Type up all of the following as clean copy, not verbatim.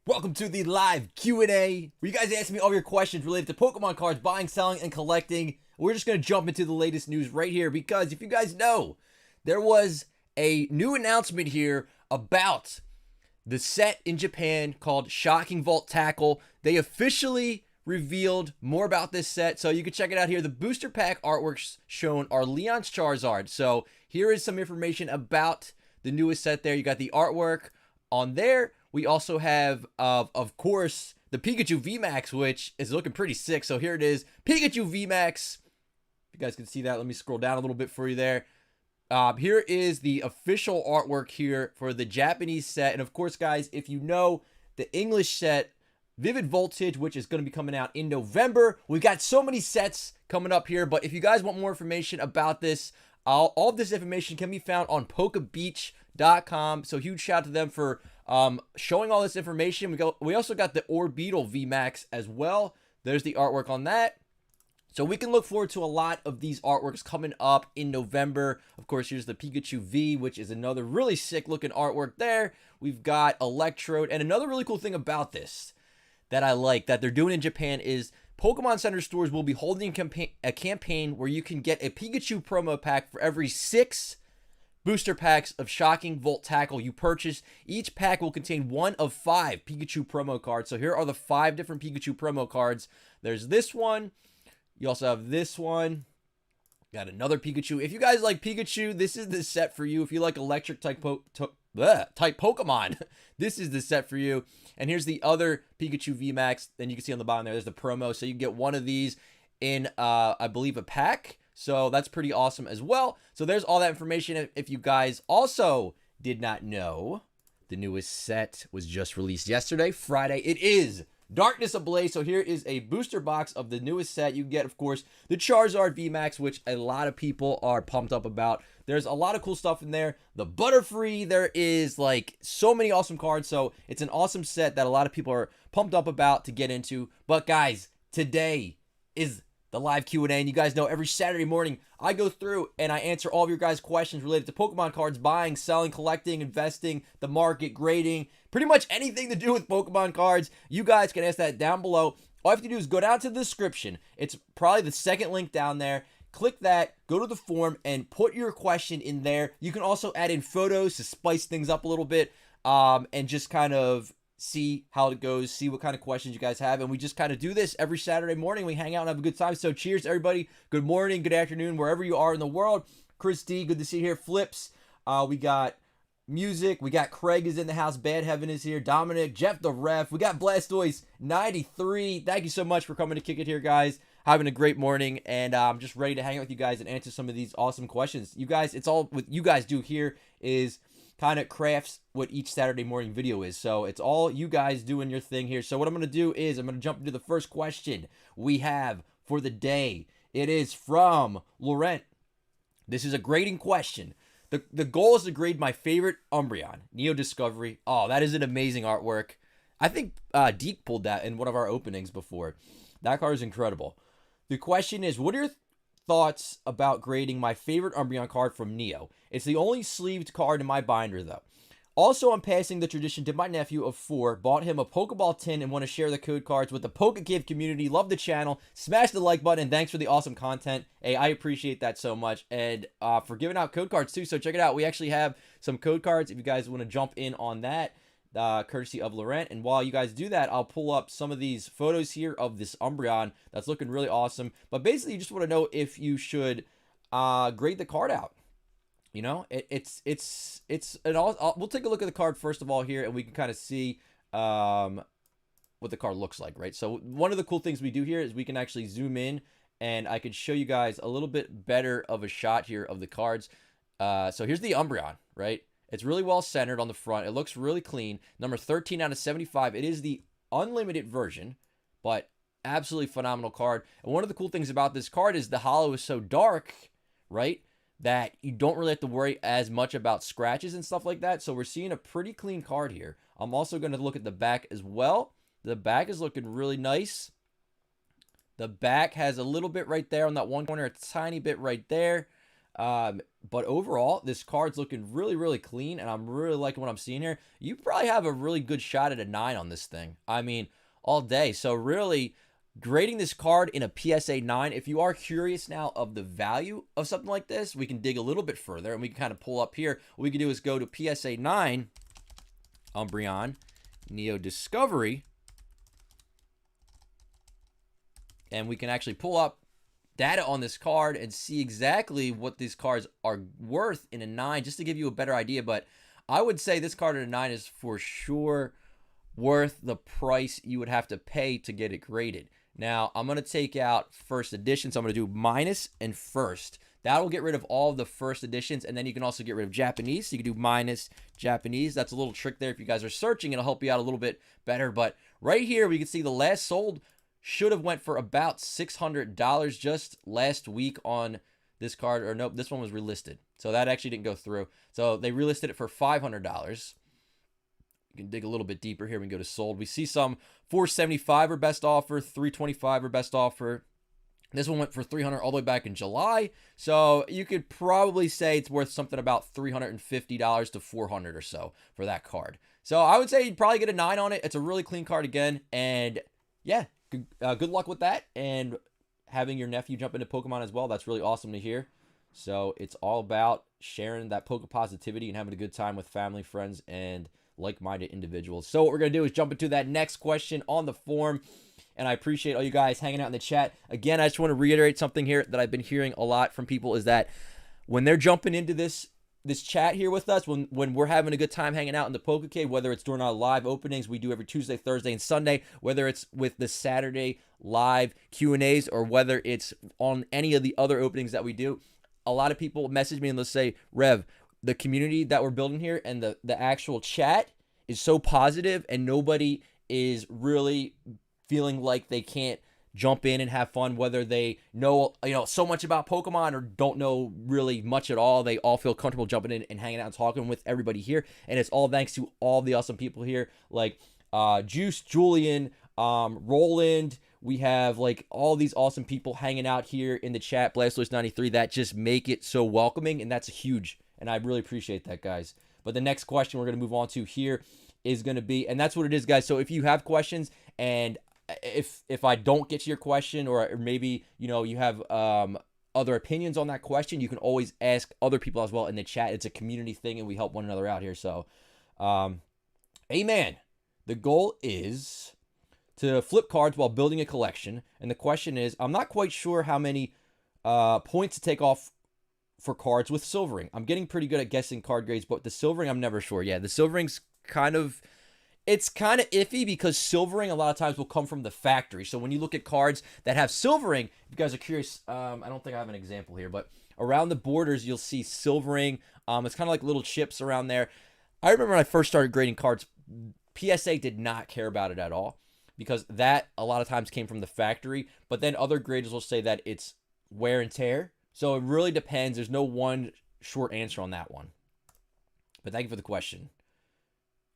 Welcome to the live Q&A, where you guys ask me all your questions related to Pokemon cards, buying, selling, and collecting. We're just going to jump into the latest news right here because if you guys know, there was a new announcement here about the set in Japan called Shocking Volt Tackle. They officially revealed more about this set, so you can check it out here. The booster pack artworks shown are Leon's Charizard. So here is some information about the newest set there. You got the artwork on there. We also have, of course, the Pikachu VMax, which is looking pretty sick. So here it is, Pikachu VMax. If you guys can see that, let me scroll down a little bit for you there. Here is the official artwork here for the Japanese set. And of course, guys, if you know the English set, Vivid Voltage, which is going to be coming out in November. We've got so many sets coming up here. But if you guys want more information about this, all of this information can be found on PokeBeach.com. So huge shout out to them for showing all this information. We also got the Orbeetle VMax as well. There's the artwork on that. So we can look forward to a lot of these artworks coming up in November. Of course, here's the Pikachu V, which is another really sick looking artwork there. We've got Electrode. And another really cool thing about this that I like that they're doing in Japan is Pokemon Center stores will be holding a campaign where you can get a Pikachu promo pack for every 6 booster packs of Shocking Volt Tackle you purchase. Each pack will contain one of 5 Pikachu promo cards. So here are the 5 different Pikachu promo cards. There's this one. You also have this one. Got another Pikachu. If you guys like Pikachu, this is the set for you. If you like electric type Pokemon, this is the set for you. And here's the other Pikachu VMAX. Then you can see on the bottom there's the promo. So you can get one of these in, I believe, a pack. So that's pretty awesome as well. So there's all that information. If you guys also did not know, the newest set was just released yesterday, Friday. It is Darkness Ablaze. So here is a booster box of the newest set. You get, of course, the Charizard VMAX, which a lot of people are pumped up about. There's a lot of cool stuff in there. The Butterfree, there is like so many awesome cards. So it's an awesome set that a lot of people are pumped up about to get into. But guys, today is the live Q&A, and you guys know every Saturday morning I go through and I answer all of your guys' questions related to Pokemon cards, buying, selling, collecting, investing, the market, grading, pretty much anything to do with Pokemon cards. You guys can ask that down below. All you have to do is go down to the description. It's probably the second link down there. Click that, go to the form, and put your question in there. You can also add in photos to spice things up a little bit, and just kind of see how it goes, see what kind of questions you guys have. And we just kind of do this every Saturday morning. We hang out and have a good time. So cheers to everybody. Good morning, good afternoon, wherever you are in the world. Chris D, good to see you here. Flips, we got music. We got Craig is in the house. Bad Heaven is here. Dominic, Jeff the Ref. We got Blastoise 93. Thank you so much for coming to kick it here, guys. Having a great morning, and I'm just ready to hang out with you guys and answer some of these awesome questions. You guys, it's all what you guys do here is kind of crafts what each Saturday morning video is. So it's all you guys doing your thing here. So what I'm going to do is I'm going to jump into the first question we have for the day. It is from Laurent. This is a grading question. The goal is to grade my favorite Umbreon, Neo Discovery. Oh, that is an amazing artwork. I think Deke pulled that in one of our openings before. That card is incredible. The question is, what are your thoughts about grading my favorite Umbreon card from Neo? It's the only sleeved card in my binder, though. Also, I'm passing the tradition to my nephew of 4. Bought him a Pokeball tin and want to share the code cards with the PokeKid community. Love the channel. Smash the like button, and thanks for the awesome content. Hey, I appreciate that so much. And for giving out code cards, too. So check it out. We actually have some code cards if you guys want to jump in on that. Courtesy of Laurent. And while you guys do that, I'll pull up some of these photos here of this Umbreon that's looking really awesome. But basically, you just want to know if you should grade the card out. You know, it's an all. We'll take a look at the card first of all here, and we can kind of see what the card looks like, right? So one of the cool things we do here is we can actually zoom in, and I could show you guys a little bit better of a shot here of the cards. So here's the Umbreon, right? It's really well centered on the front. It looks really clean. Number 13 out of 75. It is the unlimited version, but absolutely phenomenal card. And one of the cool things about this card is the holo is so dark, right, that you don't really have to worry as much about scratches and stuff like that. So we're seeing a pretty clean card here. I'm also going to look at the back as well. The back is looking really nice. The back has a little bit right there on that one corner, a tiny bit right there. But overall, this card's looking really, really clean, and I'm really liking what I'm seeing here. You probably have a really good shot at a 9 on this thing. I mean, all day. So really, grading this card in a PSA 9, if you are curious now of the value of something like this, we can dig a little bit further, and we can kind of pull up here. What we can do is go to PSA 9, Umbreon, Neo Discovery, and we can actually pull up data on this card and see exactly what these cards are worth in a 9, just to give you a better idea. But I would say this card in a 9 is for sure worth the price you would have to pay to get it graded. Now, I'm going to take out first edition, so I'm going to do minus and first. That will get rid of all of the first editions, and then you can also get rid of Japanese. So you can do minus Japanese. That's a little trick there. If you guys are searching, it'll help you out a little bit better. But right here, we can see the last sold should have went for about $600 just last week on this card. Or nope, this one was relisted. So that actually didn't go through. So they relisted it for $500. You can dig a little bit deeper here. We can go to sold. We see some $475 or best offer, $325 or best offer. This one went for $300 all the way back in July. So you could probably say it's worth something about $350 to $400 or so for that card. So I would say you'd probably get a 9 on it. It's a really clean card again. And yeah, good luck with that, and having your nephew jump into Pokemon as well. That's really awesome to hear. So it's all about sharing that Poke positivity and having a good time with family, friends, and like-minded individuals. So what we're going to do is jump into that next question on the form, and I appreciate all you guys hanging out in the chat. Again, I just want to reiterate something here that I've been hearing a lot from people, is that when they're jumping into this chat here with us, when we're having a good time hanging out in the Pokecade, whether it's during our live openings we do every Tuesday, Thursday, and Sunday, whether it's with the Saturday live Q&As, or whether it's on any of the other openings that we do, a lot of people message me and they'll say, Rev, the community that we're building here and the actual chat is so positive, and nobody is really feeling like they can't jump in and have fun, whether they know so much about Pokemon or don't know really much at all. They all feel comfortable jumping in and hanging out and talking with everybody here, and it's all thanks to all the awesome people here, like Juice, Julian, Roland. We have like all these awesome people hanging out here in the chat, Blastoise93, that just make it so welcoming, and that's huge, and I really appreciate that, guys. But the next question we're going to move on to here is going to be, and that's what it is, guys. So if you have questions, and if I don't get to your question, or maybe you have other opinions on that question, you can always ask other people as well in the chat. It's a community thing, and we help one another out here. So amen. The goal is to flip cards while building a collection, and the question is, I'm not quite sure how many points to take off for cards with silvering. I'm getting pretty good at guessing card grades, but the silvering, I'm never sure. Yeah, the silvering's it's kind of iffy, because silvering a lot of times will come from the factory. So when you look at cards that have silvering, if you guys are curious, I don't think I have an example here, but around the borders, you'll see silvering. It's kind of like little chips around there. I remember when I first started grading cards, PSA did not care about it at all, because that a lot of times came from the factory. But then other graders will say that it's wear and tear. So it really depends. There's no one short answer on that one. But thank you for the question.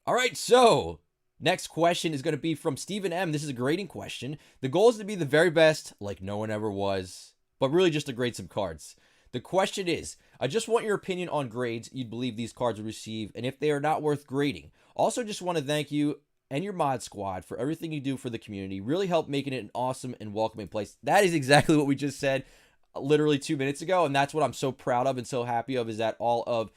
All right, so next question is going to be from Stephen M. This is a grading question. The goal is to be the very best, like no one ever was, but really just to grade some cards. The question is, I just want your opinion on grades you'd believe these cards would receive, and if they are not worth grading. Also, just want to thank you and your mod squad for everything you do for the community. Really help making it an awesome and welcoming place. That is exactly what we just said literally 2 minutes ago, and that's what I'm so proud of and so happy of, is that all of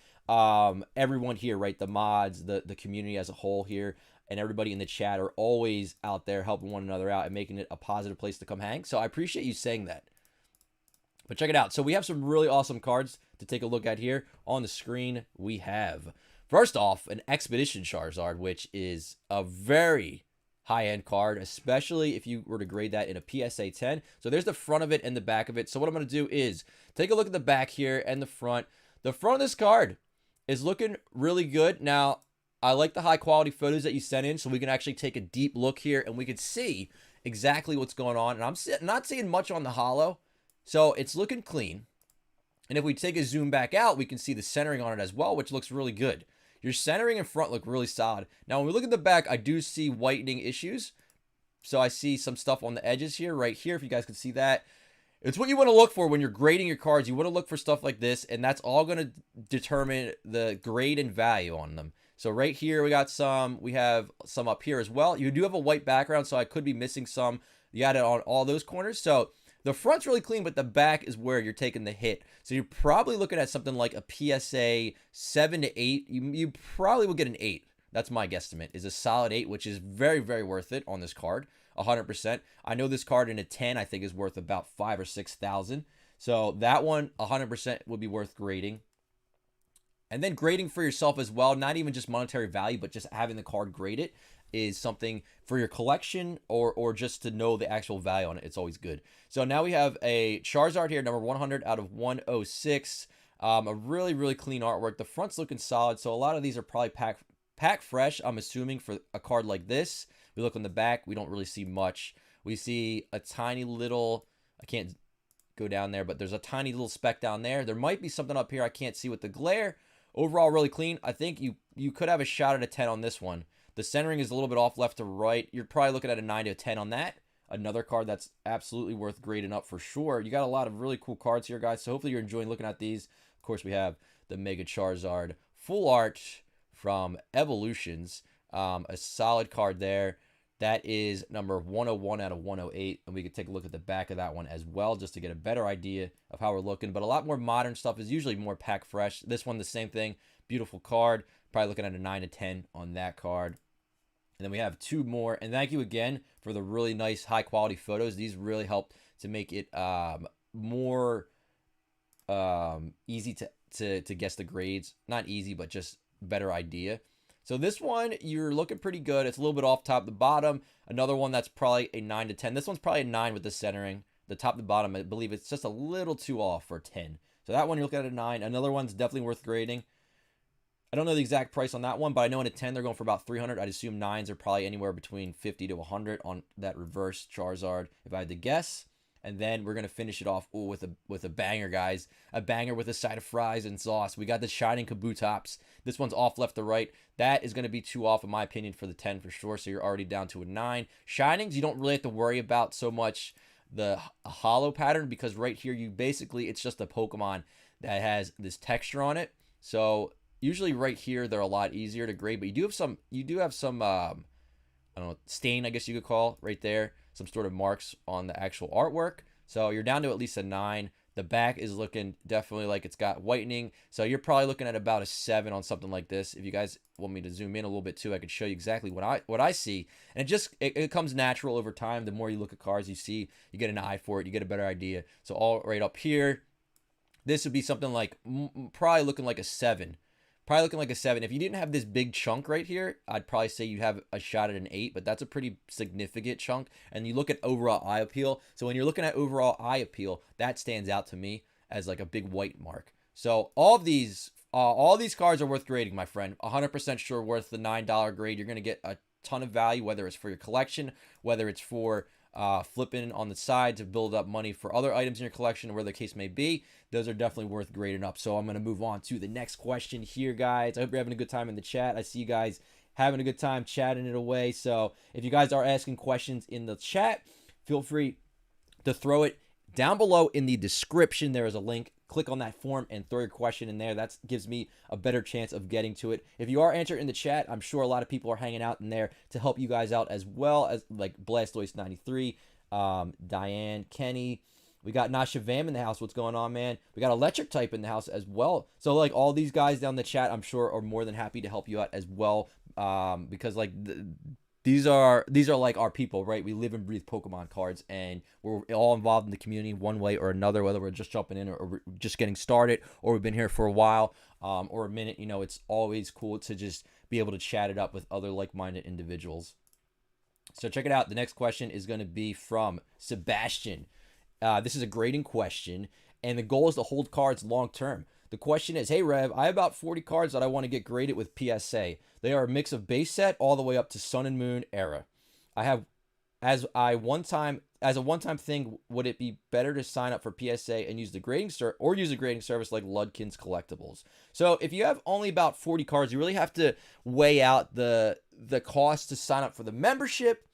everyone here, right, the mods, the community as a whole here, and everybody in the chat are always out there helping one another out and making it a positive place to come hang. So I appreciate you saying that. But check it out. So we have some really awesome cards to take a look at here. On the screen we have, first off, an Expedition Charizard, which is a very high-end card, especially if you were to grade that in a PSA 10. So there's the front of it and the back of it. So what I'm going to do is take a look at the back here and the front. The front of this card is looking really good. Now, I like the high-quality photos that you sent in, so we can actually take a deep look here, and we can see exactly what's going on. And I'm not seeing much on the holo, so it's looking clean. And if we take a zoom back out, we can see the centering on it as well, which looks really good. Your centering in front look really solid. Now, when we look at the back, I do see whitening issues. So I see some stuff on the edges here, right here, if you guys can see that. It's what you want to look for when you're grading your cards. You want to look for stuff like this, and that's all going to determine the grade and value on them. So right here, we have some up here as well. You do have a white background, so I could be missing some. You got it on all those corners. So the front's really clean, but the back is where you're taking the hit. So you're probably looking at something like a PSA 7 to 8. You probably will get an 8. That's my guesstimate, is a solid 8, which is very, very worth it on this card. 100%. I know this card in a 10, I think, is worth about 5,000 or 6,000. So that one, 100% would be worth grading. And then grading for yourself as well, not even just monetary value, but just having the card graded is something for your collection or just to know the actual value on it. It's always good. So now we have a Charizard here, number 100 out of 106. A really, really clean artwork. The front's looking solid, so a lot of these are probably pack fresh, I'm assuming, for a card like this. We look on the back, we don't really see much. We see a tiny little, I can't go down there, but there's a tiny little speck down there. There might be something up here I can't see with the glare. Overall, really clean. I think you could have a shot at a 10 on this one. The centering is a little bit off left to right. You're probably looking at a 9 to a 10 on that. Another card that's absolutely worth grading up for sure. You got a lot of really cool cards here, guys, so hopefully you're enjoying looking at these. Of course, we have the Mega Charizard Full Art from Evolutions. A solid card there. That is number 101 out of 108, and we could take a look at the back of that one as well just to get a better idea of how we're looking. But a lot more modern stuff is usually more pack fresh. This one, the same thing. Beautiful card. Probably looking at a 9 to 10 on that card. And then we have two more. And thank you again for the really nice, high-quality photos. These really help to make it more easy to guess the grades. Not easy, but just better idea. So this one, you're looking pretty good. It's a little bit off top to bottom. Another one that's probably a 9 to 10. This one's probably a 9 with the centering. The top to bottom, I believe it's just a little too off for 10. So that one, you're looking at a 9. Another one's definitely worth grading. I don't know the exact price on that one, but I know in a 10, they're going for about 300. I'd assume 9s are probably anywhere between 50 to 100 on that reverse Charizard, if I had to guess. And then we're going to finish it off with a banger, guys. A banger with a side of fries and sauce. We got the Shining Kabutops. This one's off left to right. That is going to be too off, in my opinion, for the 10 for sure. So you're already down to a 9. Shinings, you don't really have to worry about so much the hollow pattern, because right here, it's just a Pokemon that has this texture on it. So usually right here, they're a lot easier to grade. But you do have some I don't know, stain, I guess you could call, right there. Some sort of marks on the actual artwork. So you're down to at least a 9. The back is looking definitely like it's got whitening. So you're probably looking at about a 7 on something like this. If you guys want me to zoom in a little bit too, I could show you exactly what I see. And it comes natural over time. The more you look at cards, you get an eye for it. You get a better idea. So all right up here, this would be something like probably looking like a 7. Probably looking like a 7. If you didn't have this big chunk right here, I'd probably say you have a shot at an 8, but that's a pretty significant chunk. And you look at overall eye appeal. So when you're looking at overall eye appeal, that stands out to me as like a big white mark. So all these cards are worth grading, my friend. 100% sure worth the $9 grade. You're going to get a ton of value, whether it's for your collection, whether it's for flipping on the side to build up money for other items in your collection, or where the case may be. Those are definitely worth grading up. So I'm going to move on to the next question here, guys. I hope you're having a good time in the chat. I see you guys having a good time chatting it away. So if you guys are asking questions in the chat, feel free to throw it down below in the description. There is a link. Click on that form and throw your question in there. That gives me a better chance of getting to it. If you are answering in the chat, I'm sure a lot of people are hanging out in there to help you guys out, as well as like Blastoise93, Diane, Kenny. We got Nasha Vam in the house. What's going on, man? We got Electric type in the house as well. So like all these guys down the chat, I'm sure are more than happy to help you out as well. Because like these are like our people, right? We live and breathe Pokemon cards, and we're all involved in the community one way or another, whether we're just jumping in or we're just getting started, or we've been here for a while, or a minute. You know, it's always cool to just be able to chat it up with other like-minded individuals. So check it out. The next question is going to be from Sebastian. This is a grading question, and the goal is to hold cards long term. The question is, hey Rev, I have about 40 cards that I want to get graded with PSA. They are a mix of base set all the way up to Sun and Moon era. I have, as a one-time thing, would it be better to sign up for PSA and use the grading service like Ludkin's Collectibles? So if you have only about 40 cards, you really have to weigh out the cost to sign up for the membership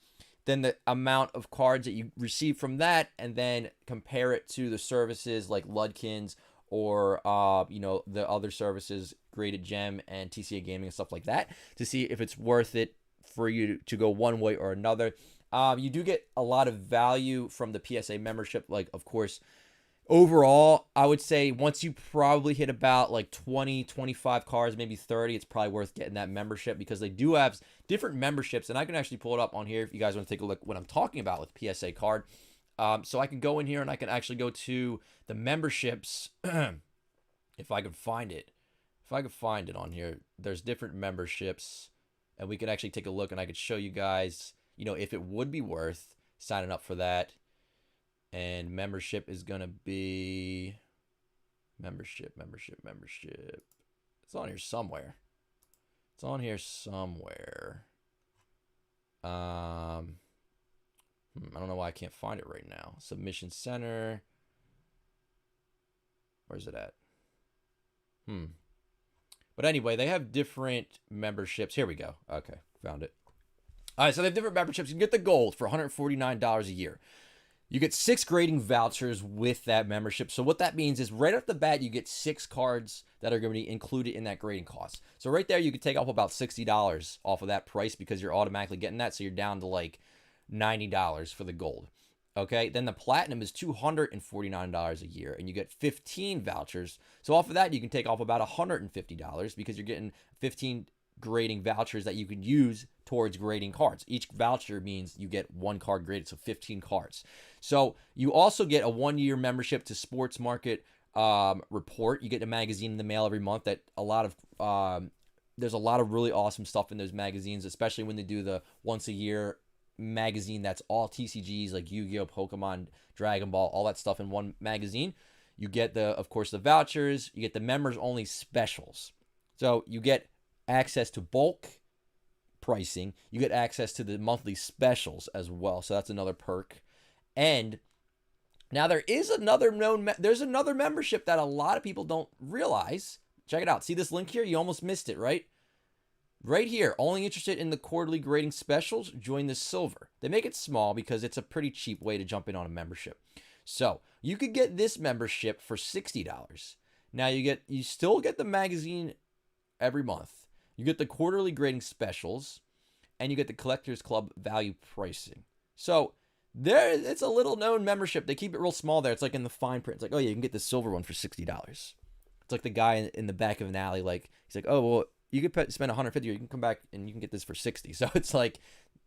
then the amount of cards that you receive from that, and then compare it to the services like Ludkins or the other services, Graded Gem and TCA Gaming and stuff like that, to see if it's worth it for you to go one way or another. You do get a lot of value from the PSA membership. Like, of course, overall, I would say once you probably hit about like 20, 25 cards, maybe 30, it's probably worth getting that membership, because they do have different memberships. And I can actually pull it up on here if you guys want to take a look what I'm talking about with PSA card. So I can go in here and I can actually go to the memberships if I can find it. If I could find it on here, there's different memberships, and we could actually take a look, and I could show you guys, if it would be worth signing up for that. And membership is going to be membership. It's on here somewhere. I don't know why I can't find it right now. Submission Center. Where's it at? But anyway, they have different memberships. Here we go. Okay, found it. All right, so they have different memberships. You can get the gold for $149 a year. You get 6 grading vouchers with that membership. So what that means is right off the bat, you get 6 cards that are going to be included in that grading cost. So right there, you could take off about $60 off of that price, because you're automatically getting that. So you're down to like $90 for the gold. Okay, then the platinum is $249 a year, and you get 15 vouchers. So off of that, you can take off about $150, because you're getting 15 grading vouchers that you can use towards grading cards. Each voucher means you get 1 card graded, so 15 cards. So you also get a 1-year membership to Sports Market Report. You get a magazine in the mail every month that there's a lot of really awesome stuff in those magazines, especially when they do the once a year magazine that's all TCGs like Yu-Gi-Oh, Pokemon, Dragon Ball, all that stuff in one magazine. You get of course the vouchers, you get the members only specials. So you get access to bulk pricing, you get access to the monthly specials as well. So that's another perk. And now there's another membership that a lot of people don't realize. Check it out. See this link here? You almost missed it, right? Right here, only interested in the quarterly grading specials, join the silver. They make it small because it's a pretty cheap way to jump in on a membership. So you could get this membership for $60. Now you still get the magazine every month. You get the quarterly grading specials, and you get the Collectors Club value pricing. So it's a little known membership. They keep it real small there. It's like in the fine print. It's like, oh yeah, you can get the silver one for $60. It's like the guy in the back of an alley. Like, he's like, oh well, you could spend $150, or you can come back and you can get this for $60. So it's like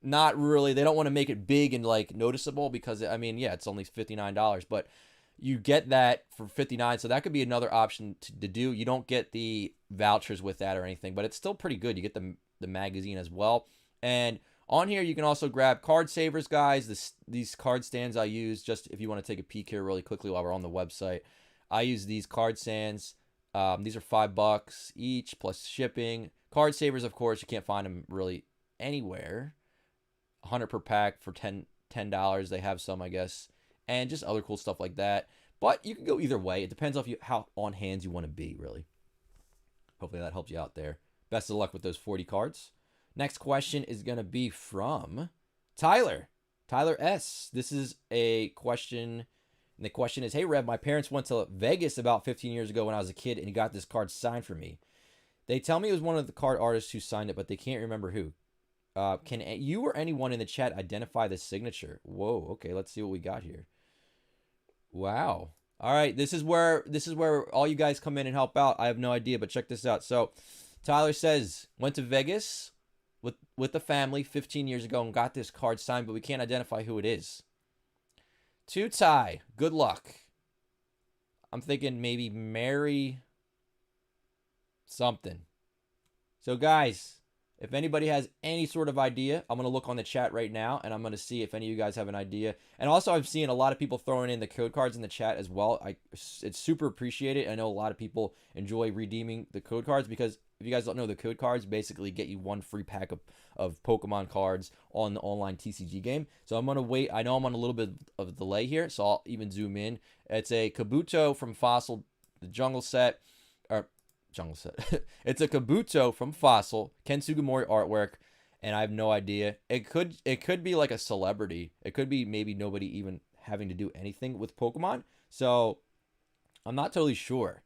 not really. They don't want to make it big and like noticeable, because I mean, yeah, it's only $59, but you get that for $59. So that could be another option to do. You don't get the vouchers with that or anything, but it's still pretty good. You get the magazine as well. And on here, you can also grab card savers, guys. These card stands I use, just if you want to take a peek here really quickly while we're on the website. I use these card stands. These are $5 each plus shipping. Card savers, of course, you can't find them really anywhere. 100 per pack for $10. They have some, I guess, and just other cool stuff like that. But you can go either way. It depends on how on hands you want to be, really. Hopefully that helps you out there. Best of luck with those 40 cards. Next question is going to be from Tyler S. This is a question, and the question is, hey, Rev, my parents went to Vegas about 15 years ago when I was a kid, and he got this card signed for me. They tell me it was one of the card artists who signed it, but they can't remember who. Can you or anyone in the chat identify the signature? Whoa, okay, let's see what we got here. Wow. All right, this is where all you guys come in and help out. I have no idea, but check this out. So Tyler says, went to Vegas with the family 15 years ago and got this card signed, but we can't identify who it is. To Ty, good luck. I'm thinking maybe Mary something. So guys, if anybody has any sort of idea, I'm going to look on the chat right now, and I'm going to see if any of you guys have an idea. And also, I'm seeing a lot of people throwing in the code cards in the chat as well. It's super appreciated. I know a lot of people enjoy redeeming the code cards, because if you guys don't know, the code cards basically get you one free pack of Pokemon cards on the online TCG game. So I'm going to wait. I know I'm on a little bit of a delay here, so I'll even zoom in. It's a Kabuto from Fossil, the Jungle set. It's a Kabuto from Fossil, Ken Sugimori artwork, and I have no idea. It could be like a celebrity. It could be maybe nobody even having to do anything with Pokemon. So I'm not totally sure.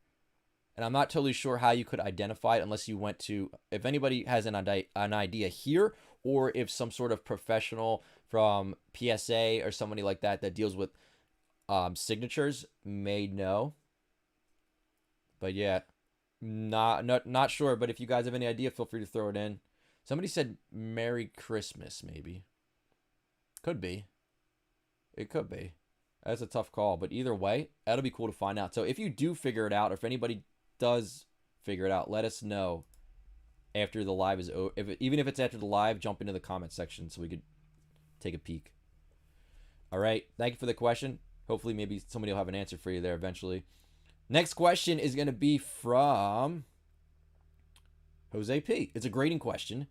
And I'm not totally sure how you could identify it unless you went to, if anybody has an idea here, or if some sort of professional from PSA or somebody like that that deals with signatures may know. But yeah, not sure. But if you guys have any idea, feel free to throw it in. Somebody said Merry Christmas, maybe. Could be. It could be. That's a tough call. But either way, that'll be cool to find out. So if you do figure it out, or if anybody does figure it out, let us know after the live is over. Even if it's after the live, jump into the comment section so we could take a peek. All right. Thank you for the question. Hopefully maybe somebody will have an answer for you there eventually. Next question is going to be from Jose P. It's a grading question.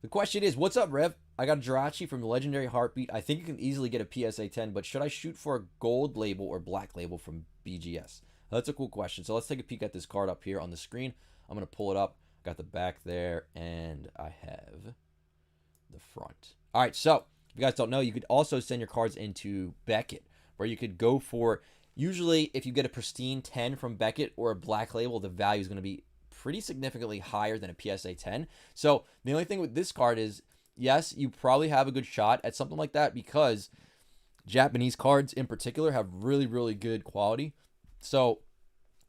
The question is, what's up, Rev? I got a Jirachi from Legendary Heartbeat. I think you can easily get a PSA 10, but should I shoot for a gold label or black label from BGS? That's a cool question. So let's take a peek at this card up here on the screen. I'm going to pull it up. Got the back there, and I have the front. All right, so if you guys don't know, you could also send your cards into Beckett, where you could go for, usually if you get a pristine 10 from Beckett or a black label, the value is going to be pretty significantly higher than a PSA 10. So the only thing with this card is, yes, you probably have a good shot at something like that because Japanese cards in particular have really, really good quality. So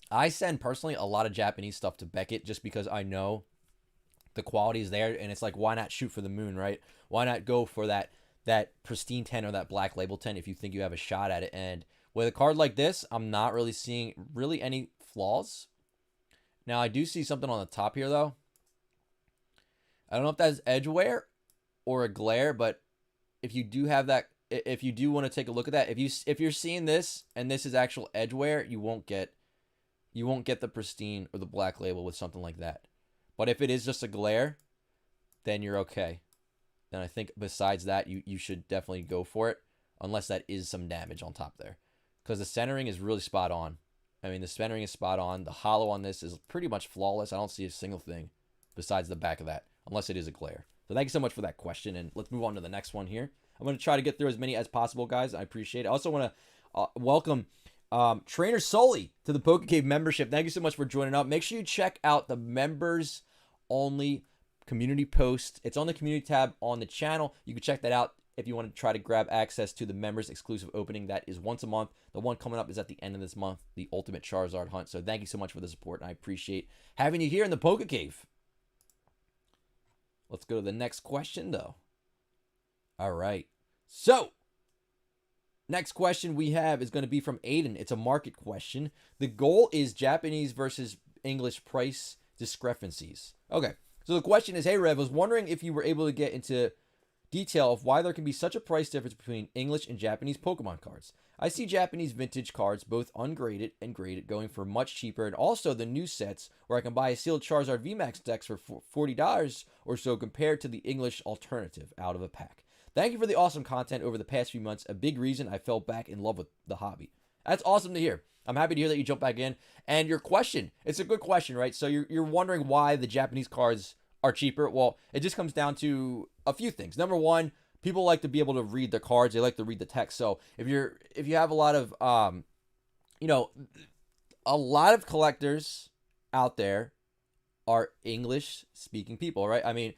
I send personally a lot of Japanese stuff to Beckett just because I know the quality is there, and it's like, why not shoot for the moon, right? Why not go for that pristine 10 or that black label 10 if you think you have a shot at it? And with a card like this, I'm not really seeing really any flaws. Now, I do see something on the top here, though. I don't know if that's edge wear or a glare, but if you do have that, if you do want to take a look at that, if you're seeing this and this is actual edge wear, you won't get the pristine or the black label with something like that. But if it is just a glare, then you're okay. Then I think besides that, you should definitely go for it, unless that is some damage on top there, because the centering is really spot on. I mean, the centering is spot on. The hollow on this is pretty much flawless. I don't see a single thing besides the back of that, unless it is a glare. So thank you so much for that question, and let's move on to the next one here. I'm going to try to get through as many as possible, guys. I appreciate it. I also want to welcome Trainer Sully to the PokeCave membership. Thank you so much for joining up. Make sure you check out the members only community post. It's on the community tab on the channel. You can check that out if you want to try to grab access to the members exclusive opening. That is once a month. The one coming up is at the end of this month, the Ultimate Charizard Hunt. So thank you so much for the support, and I appreciate having you here in the PokeCave. Let's go to the next question, though. All right. So, next question we have is going to be from Aiden. It's a market question. The goal is Japanese versus English price discrepancies. Okay. So the question is, hey, Rev, I was wondering if you were able to get into detail of why there can be such a price difference between English and Japanese Pokemon cards. I see Japanese vintage cards, both ungraded and graded, going for much cheaper, and also the new sets where I can buy a sealed Charizard VMax decks for $40 or so compared to the English alternative out of a pack. Thank you for the awesome content over the past few months, a big reason I fell back in love with the hobby. That's awesome to hear. I'm happy to hear that you jumped back in. And your question, it's a good question, right? So you're wondering why the Japanese cards are cheaper. Well, it just comes down to a few things. Number one, people like to be able to read the cards. They like to read the text. So if you have a lot of a lot of collectors out there are English speaking people, right? I mean,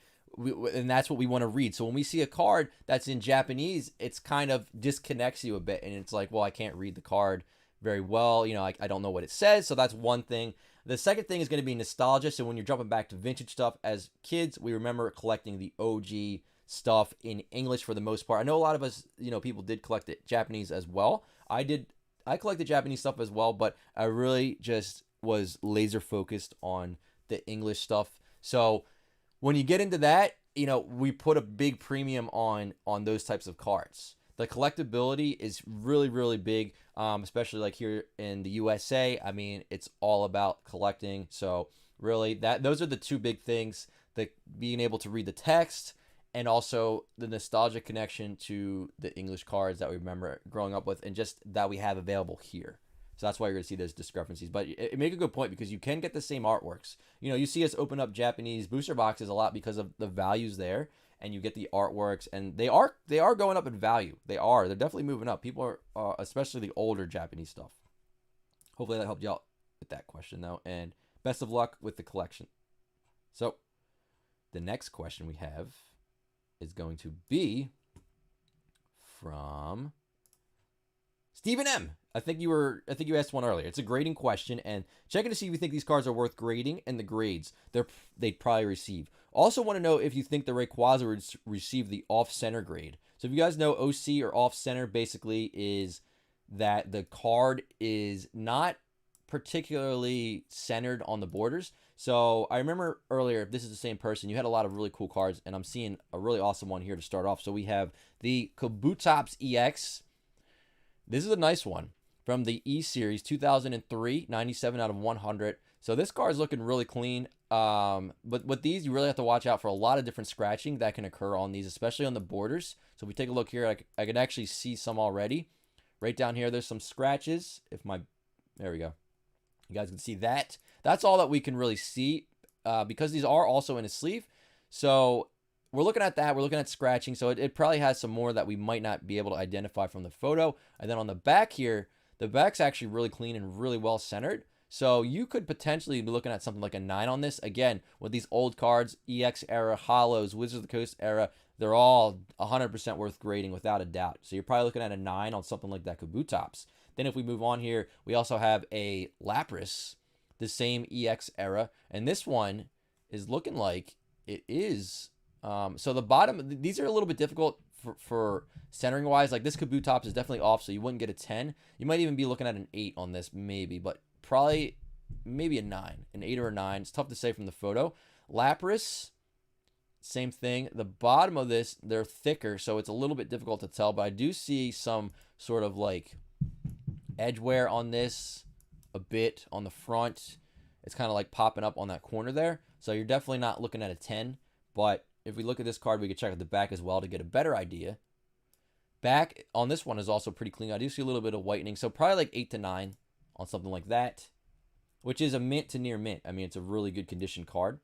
and that's what we want to read. So when we see a card that's in Japanese, it's kind of disconnects you a bit, and it's like, well, I can't read the card very well. I don't know what it says. So that's one thing. The second thing is going to be nostalgia. So when you're jumping back to vintage stuff, as kids, we remember collecting the OG stuff in English for the most part. I know a lot of us, people did collect it Japanese as well. I collected Japanese stuff as well, but I really just was laser focused on the English stuff. So when you get into that, we put a big premium on those types of cards. The collectability is really, really big, especially like here in the USA. I mean, it's all about collecting. So really, those are the two big things: the being able to read the text, and also the nostalgic connection to the English cards that we remember growing up with, and just that we have available here. So that's why you're going to see those discrepancies. But it make a good point, because you can get the same artworks. You see us open up Japanese booster boxes a lot because of the values there. and you get the artworks, and they are going up in value. They're definitely moving up. People are especially the older Japanese stuff. Hopefully that helped you out with that question though, and best of luck with the collection. So the next question we have is going to be from Stephen M. I think you asked one earlier. It's a grading question, and checking to see if you think these cards are worth grading and the grades they'd probably receive. Also want to know if you think the Rayquaza would receive the off-center grade. So if you guys know, OC or off-center basically is that the card is not particularly centered on the borders. So I remember earlier, if this is the same person, you had a lot of really cool cards, and I'm seeing a really awesome one here to start off. So we have the Kabutops Ex. This is a nice one from the E Series, 2003, 97 out of 100. So this card is looking really clean. But with these, you really have to watch out for a lot of different scratching that can occur on these, especially on the borders. So if we take a look here, I can actually see some already. Right down here, there's some scratches. There we go. You guys can see that. That's all that we can really see because these are also in a sleeve. So we're looking at that. We're looking at scratching. So it probably has some more that we might not be able to identify from the photo. And then on the back here, the back's actually really clean and really well centered. So you could potentially be looking at something like a 9 on this. Again, with these old cards, EX era, Hollows, Wizards of the Coast era, they're all 100% worth grading without a doubt. So you're probably looking at a 9 on something like that Kabutops. Then if we move on here, we also have a Lapras, the same EX era. And this one is looking like it is. So the bottom, these are a little bit difficult for centering wise. Like this Kabutops is definitely off, so you wouldn't get a 10. You might even be looking at an 8 on this maybe, but probably maybe a 9, an 8 or a 9. It's tough to say from the photo. Lapras, same thing. The bottom of this, they're thicker, so it's a little bit difficult to tell, but I do see some sort of like edge wear on this a bit on the front. It's kind of like popping up on that corner there. So you're definitely not looking at a 10, but if we look at this card, we can check out the back as well to get a better idea. Back on this one is also pretty clean. I do see a little bit of whitening, so probably like 8 to 9 on something like that, which is a mint to near mint. I mean, it's a really good condition card.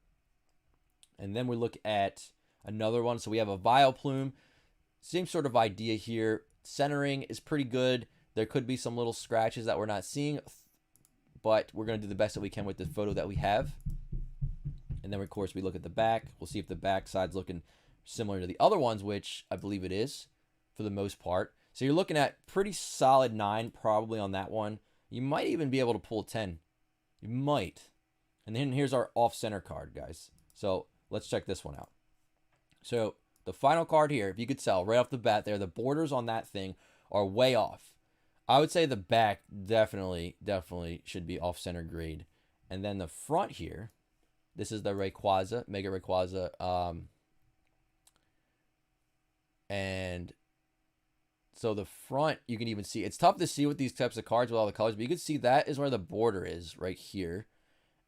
And then we look at another one. So we have a Vileplume. Same sort of idea here. Centering is pretty good. There could be some little scratches that we're not seeing, but we're going to do the best that we can with the photo that we have. And then, of course, we look at the back. We'll see if the back side's looking similar to the other ones, which I believe it is for the most part. So you're looking at pretty solid 9 probably on that one. You might even be able to pull 10. You might. And then here's our off-center card, guys. So let's check this one out. So the final card here, if you could tell right off the bat there, the borders on that thing are way off. I would say the back definitely should be off-center grade. And then the front here, this is the Rayquaza, Mega Rayquaza. And so the front, you can even see, it's tough to see with these types of cards with all the colors, but you can see that is where the border is right here.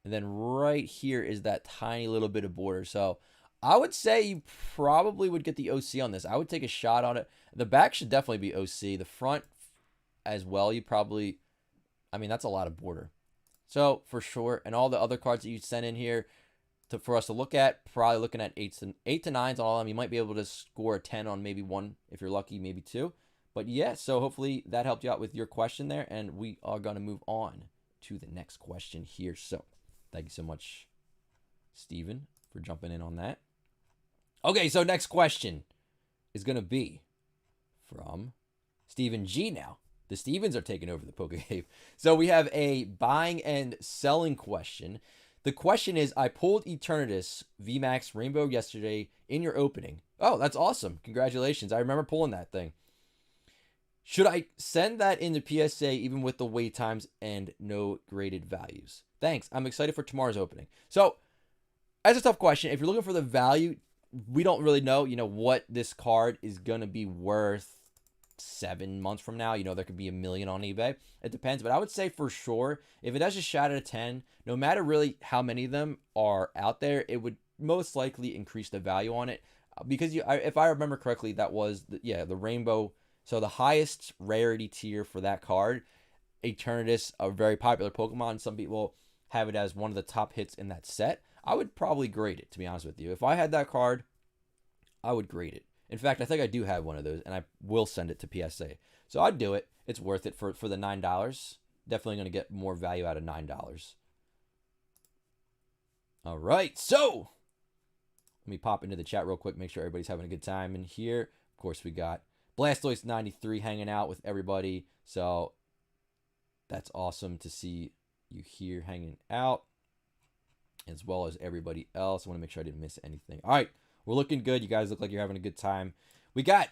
And then right here is that tiny little bit of border. So I would say you probably would get the OC on this. I would take a shot on it. The back should definitely be OC. The front as well, you probably, I mean, that's a lot of border. So for sure, and all the other cards that you sent in here for us to look at, probably looking at 8 to 9s on all of them. You might be able to score a 10 on maybe one if you're lucky, maybe 2. But yeah, so hopefully that helped you out with your question there, and we are going to move on to the next question here. So thank you so much, Steven, for jumping in on that. Okay, so next question is going to be from Steven G now. The Stevens are taking over the PokeRev. So we have a buying and selling question. The question is, I pulled Eternatus VMax Rainbow yesterday in your opening. Oh, that's awesome. Congratulations. I remember pulling that thing. Should I send that into PSA even with the wait times and no graded values? Thanks. I'm excited for tomorrow's opening. So that's a tough question. If you're looking for the value, we don't really know, what this card is going to be worth 7 months from now. There could be $1 million on eBay. It depends, but I would say for sure, if it has a shot at a 10, no matter really how many of them are out there, it would most likely increase the value on it. Because if I remember correctly, that was the rainbow. So the highest rarity tier for that card, Eternatus, a very popular Pokemon. Some people have it as one of the top hits in that set. I would probably grade it, to be honest with you. If I had that card, I would grade it. In fact, I think I do have one of those, and I will send it to PSA. So I'd do it. It's worth it for the $9. Definitely going to get more value out of $9. All right, so let me pop into the chat real quick, make sure everybody's having a good time in here. Of course, we got Blastoise 93 hanging out with everybody. So that's awesome to see you here hanging out, as well as everybody else. I want to make sure I didn't miss anything. All right, we're looking good. You guys look like you're having a good time. We got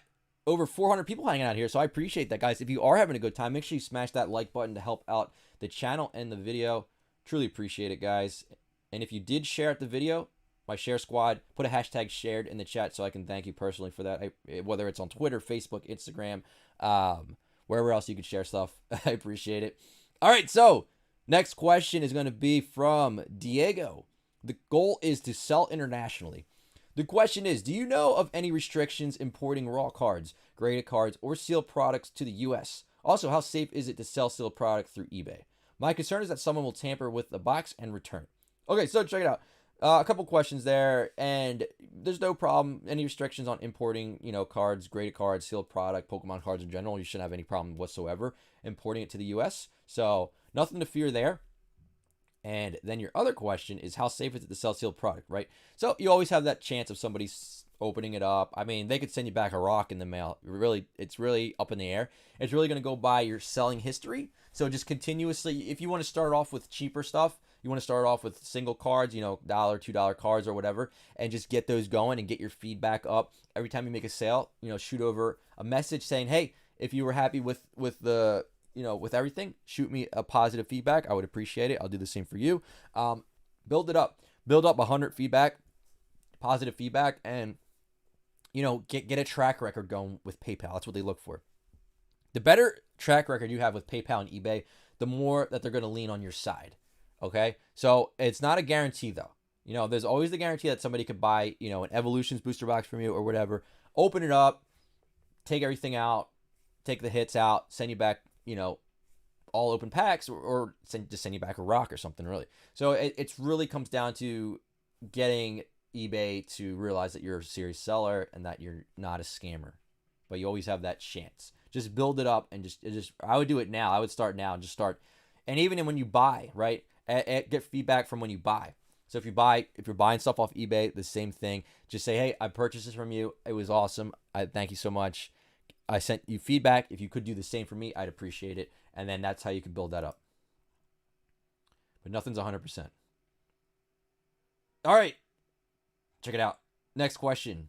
over 400 people hanging out here, so I appreciate that, guys. If you are having a good time, make sure you smash that like button to help out the channel and the video. Truly appreciate it, guys. And if you did share out the video, my share squad, put a hashtag shared in the chat so I can thank you personally for that. Whether it's on Twitter, Facebook, Instagram, wherever else you could share stuff. I appreciate it. All right, so next question is going to be from Diego. The goal is to sell internationally. The question is, do you know of any restrictions importing raw cards, graded cards, or sealed products to the U.S.? Also, how safe is it to sell sealed product through eBay? My concern is that someone will tamper with the box and return. Okay, so check it out. A couple questions there, and there's no problem. Any restrictions on importing, cards, graded cards, sealed product, Pokemon cards in general, you shouldn't have any problem whatsoever importing it to the U.S. So nothing to fear there. And then your other question is, how safe is it to sell sealed product, right? So you always have that chance of somebody opening it up. I mean, they could send you back a rock in the mail. It's really up in the air. It's really going to go by your selling history. So just continuously, if you want to start off with cheaper stuff, you want to start off with single cards, $1, $2 cards or whatever, and just get those going and get your feedback up. Every time you make a sale, shoot over a message saying, hey, if you were happy with the, with everything, shoot me a positive feedback. I would appreciate it. I'll do the same for you. Build it up. Build up 100 feedback, positive feedback, and, get a track record going with PayPal. That's what they look for. The better track record you have with PayPal and eBay, the more that they're going to lean on your side. Okay, so it's not a guarantee though. There's always the guarantee that somebody could buy, an Evolutions booster box from you or whatever, open it up, take everything out, take the hits out, send you back, all open packs, or just send you back a rock or something, really. So it's really comes down to getting eBay to realize that you're a serious seller and that you're not a scammer. But you always have that chance. Just build it up and just I would do it now. I would start now and just start. And even when you buy, right? Get feedback from when you buy. So if you're buying stuff off eBay, the same thing. Just say, hey, I purchased this from you. It was awesome. I thank you so much. I sent you feedback. If you could do the same for me, I'd appreciate it. And then that's how you can build that up. But nothing's 100%. All right. Check it out. Next question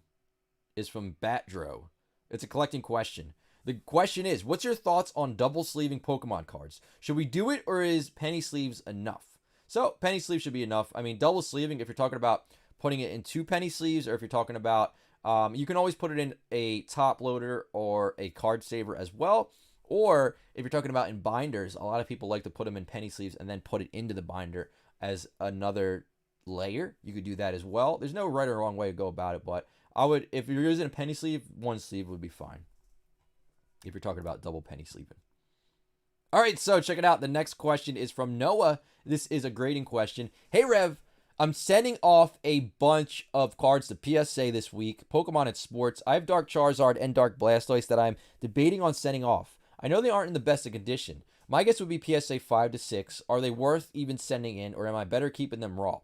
is from Batdro. It's a collecting question. The question is, what's your thoughts on double sleeving Pokemon cards? Should we do it, or is penny sleeves enough? So penny sleeves should be enough. I mean, double sleeving, if you're talking about putting it in 2 penny sleeves, or if you're talking about, you can always put it in a top loader or a card saver as well. Or if you're talking about in binders, a lot of people like to put them in penny sleeves and then put it into the binder as another layer. You could do that as well. There's no right or wrong way to go about it, but I would, if you're using a penny sleeve, 1 sleeve would be fine. If you're talking about double penny sleeving. All right, so check it out. The next question is from Noah. This is a grading question. Hey, Rev, I'm sending off a bunch of cards to PSA this week. Pokemon and Sports. I have Dark Charizard and Dark Blastoise that I'm debating on sending off. I know they aren't in the best of condition. My guess would be PSA 5 to 6. Are they worth even sending in, or am I better keeping them raw?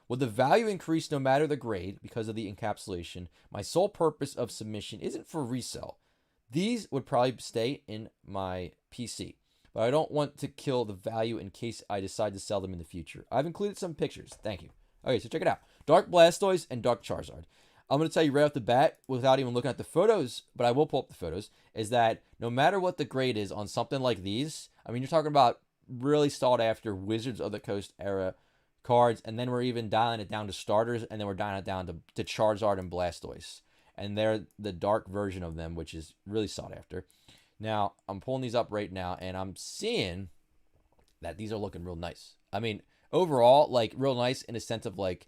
Will the value increase no matter the grade because of the encapsulation? My sole purpose of submission isn't for resale. These would probably stay in my PC, but I don't want to kill the value in case I decide to sell them in the future. I've included some pictures. Thank you. Okay, so check it out. Dark Blastoise and Dark Charizard. I'm going to tell you right off the bat, without even looking at the photos, but I will pull up the photos, is that no matter what the grade is on something like these, I mean, you're talking about really sought after Wizards of the Coast era cards, and then we're even dialing it down to starters, and then we're dialing it down to Charizard and Blastoise. And they're the dark version of them, which is really sought after. Now, I'm pulling these up right now, and I'm seeing that these are looking real nice. I mean, overall, like, real nice in a sense of, like,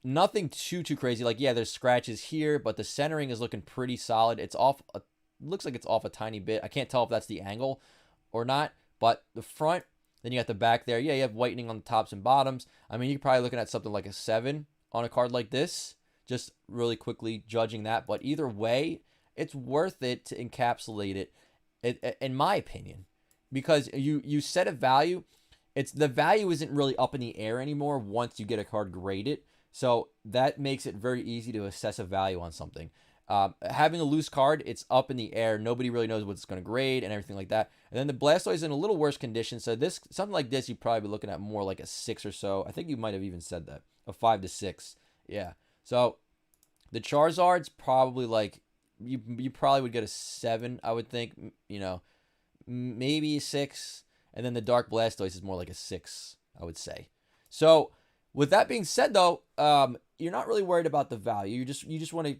nothing too crazy. Like, yeah, there's scratches here, but the centering is looking pretty solid. It's off, looks like it's off a tiny bit. I can't tell if that's the angle or not, but the front, then you got the back there. Yeah, you have whitening on the tops and bottoms. I mean, you're probably looking at something like a 7 on a card like this. Just really quickly judging that. But either way, it's worth it to encapsulate it, in my opinion, because you set a value. It's the value isn't really up in the air anymore once you get a card graded. So that makes it very easy to assess a value on something. Having a loose card, it's up in the air. Nobody really knows what it's going to grade and everything like that. And then the Blastoise is in a little worse condition. So this something like this, you'd probably be looking at more like a 6 or so. I think you might have even said that. A 5 to 6. Yeah. So the Charizard's probably like, you probably would get a 7, I would think. You know, maybe a 6. And then the Dark Blastoise is more like a 6, I would say. So with that being said, though, you're not really worried about the value. You just want to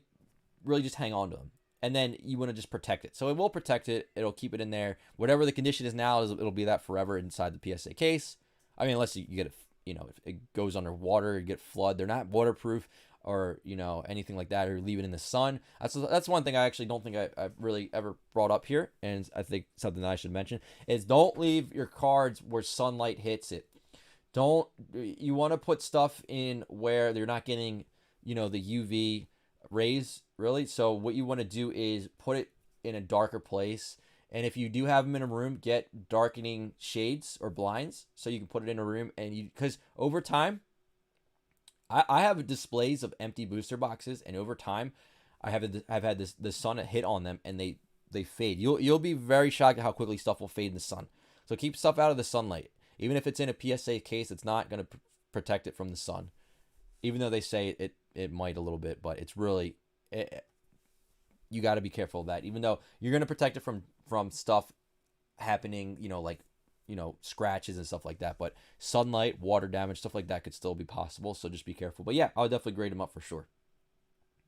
really just hang on to them. And then you want to just protect it. So it will protect it. It'll keep it in there. Whatever the condition is now, it'll be that forever inside the PSA case. I mean, unless you get it, you know, if it goes underwater, you get flood. They're not waterproof or, you know, anything like that, or leave it in the sun. That's one thing I actually don't think I've really ever brought up here, and I think something that I should mention is don't leave your cards where sunlight hits it. You want to put stuff in where they're not getting, you know, the UV rays, really. So what you want to do is put it in a darker place, and if you do have them in a room, get darkening shades or blinds so you can put it in a room, and because over time, I have displays of empty booster boxes, and over time, I've had the sun hit on them, and they fade. You'll be very shocked at how quickly stuff will fade in the sun. So keep stuff out of the sunlight, even if it's in a PSA case. It's not going to protect it from the sun, even though they say it might a little bit, but it's really you got to be careful of that. Even though you're going to protect it from stuff happening, you know, like, you know, scratches and stuff like that, but sunlight, water damage, stuff like that could still be possible, so just be careful. But yeah, I'll definitely grade them up for sure.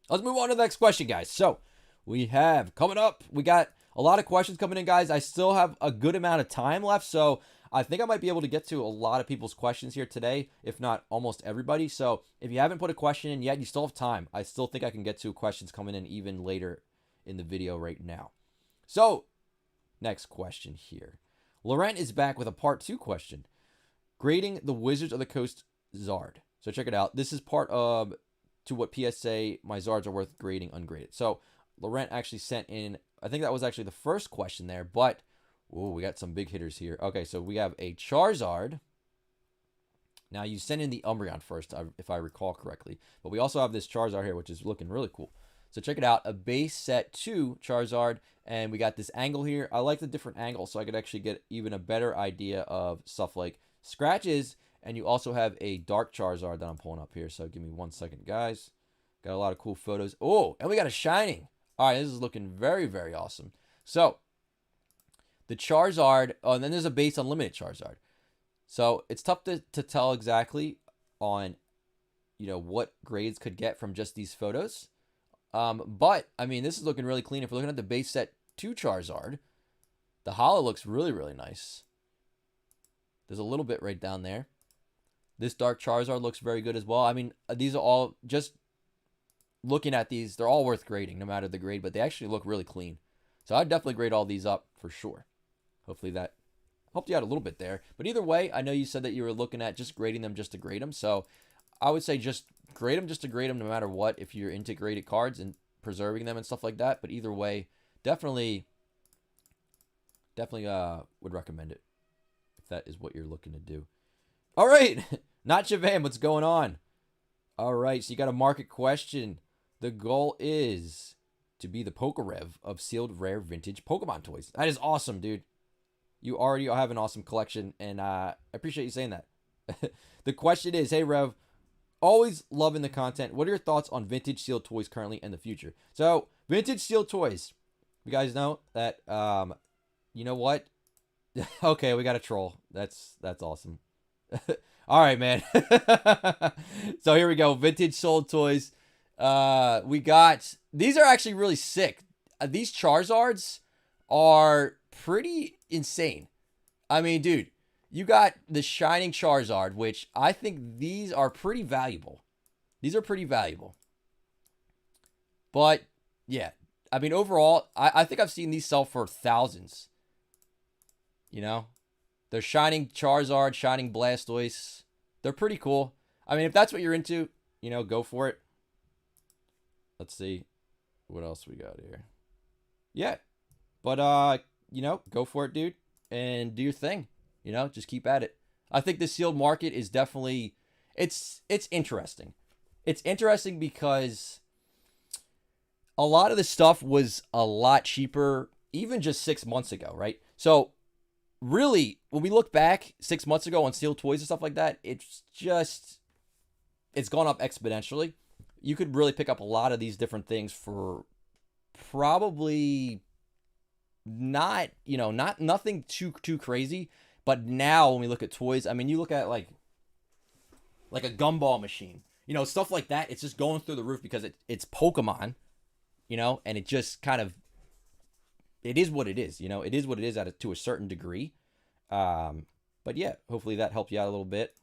Let's move on to the next question, guys. So we have coming up, we got a lot of questions coming in, guys. I still have a good amount of time left, so I think I might be able to get to a lot of people's questions here today, if not almost everybody. So if you haven't put a question in yet, you still have time. I still think I can get to questions coming in even later in the video right now. So next question here. Laurent is back with a part 2 question. Grading the Wizards of the Coast Zard. So check it out. This is part of to what PSA my Zards are worth grading ungraded. So Laurent actually sent in, I think that was actually the first question there, but ooh, we got some big hitters here. Okay, so we have a Charizard. Now you sent in the Umbreon first, if I recall correctly. But we also have this Charizard here, which is looking really cool. So check it out, a base set 2 Charizard, and we got this angle here. I like the different angles, so I could actually get even a better idea of stuff like scratches, and you also have a dark Charizard that I'm pulling up here, so give me 1 second, guys. Got a lot of cool photos. Oh, and we got a Shining. All right, this is looking very, very awesome. So, the Charizard, oh, and then there's a base unlimited Charizard. So, it's tough to tell exactly on, you know, what grades could get from just these photos. But, I mean, this is looking really clean. If we're looking at the base set 2 Charizard, the holo looks really, really nice. There's a little bit right down there. This dark Charizard looks very good as well. I mean, these are all, just looking at these, they're all worth grading, no matter the grade, but they actually look really clean. So I'd definitely grade all these up for sure. Hopefully that helped you out a little bit there. But either way, I know you said that you were looking at just grading them just to grade them. So I would say just grade them just to grade them no matter what, if you're into graded cards and preserving them and stuff like that. But either way, definitely would recommend it if that is what you're looking to do. All right, not Javan, what's going on? All right, so you got a market question. The goal is to be the PokeRev of sealed rare vintage Pokemon toys. That is awesome, dude. You already have an awesome collection, and I appreciate you saying that. The question is, hey, Rev, always loving the content. What are your thoughts on vintage sealed toys currently and the future? So, vintage sealed toys. You guys know that, you know what? Okay, we got a troll. That's awesome. All right, man. So here we go. Vintage sold toys. We got, these are actually really sick. These Charizards are pretty insane. I mean, dude, you got the Shining Charizard, which I think these are pretty valuable. These are pretty valuable. But, yeah. I mean, overall, I think I've seen these sell for thousands. You know? They're Shining Charizard, Shining Blastoise. They're pretty cool. I mean, if that's what you're into, you know, go for it. Let's see what else we got here. Yeah. But, you know, go for it, dude. And do your thing. You know, just keep at it. I think the sealed market is definitely... It's interesting. It's interesting because a lot of the stuff was a lot cheaper even just 6 months ago, right? So really, when we look back 6 months ago on sealed toys and stuff like that, it's gone up exponentially. You could really pick up a lot of these different things for probably not, you know, nothing too crazy. But now when we look at toys, I mean, you look at like a gumball machine, you know, stuff like that. It's just going through the roof because it's Pokemon, you know, and it just kind of, it is what it is, you know, it is what it is to a certain degree. But yeah, hopefully that helped you out a little bit.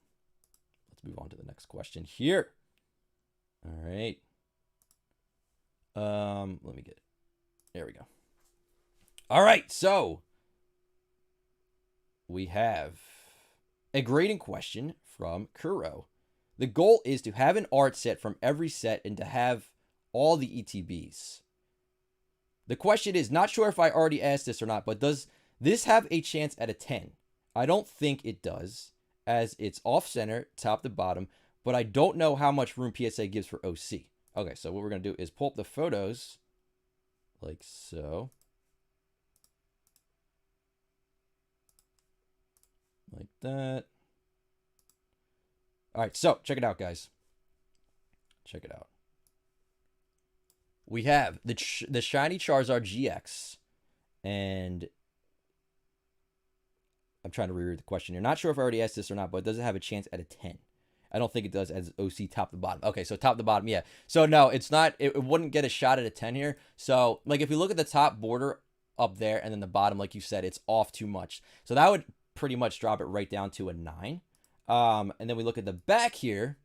Let's move on to the next question here. All right. Let me get it. There we go. All right, so we have a grading question from Kuro. The goal is to have an art set from every set and to have all the ETBs. The question is, not sure if I already asked this or not, but does this have a chance at a 10? I don't think it does, as it's off-center, top to bottom, but I don't know how much room PSA gives for OC. Okay, so what we're going to do is pull up the photos, like so. Like that. All right, so check it out, guys. Check it out. We have the shiny Charizard GX, and I'm trying to reread the question here. Not sure if I already asked this or not, but does it have a chance at a 10? I don't think it does as OC top to bottom. Okay, so top to bottom, yeah. So no, it's not. It wouldn't get a shot at a 10 here. So like if you look at the top border up there and then the bottom, like you said, it's off too much. So that would pretty much drop it right down to a 9. And then we look at the back here.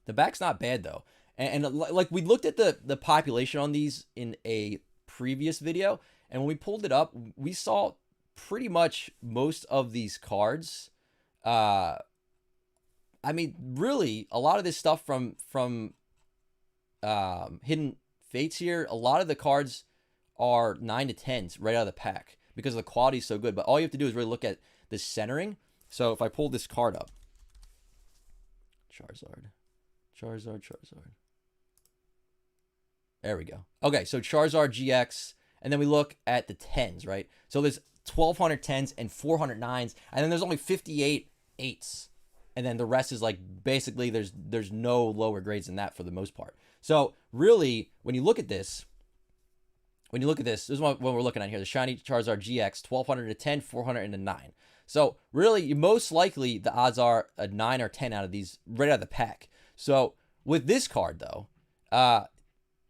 The back's not bad though. And like we looked at the population on these in a previous video, and when we pulled it up, we saw pretty much most of these cards. I mean, really, a lot of this stuff from Hidden Fates here, a lot of the cards are 9 to 10s right out of the pack because the quality is so good. But all you have to do is really look at the centering. So if I pull this card up, Charizard. There we go. Okay, so Charizard GX, and then we look at the 10s, right? So there's 1,200 10s and 400 9s, and then there's only 58 8s. And then the rest is like, basically, there's no lower grades than that for the most part. So really, when you look at this, this is what we're looking at here. The shiny Charizard GX, 1,200 to 10, 400 and a 9. So really, most likely, the odds are a 9 or 10 out of these right out of the pack. So with this card, though,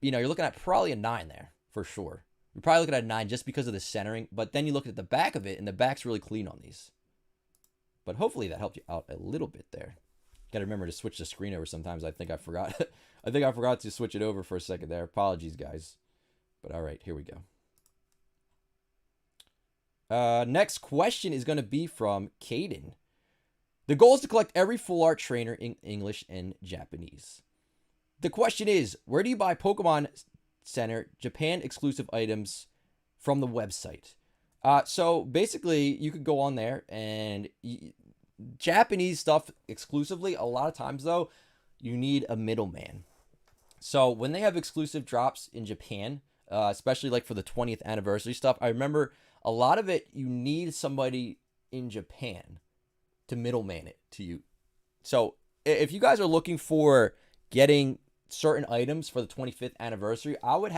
you know, you're looking at probably a 9 there for sure. You're probably looking at a 9 just because of the centering. But then you look at the back of it, and the back's really clean on these. But hopefully that helped you out a little bit there. Got to remember to switch the screen over sometimes. I think I forgot. I think I forgot to switch it over for a second there. Apologies, guys. But all right, here we go. Next question is going to be from Caden. The goal is to collect every full art trainer in English and Japanese. The question is, where do you buy Pokemon Center Japan exclusive items from the website? So basically, you could go on there and Japanese stuff exclusively. A lot of times, though, you need a middleman. So when they have exclusive drops in Japan, especially like for the 20th anniversary stuff, I remember a lot of it, you need somebody in Japan to middleman it to you. So if you guys are looking for getting certain items for the 25th anniversary, I would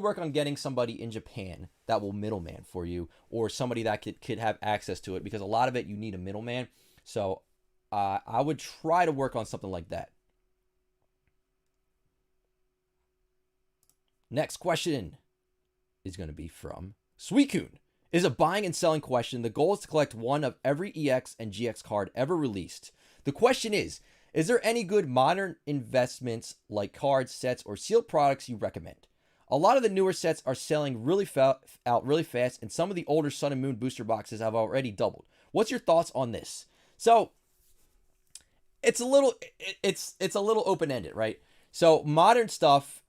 work on getting somebody in Japan that will middleman for you, or somebody that could have access to it, because a lot of it you need a middleman. So I would try to work on something like that. Next question is going to be from Suicune. Is a buying and selling question. The goal is to collect one of every EX and GX card ever released. The question is there any good modern investments like cards, sets, or sealed products you recommend? A lot of the newer sets are selling out really fast, and some of the older Sun and Moon booster boxes have already doubled. What's your thoughts on this? So it's a little open-ended, right? So modern stuff,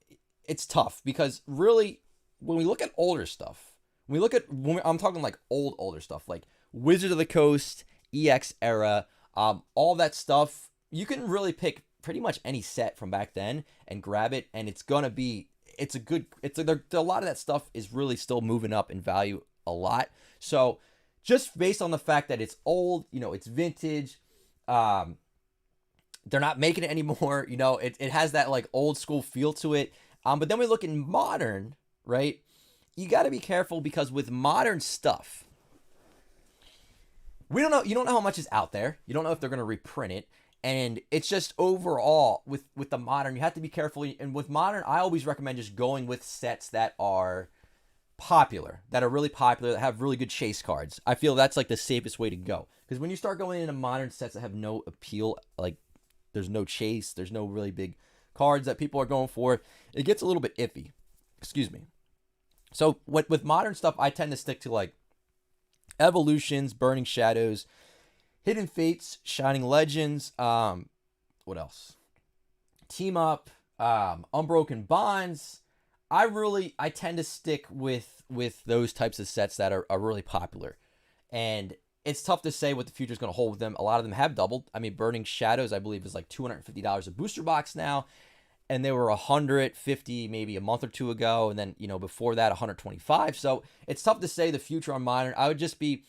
it's tough because really, when we look at older stuff, I'm talking like older stuff, like Wizard of the Coast, EX era, all that stuff, you can really pick pretty much any set from back then and grab it, and it's gonna be, a lot of that stuff is really still moving up in value a lot. So just based on the fact that it's old, it's vintage, they're not making it anymore. It has that like old school feel to it. But then we look in modern, right? You got to be careful because with modern stuff, we don't know. You don't know how much is out there. You don't know if they're going to reprint it. And it's just overall with the modern, you have to be careful. And with modern, I always recommend just going with sets that are popular, that are really popular, that have really good chase cards. I feel that's like the safest way to go. Because when you start going into modern sets that have no appeal, like there's no chase, there's no really big cards that people are going for, it gets a little bit iffy. Excuse me. So with modern stuff, I tend to stick to like Evolutions, Burning Shadows, Hidden Fates, Shining Legends, what else? Team Up, Unbroken Bonds. I tend to stick with those types of sets that are really popular. And it's tough to say what the future is going to hold with them. A lot of them have doubled. I mean, Burning Shadows, I believe, is like $250 a booster box now. And they were $150 maybe a month or two ago. And then, before that, $125. So it's tough to say the future on modern. I would just be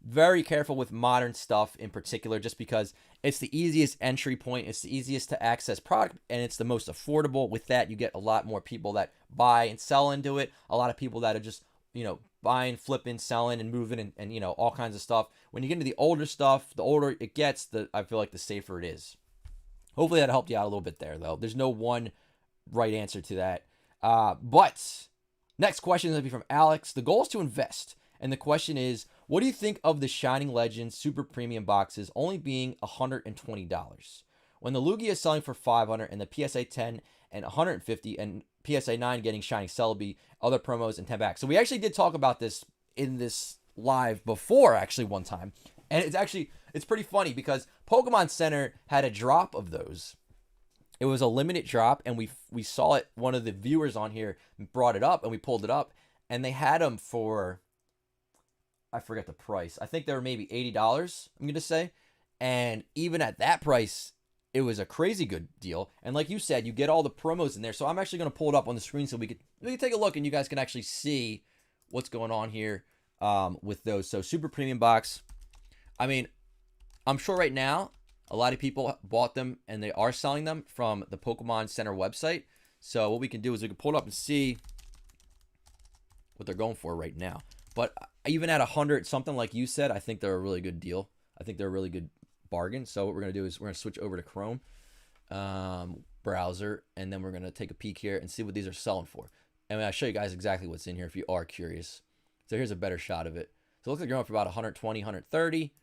very careful with modern stuff in particular, just because it's the easiest entry point. It's the easiest to access product, and it's the most affordable. With that, you get a lot more people that buy and sell into it. A lot of people that are just, buying, flipping, selling, and moving, and all kinds of stuff. When you get into the older stuff, the older it gets, I feel like the safer it is. Hopefully that helped you out a little bit there, though. There's no one right answer to that. But next question is going to be from Alex. The goal is to invest. And the question is, what do you think of the Shining Legends Super Premium boxes only being $120? When the Lugia is selling for $500 and the PSA 10 and $150 and PSA 9 getting Shining Celebi, other promos, and 10 back. So we actually did talk about this in this live before, actually, one time. And it's pretty funny because Pokemon Center had a drop of those. It was a limited drop, and we saw it. One of the viewers on here brought it up, and we pulled it up, and they had them for, I forget the price. I think they were maybe $80, I'm going to say. And even at that price, it was a crazy good deal. And like you said, you get all the promos in there. So I'm actually going to pull it up on the screen so we can take a look and you guys can actually see what's going on here with those. So Super Premium box. I mean, I'm sure right now a lot of people bought them and they are selling them from the Pokemon Center website. So what we can do is we can pull it up and see what they're going for right now. But even at 100 something, like you said, I think they're a really good deal. I think they're a really good bargain. So what we're going to do is we're going to switch over to Chrome browser, and then we're going to take a peek here and see what these are selling for. And I'll show you guys exactly what's in here if you are curious. So here's a better shot of it. So it looks like you're going for about 120, 130,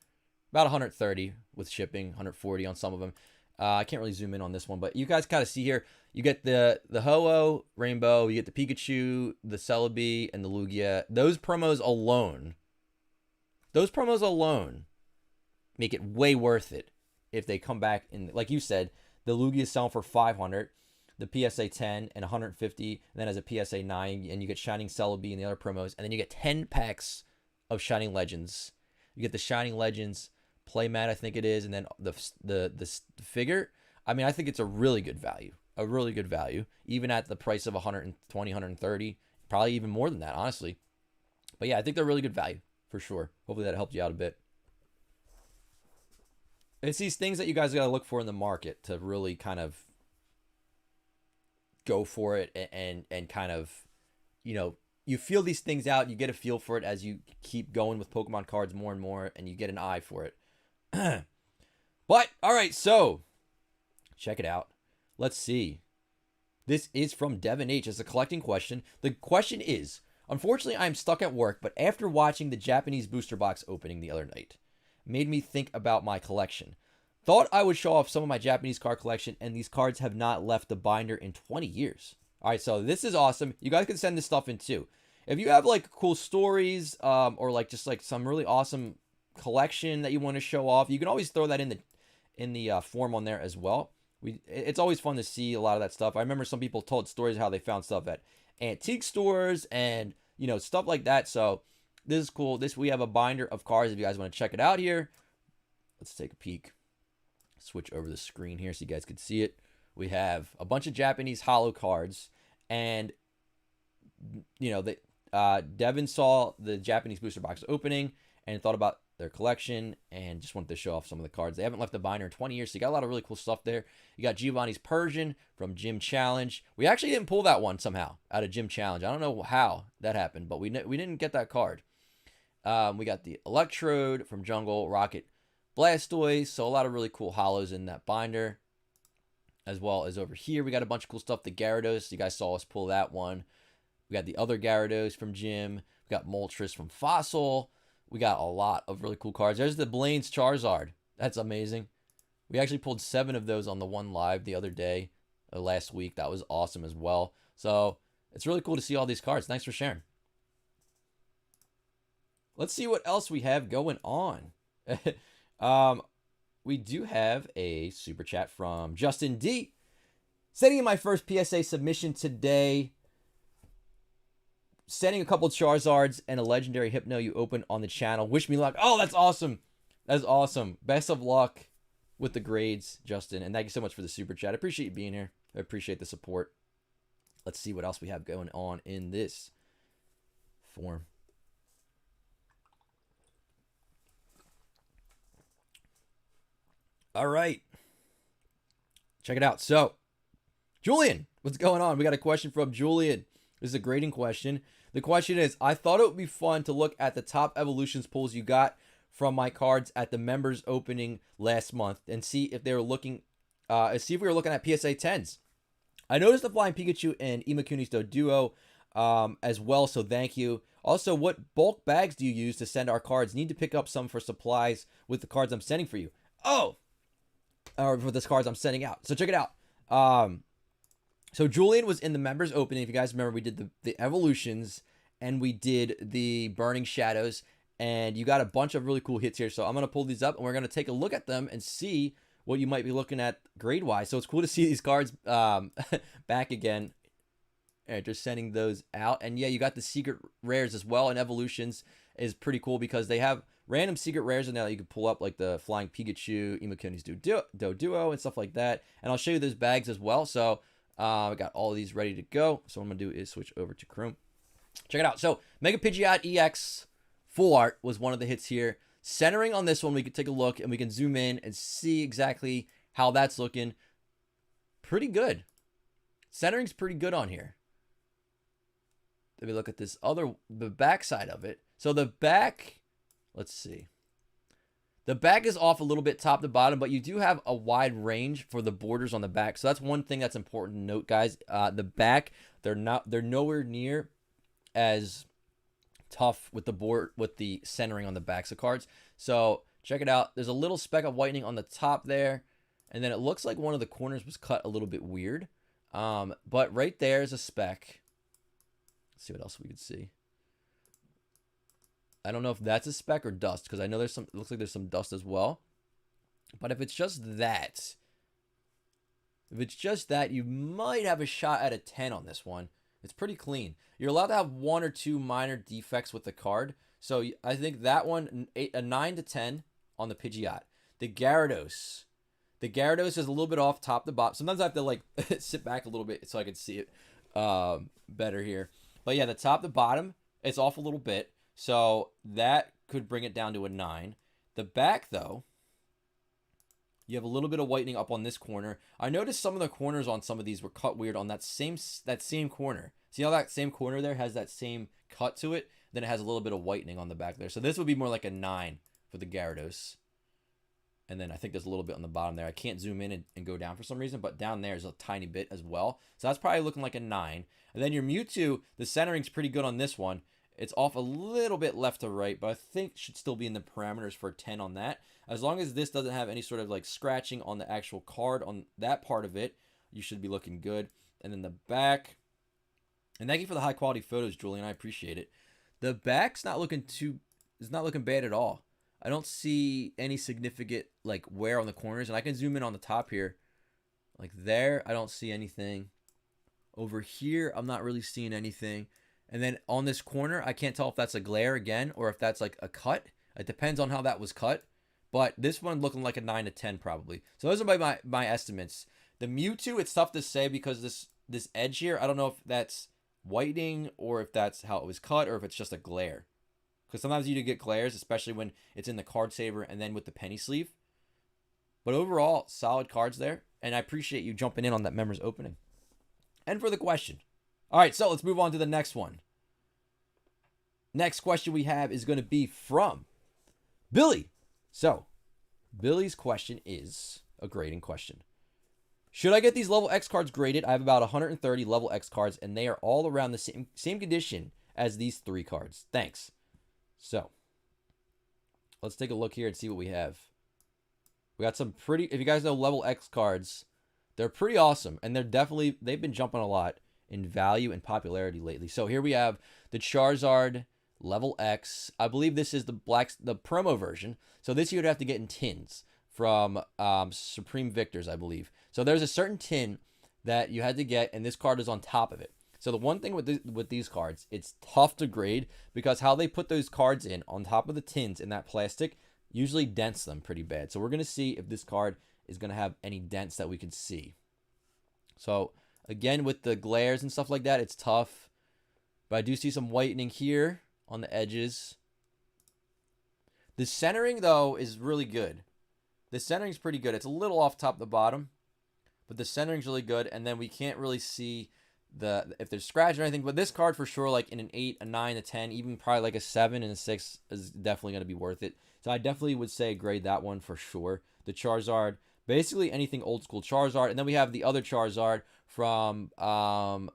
about 130 with shipping, 140 on some of them. I can't really zoom in on this one, but you guys kind of see here, you get the Ho-Oh Rainbow, you get the Pikachu, the Celebi, and the Lugia. Those promos alone make it way worth it if they come back. In, like you said, the Lugia is selling for $500, the PSA 10 and $150, and then as a PSA 9, and you get Shining Celebi and the other promos, and then you get 10 packs of Shining Legends. You get the Shining Legends playmat, I think it is, and then the figure. I mean, I think it's a really good value. Even at the price of 120, 130, probably even more than that, honestly. But yeah, I think they're really good value for sure. Hopefully that helped you out a bit. It's these things that you guys got to look for in the market to really kind of go for it and kind of, you feel these things out. You get a feel for it as you keep going with Pokemon cards more and more, and you get an eye for it. But, all right, so check it out. Let's see. This is from Devin H. It's a collecting question. The question is, unfortunately, I'm stuck at work, but after watching the Japanese booster box opening the other night, made me think about my collection. Thought I would show off some of my Japanese card collection, and these cards have not left the binder in 20 years. All right, so this is awesome. You guys can send this stuff in too. If you have like cool stories or like just like some really awesome collection that you want to show off, you can always throw that in the form on there as well. It's always fun to see a lot of that stuff. I remember some people told stories of how they found stuff at antique stores and, you know, stuff like that. So this is cool. We have a binder of cards if you guys want to check it out here. Let's take a peek. Switch over the screen here so you guys can see it. We have a bunch of Japanese holo cards, and you know, Devin saw the Japanese booster box opening and thought about their collection and just wanted to show off some of the cards. They haven't left the binder in 20 years, so you got a lot of really cool stuff there. You got Giovanni's Persian from Gym Challenge. We actually didn't pull that one somehow out of Gym Challenge. I don't know how that happened, but we didn't get that card. We got the Electrode from Jungle, Rocket, Blastoise. So a lot of really cool holos in that binder. As well as over here, we got a bunch of cool stuff. The Gyarados, you guys saw us pull that one. We got the other Gyarados from Gym. We got Moltres from Fossil. We got a lot of really cool cards. There's the Blaine's Charizard. That's amazing. We actually pulled 7 of those on the one live the other day, last week. That was awesome as well. So it's really cool to see all these cards. Thanks for sharing. Let's see what else we have going on. We do have a super chat from Justin D. Sending in my first PSA submission today. Sending a couple Charizards and a legendary Hypno you open on the channel. Wish me luck. Oh, that's awesome. That's awesome. Best of luck with the grades, Justin. And thank you so much for the super chat. I appreciate you being here. I appreciate the support. Let's see what else we have going on in this form. All right. Check it out. So, Julian, what's going on? We got a question from Julian. This is a grading question. The question is, I thought it would be fun to look at the top evolutions pulls you got from my cards at the members opening last month and see if they were looking, see if we were looking at PSA 10s. I noticed the Flying Pikachu and Imakuni's Duo as well, so thank you. Also, what bulk bags do you use to send our cards? Need to pick up some for supplies with the cards I'm sending for you. Oh! Or for this cards I'm sending out. So check it out. So Julian was in the members opening. If you guys remember, we did the evolutions and we did the Burning Shadows, and you got a bunch of really cool hits here. So I'm going to pull these up and we're going to take a look at them and see what you might be looking at grade wise. So it's cool to see these cards back again. And just sending those out. And yeah, you got the secret rares as well, and evolutions is pretty cool because they have random secret rares in there that you can pull up, like the Flying Pikachu, Imakuni's Duo, and stuff like that. And I'll show you those bags as well. So I got all of these ready to go. So what I'm going to do is switch over to Chrome. Check it out. So Mega Pidgeot EX Full Art was one of the hits here. Centering on this one, we can take a look and we can zoom in and see exactly how that's looking. Pretty good. Centering's pretty good on here. Let me look at this the back side of it. So the back, let's see. The back is off a little bit top to bottom, but you do have a wide range for the borders on the back. So that's one thing that's important to note, guys. The back, they're nowhere near as tough with the centering on the backs of cards. So check it out. There's a little speck of whitening on the top there, and then it looks like one of the corners was cut a little bit weird. But right there is a speck. Let's see what else we could see. I don't know if that's a speck or dust, because I know there's some, it looks like there's some dust as well. But if it's just that, you might have a shot at a 10 on this one. It's pretty clean. You're allowed to have 1 or 2 minor defects with the card. So I think that one, a 9 to 10 on the Pidgeot. The Gyarados. The Gyarados is a little bit off top to bottom. Sometimes I have to like sit back a little bit so I can see it better here. But yeah, the top to bottom, it's off a little bit. So that could bring it down to a 9. The back, though, you have a little bit of whitening up on this corner. I noticed some of the corners on some of these were cut weird on that same corner. See how that same corner there has that same cut to it? Then it has a little bit of whitening on the back there. So this would be more like a 9 for the Gyarados. And then I think there's a little bit on the bottom there. I can't zoom in and go down for some reason, but down there is a tiny bit as well. So that's probably looking like a 9. And then your Mewtwo, the centering's pretty good on this one. It's off a little bit left to right, but I think it should still be in the parameters for a 10 on that. As long as this doesn't have any sort of like scratching on the actual card on that part of it, you should be looking good. And then the back, and thank you for the high quality photos, Julian. I appreciate it. The back's not looking bad at all. I don't see any significant like wear on the corners, and I can zoom in on the top here. Like there, I don't see anything. Over here, I'm not really seeing anything. And then on this corner, I can't tell if that's a glare again or if that's like a cut. It depends on how that was cut. But this one looking like a 9 to 10 probably. So those are my estimates. The Mewtwo, it's tough to say because this edge here, I don't know if that's whitening or if that's how it was cut or if it's just a glare. Because sometimes you do get glares, especially when it's in the card saver and then with the penny sleeve. But overall, solid cards there. And I appreciate you jumping in on that members opening. And for the question. All right, so let's move on to the next one. Next question we have is going to be from Billy. So, Billy's question is a grading question. Should I get these level X cards graded? I have about 130 level X cards, and they are all around the same condition as these 3 cards. Thanks. So, let's take a look here and see what we have. We got some pretty, if you guys know level X cards, they're pretty awesome, and they've been jumping a lot in value and popularity lately. So here we have the Charizard level X. I believe this is the promo version. So this you would have to get in tins from Supreme Victors, I believe. So there's a certain tin that you had to get, and this card is on top of it. So the one thing with these cards, it's tough to grade because how they put those cards in on top of the tins in that plastic usually dents them pretty bad. So we're going to see if this card is going to have any dents that we can see. So again, with the glares and stuff like that, it's tough. But I do see some whitening here on the edges. The centering, though, is really good. The centering is pretty good. It's a little off top to bottom, but the centering is really good. And then we can't really see if there's scratch or anything. But this card for sure, like in an 8, a 9, a 10, even probably like a 7 and a 6 is definitely going to be worth it. So I definitely would say grade that one for sure. The Charizard, basically anything old school Charizard. And then we have the other Charizard from, from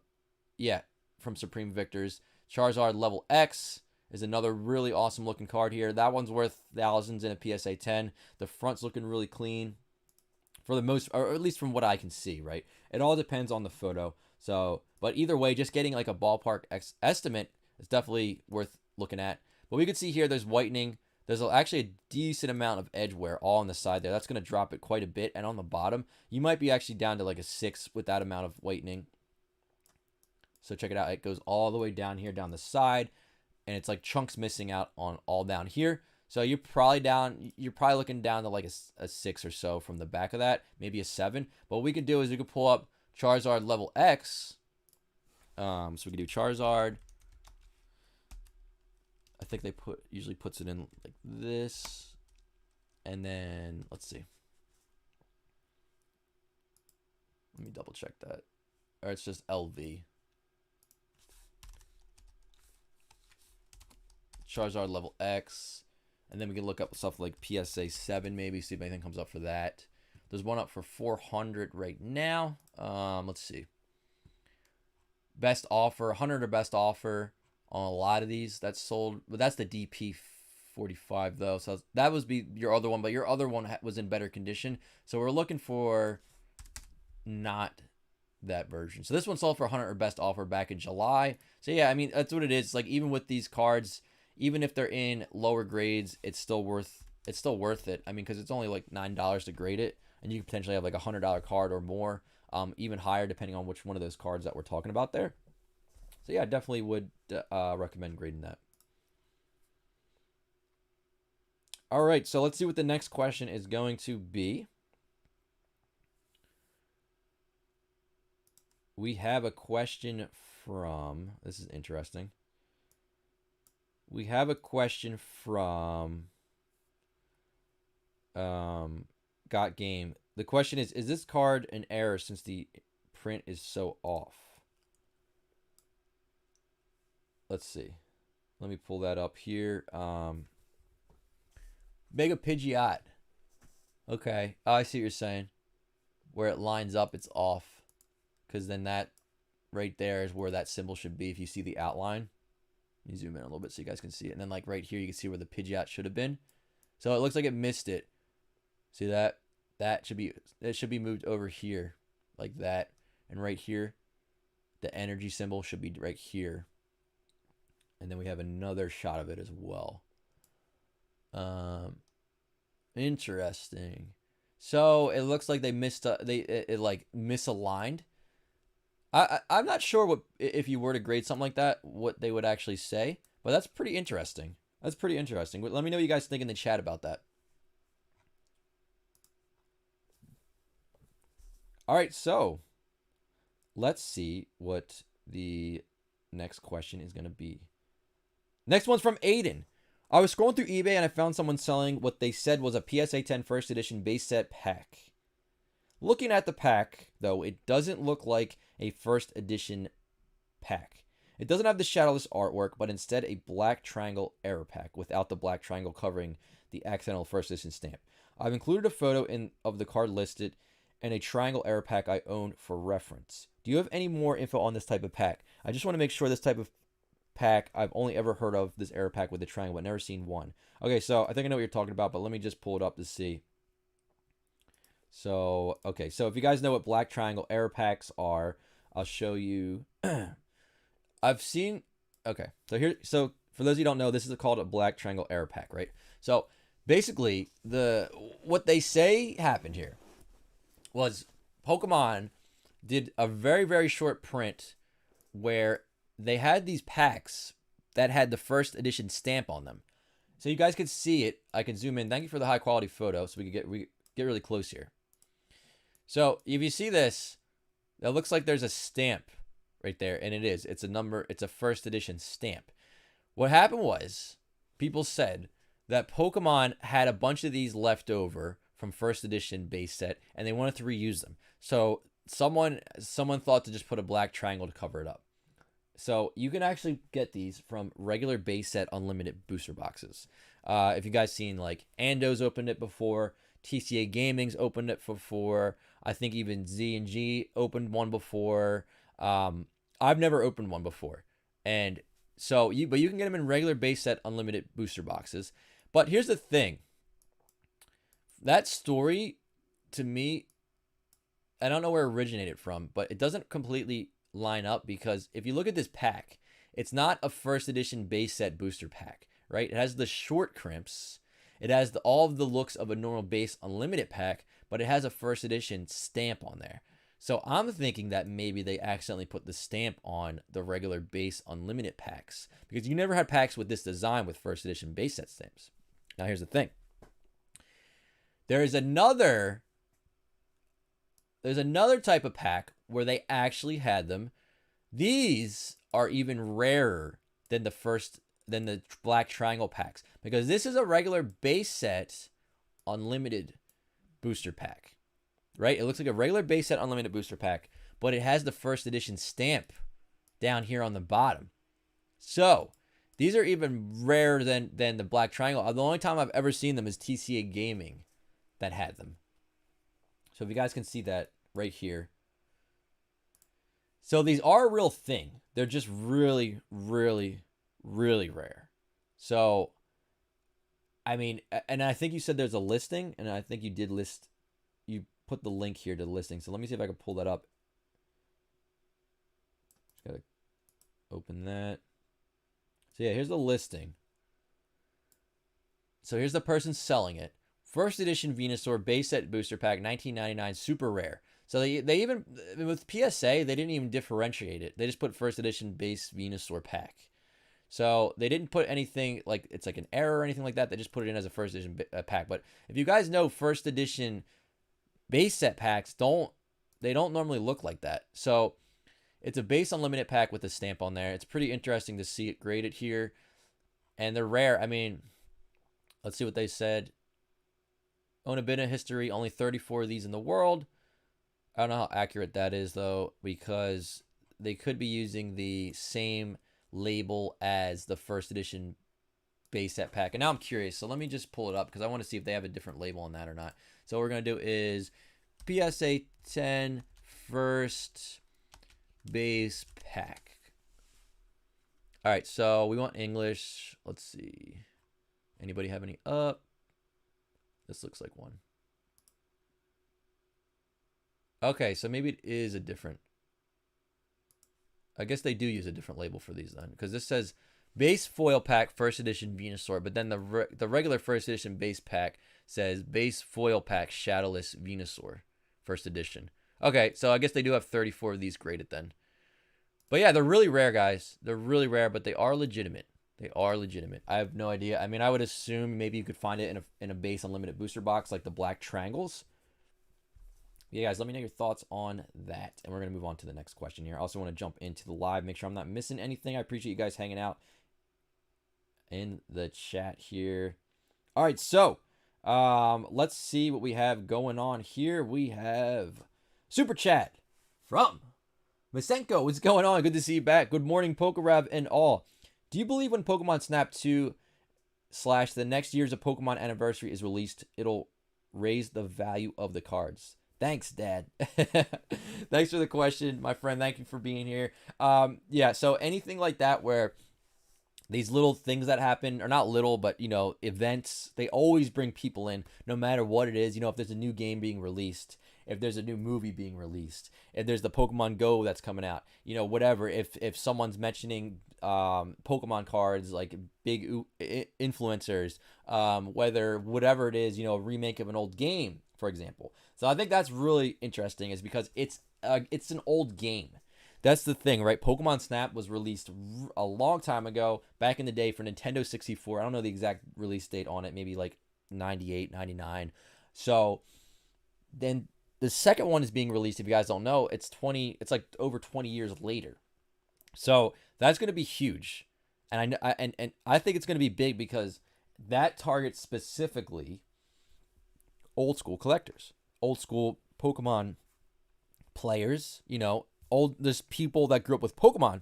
Supreme Victors. Charizard level X is another really awesome looking card here. That one's worth thousands in a PSA 10. The front's looking really clean for the most, or at least from what I can see, right? It all depends on the photo. So, but either way, just getting like a ballpark estimate is definitely worth looking at. But we can see here there's whitening. There's actually a decent amount of edge wear all on the side there. That's going to drop it quite a bit. And on the bottom, you might be actually down to like a 6 with that amount of whitening. So check it out. It goes all the way down here, down the side. And it's like chunks missing out on all down here. So you're probably looking down to like a 6 or so from the back of that. Maybe a 7. But what we could do is we could pull up Charizard level X. So we could do Charizard. I think they usually puts it in like this. And then, let's see. Let me double check that. Or it's just LV. Charizard level X. And then we can look up stuff like PSA 7 maybe, see if anything comes up for that. There's one up for 400 right now. Let's see. Best offer, 100 or best offer on a lot of these. That's sold, but that's the DP 45 though. So that would be your other one, but your other one was in better condition. So we're looking for not that version. So this one sold for 100 or best offer back in July. So yeah, I mean, that's what it is. Like even with these cards, even if they're in lower grades, it's still worth it. I mean, because it's only like $9 to grade it, and you can potentially have like a $100 card or more, even higher depending on which one of those cards that we're talking about there. So yeah, I definitely would recommend grading that. All right, so let's see what the next question is going to be. We have a question from, this is interesting. We have a question from Got Game. The question is this card an error since the print is so off? Let's see. Let me pull that up here. Mega Pidgeot. Okay. Oh, I see what you're saying. Where it lines up, it's off. Because then that right there is where that symbol should be if you see the outline. Let me zoom in a little bit so you guys can see it. And then like right here, you can see where the Pidgeot should have been. So it looks like it missed it. See that? It should be moved over here like that. And right here, the energy symbol should be right here. And then we have another shot of it as well. Interesting. So it looks like they missed. It like misaligned. I'm not sure what if you were to grade something like that, what they would actually say. But that's pretty interesting. That's pretty interesting. Let me know what you guys think in the chat about that. All right, so let's see what the next question is going to be. Next one's from Aiden. I was scrolling through eBay and I found someone selling what they said was a PSA 10 first edition base set pack. Looking at the pack, though, it doesn't look like a first edition pack. It doesn't have the shadowless artwork, but instead a black triangle error pack without the black triangle covering the accidental first edition stamp. I've included a photo of the card listed and a triangle error pack I own for reference. Do you have any more info on this type of pack? I just want to make sure this type of pack, I've only ever heard of this error pack with the triangle, but never seen one. Okay, so I think I know what you're talking about, but let me just pull it up to see. So, okay, so if you guys know what black triangle error packs are, I'll show you. I've seen, okay, so for those of you who don't know, this is called a black triangle error pack, right? So basically, what they say happened here was Pokemon did a very, very short print where they had these packs that had the first edition stamp on them. So you guys could see it. I can zoom in. Thank you for the high quality photo so we can get really close here. So if you see this, it looks like there's a stamp right there, and it is. It's a number. It's a first edition stamp. What happened was people said that Pokemon had a bunch of these left over from first edition base set, and they wanted to reuse them. So someone thought to just put a black triangle to cover it up. So you can actually get these from regular base set unlimited booster boxes. If you guys seen like Ando's opened it before, TCA Gaming's opened it before. I think even Z&G opened one before. I've never opened one before, and so you can get them in regular base set unlimited booster boxes. But here's the thing. That story, to me, I don't know where it originated from, but it doesn't completely line up because if you look at this pack, it's not a first edition base set booster pack, right? It has the short crimps. It has all of the looks of a normal base unlimited pack, but it has a first edition stamp on there. So I'm thinking that maybe they accidentally put the stamp on the regular base unlimited packs because you never had packs with this design with first edition base set stamps. Now here's the thing. There's another type of pack where they actually had them. These are even rarer than the black triangle packs because this is a regular base set unlimited booster pack, right? It looks like a regular base set unlimited booster pack, but it has the first edition stamp down here on the bottom. So these are even rarer than the black triangle. The only time I've ever seen them is TCA Gaming that had them. So if you guys can see that right here. So these are a real thing. They're just really, really, really rare. So, I mean, and I think you said there's a listing, and I think you did you put the link here to the listing. So let me see if I can pull that up. Just gotta open that. So yeah, here's the listing. So here's the person selling it. First edition Venusaur base set booster pack, $19.99, super rare. So they even, with PSA, they didn't even differentiate it. They just put first edition base Venusaur pack. So they didn't put anything like it's like an error or anything like that. They just put it in as a first edition pack. But if you guys know, first edition base set packs don't normally look like that. So it's a base unlimited pack with a stamp on there. It's pretty interesting to see it graded here. And they're rare. I mean, let's see what they said. Own a bit of history, only 34 of these in the world. I don't know how accurate that is, though, because they could be using the same label as the first edition base set pack. And now I'm curious, so let me just pull it up because I want to see if they have a different label on that or not. So what we're going to do is PSA 10 first base pack. All right, so we want English. Let's see. Anybody have any up? This looks like one. Okay, so maybe it is a different. I guess they do use a different label for these then, because this says Base foil pack first edition Venusaur, but then the regular first edition base pack says base foil pack shadowless Venusaur first edition. Okay, so I guess they do have 34 of these graded then. But yeah, they're really rare, guys. They're really rare, but they are legitimate. They are legitimate. I have no idea. I mean, I would assume maybe you could find it in a base unlimited booster box like the black triangles. Yeah, guys, let me know your thoughts on that. And we're going to move on to the next question here. I also want to jump into the live, make sure I'm not missing anything. I appreciate you guys hanging out in the chat here. All right, so let's see what we have going on here. We have Super Chat from Masenko. What's going on? Good to see you back. Good morning, PokeRev and all. Do you believe when Pokemon Snap 2 / the next year's of Pokemon Anniversary is released, it'll raise the value of the cards? Thanks, Dad. Thanks for the question, my friend. Thank you for being here. Yeah, so anything like that where these little things that happen, or not little, but, you know, events, they always bring people in, no matter what it is. You know, if there's a new game being released, if there's a new movie being released, if there's the Pokemon Go that's coming out, you know, whatever. If someone's mentioning Pokemon cards, like big influencers, whether whatever it is, you know, a remake of an old game, for example. So I think that's really interesting, is because it's an old game. That's the thing, right? Pokemon Snap was released a long time ago, back in the day for Nintendo 64. I don't know the exact release date on it, maybe like 98, 99. So then the second one is being released, if you guys don't know, it's like over 20 years later. So that's going to be huge. And I think it's going to be big because that targets specifically old school collectors, old school Pokemon players, you know, there's people that grew up with Pokemon.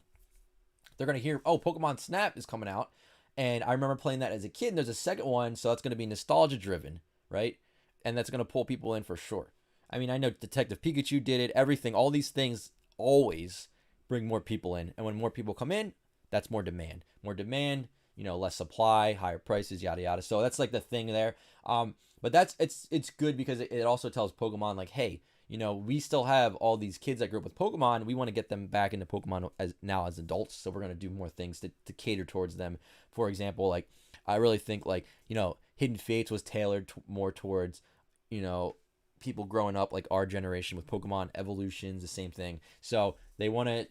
They're going to hear, oh, Pokemon Snap is coming out. And I remember playing that as a kid, and there's a second one, so that's going to be nostalgia driven, right? And that's going to pull people in for sure. I mean, I know Detective Pikachu did it, everything, all these things always bring more people in. And when more people come in, that's more demand. More demand, you know, less supply, higher prices, yada, yada. So that's like the thing there. But it's good because it also tells Pokemon, like, hey, you know, we still have all these kids that grew up with Pokemon. We want to get them back into Pokemon as adults. So we're going to do more things to cater towards them. For example, like, I really think, like, you know, Hidden Fates was tailored more towards, you know, people growing up like our generation with Pokemon. Evolutions, the same thing. So they want to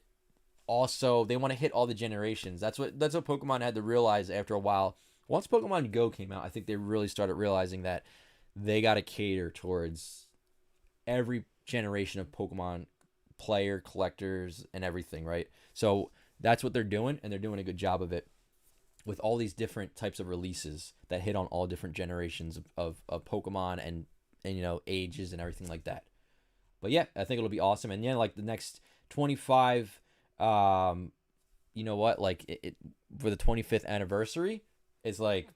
hit all the generations. That's what Pokemon had to realize after a while. Once Pokemon Go came out, I think they really started realizing that they got to cater towards every generation of Pokemon player, collectors, and everything, right? So that's what they're doing, and they're doing a good job of it with all these different types of releases that hit on all different generations of Pokemon and you know, ages and everything like that. But yeah, I think it'll be awesome. And yeah, like the next 25, you know what, like it for the 25th anniversary, it's like,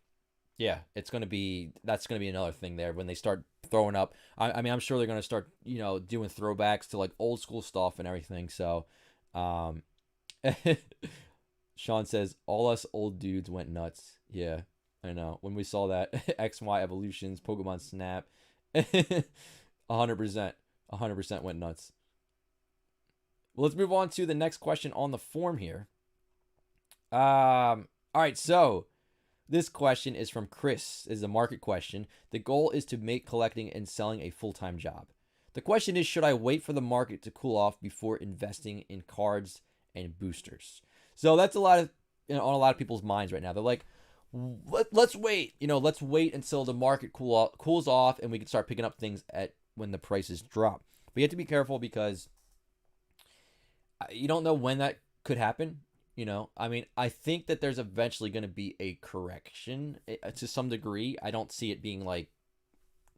yeah, that's going to be another thing there when they start throwing up. I mean, I'm sure they're going to start, you know, doing throwbacks to like old school stuff and everything. So, Sean says, all us old dudes went nuts. Yeah, I know. When we saw that XY evolutions, Pokemon Snap, 100% went nuts. Well, let's move on to the next question on the form here. All right, so this question is from Chris. This is a market question. The goal is to make collecting and selling a full-time job. The question is, should I wait for the market to cool off before investing in cards and boosters? So that's a lot of, you know, on a lot of people's minds right now. They're like, let's wait. You know, let's wait until the market cools off and we can start picking up things at when the prices drop. But you have to be careful because you don't know when that could happen. You know, I mean, I think that there's eventually going to be a correction to some degree. I don't see it being like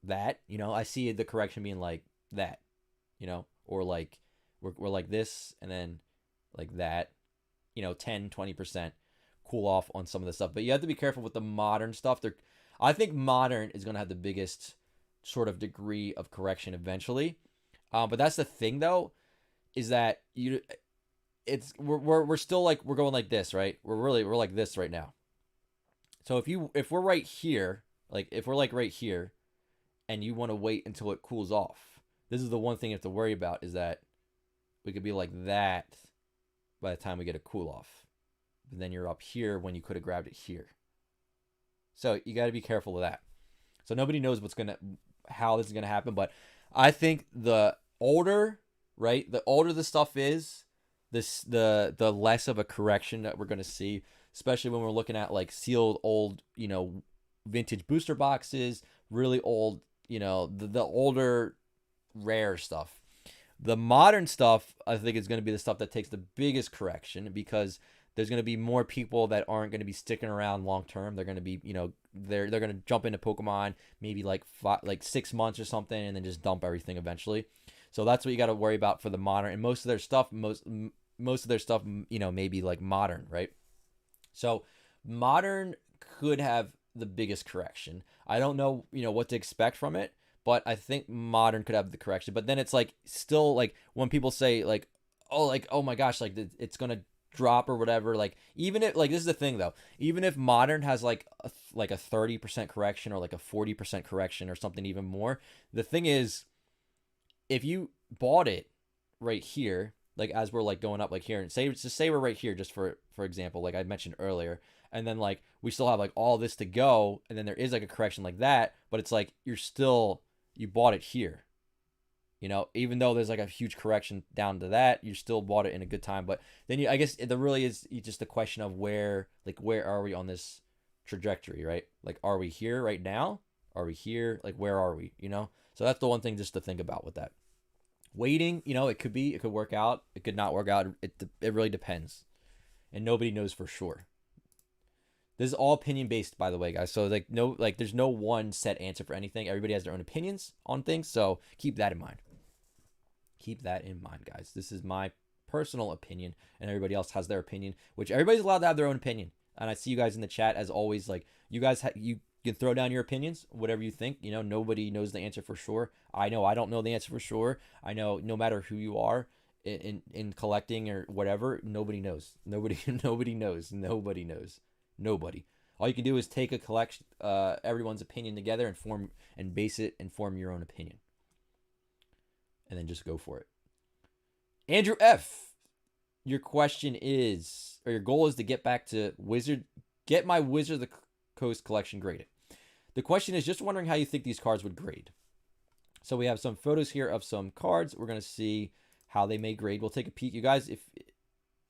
that. You know, I see the correction being like that, you know, or like we're like this and then like that, you know, 10, 20% cool off on some of the stuff. But you have to be careful with the modern stuff. I think modern is going to have the biggest sort of degree of correction eventually. But that's the thing though, is that we're still like, we're going like this, right? We're like this right now. So if we're right here, like if we're like right here and you want to wait until it cools off, this is the one thing you have to worry about, is that we could be like that by the time we get a cool off. but then you're up here when you could have grabbed it here. So you got to be careful of that. So nobody knows how this is gonna happen, but I think the older, right, the older the stuff is, the less of a correction that we're gonna see, especially when we're looking at like sealed old, vintage booster boxes, really old, the older rare stuff. The modern stuff, I think, is going to be the stuff that takes the biggest correction, because there's going to be more people that aren't going to be sticking around long term. They're going to be, they're going to jump into Pokemon maybe like 6 months or something, and then just dump everything eventually. So that's what you got to worry about for the modern. And most of their stuff, maybe like modern, right? So modern could have the biggest correction. I don't know, what to expect from it, but I think modern could have the correction. But then it's like still like when people say like, oh my gosh, like it's gonna drop or whatever. Like even if, like, this is the thing though, even if modern has like a 30% correction or like a 40% correction or something even more, the thing is, if you bought it right here, like as we're like going up like here, and say we're right here, just for example, like I mentioned earlier, and then like we still have like all this to go, and then there is like a correction like that, but it's like you bought it here, even though there's like a huge correction down to that, you still bought it in a good time. But then I guess there really is just a question of where are we on this trajectory, right? Like, are we here right now? Are we here? Like, where are we? So that's the one thing just to think about with that. Waiting, it could work out, it could not work out. It really depends, and nobody knows for sure. This is all opinion based, by the way, guys. So there's no one set answer for anything. Everybody has their own opinions on things, so keep that in mind. Keep that in mind, guys. This is my personal opinion, and everybody else has their opinion, which everybody's allowed to have their own opinion. And I see you guys in the chat as always. Like, you guys, you can throw down your opinions, whatever you think. Nobody knows the answer for sure. I know I don't know the answer for sure. I know no matter who you are in collecting or whatever, nobody knows. Nobody knows. Nobody knows. Nobody. All you can do is take a collection, everyone's opinion together, and form your own opinion, and then just go for it. Andrew F, your question is, or your goal is to get back to get my Wizard of the Coast collection graded. The question is, just wondering how you think these cards would grade. So we have some photos here of some cards. We're going to see how they may grade. We'll take a peek. You guys, if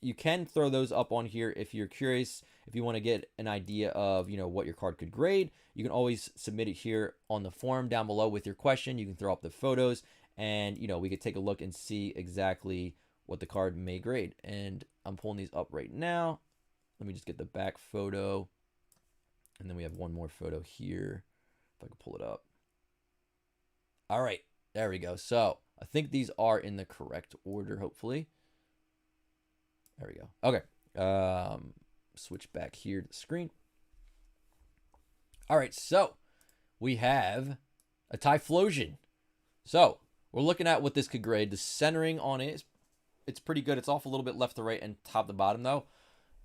you can throw those up on here if you're curious, if you want to get an idea of, what your card could grade. You can always submit it here on the forum down below with your question. You can throw up the photos, and, we could take a look and see exactly what the card may grade. And I'm pulling these up right now. Let me just get the back photo. And then we have one more photo here, if I can pull it up. All right, there we go. So I think these are in the correct order, hopefully. There we go. Okay. Switch back here to the screen. All right, so we have a Typhlosion. So we're looking at what this could grade. The centering on it it's pretty good. It's off a little bit left to right and top to bottom though.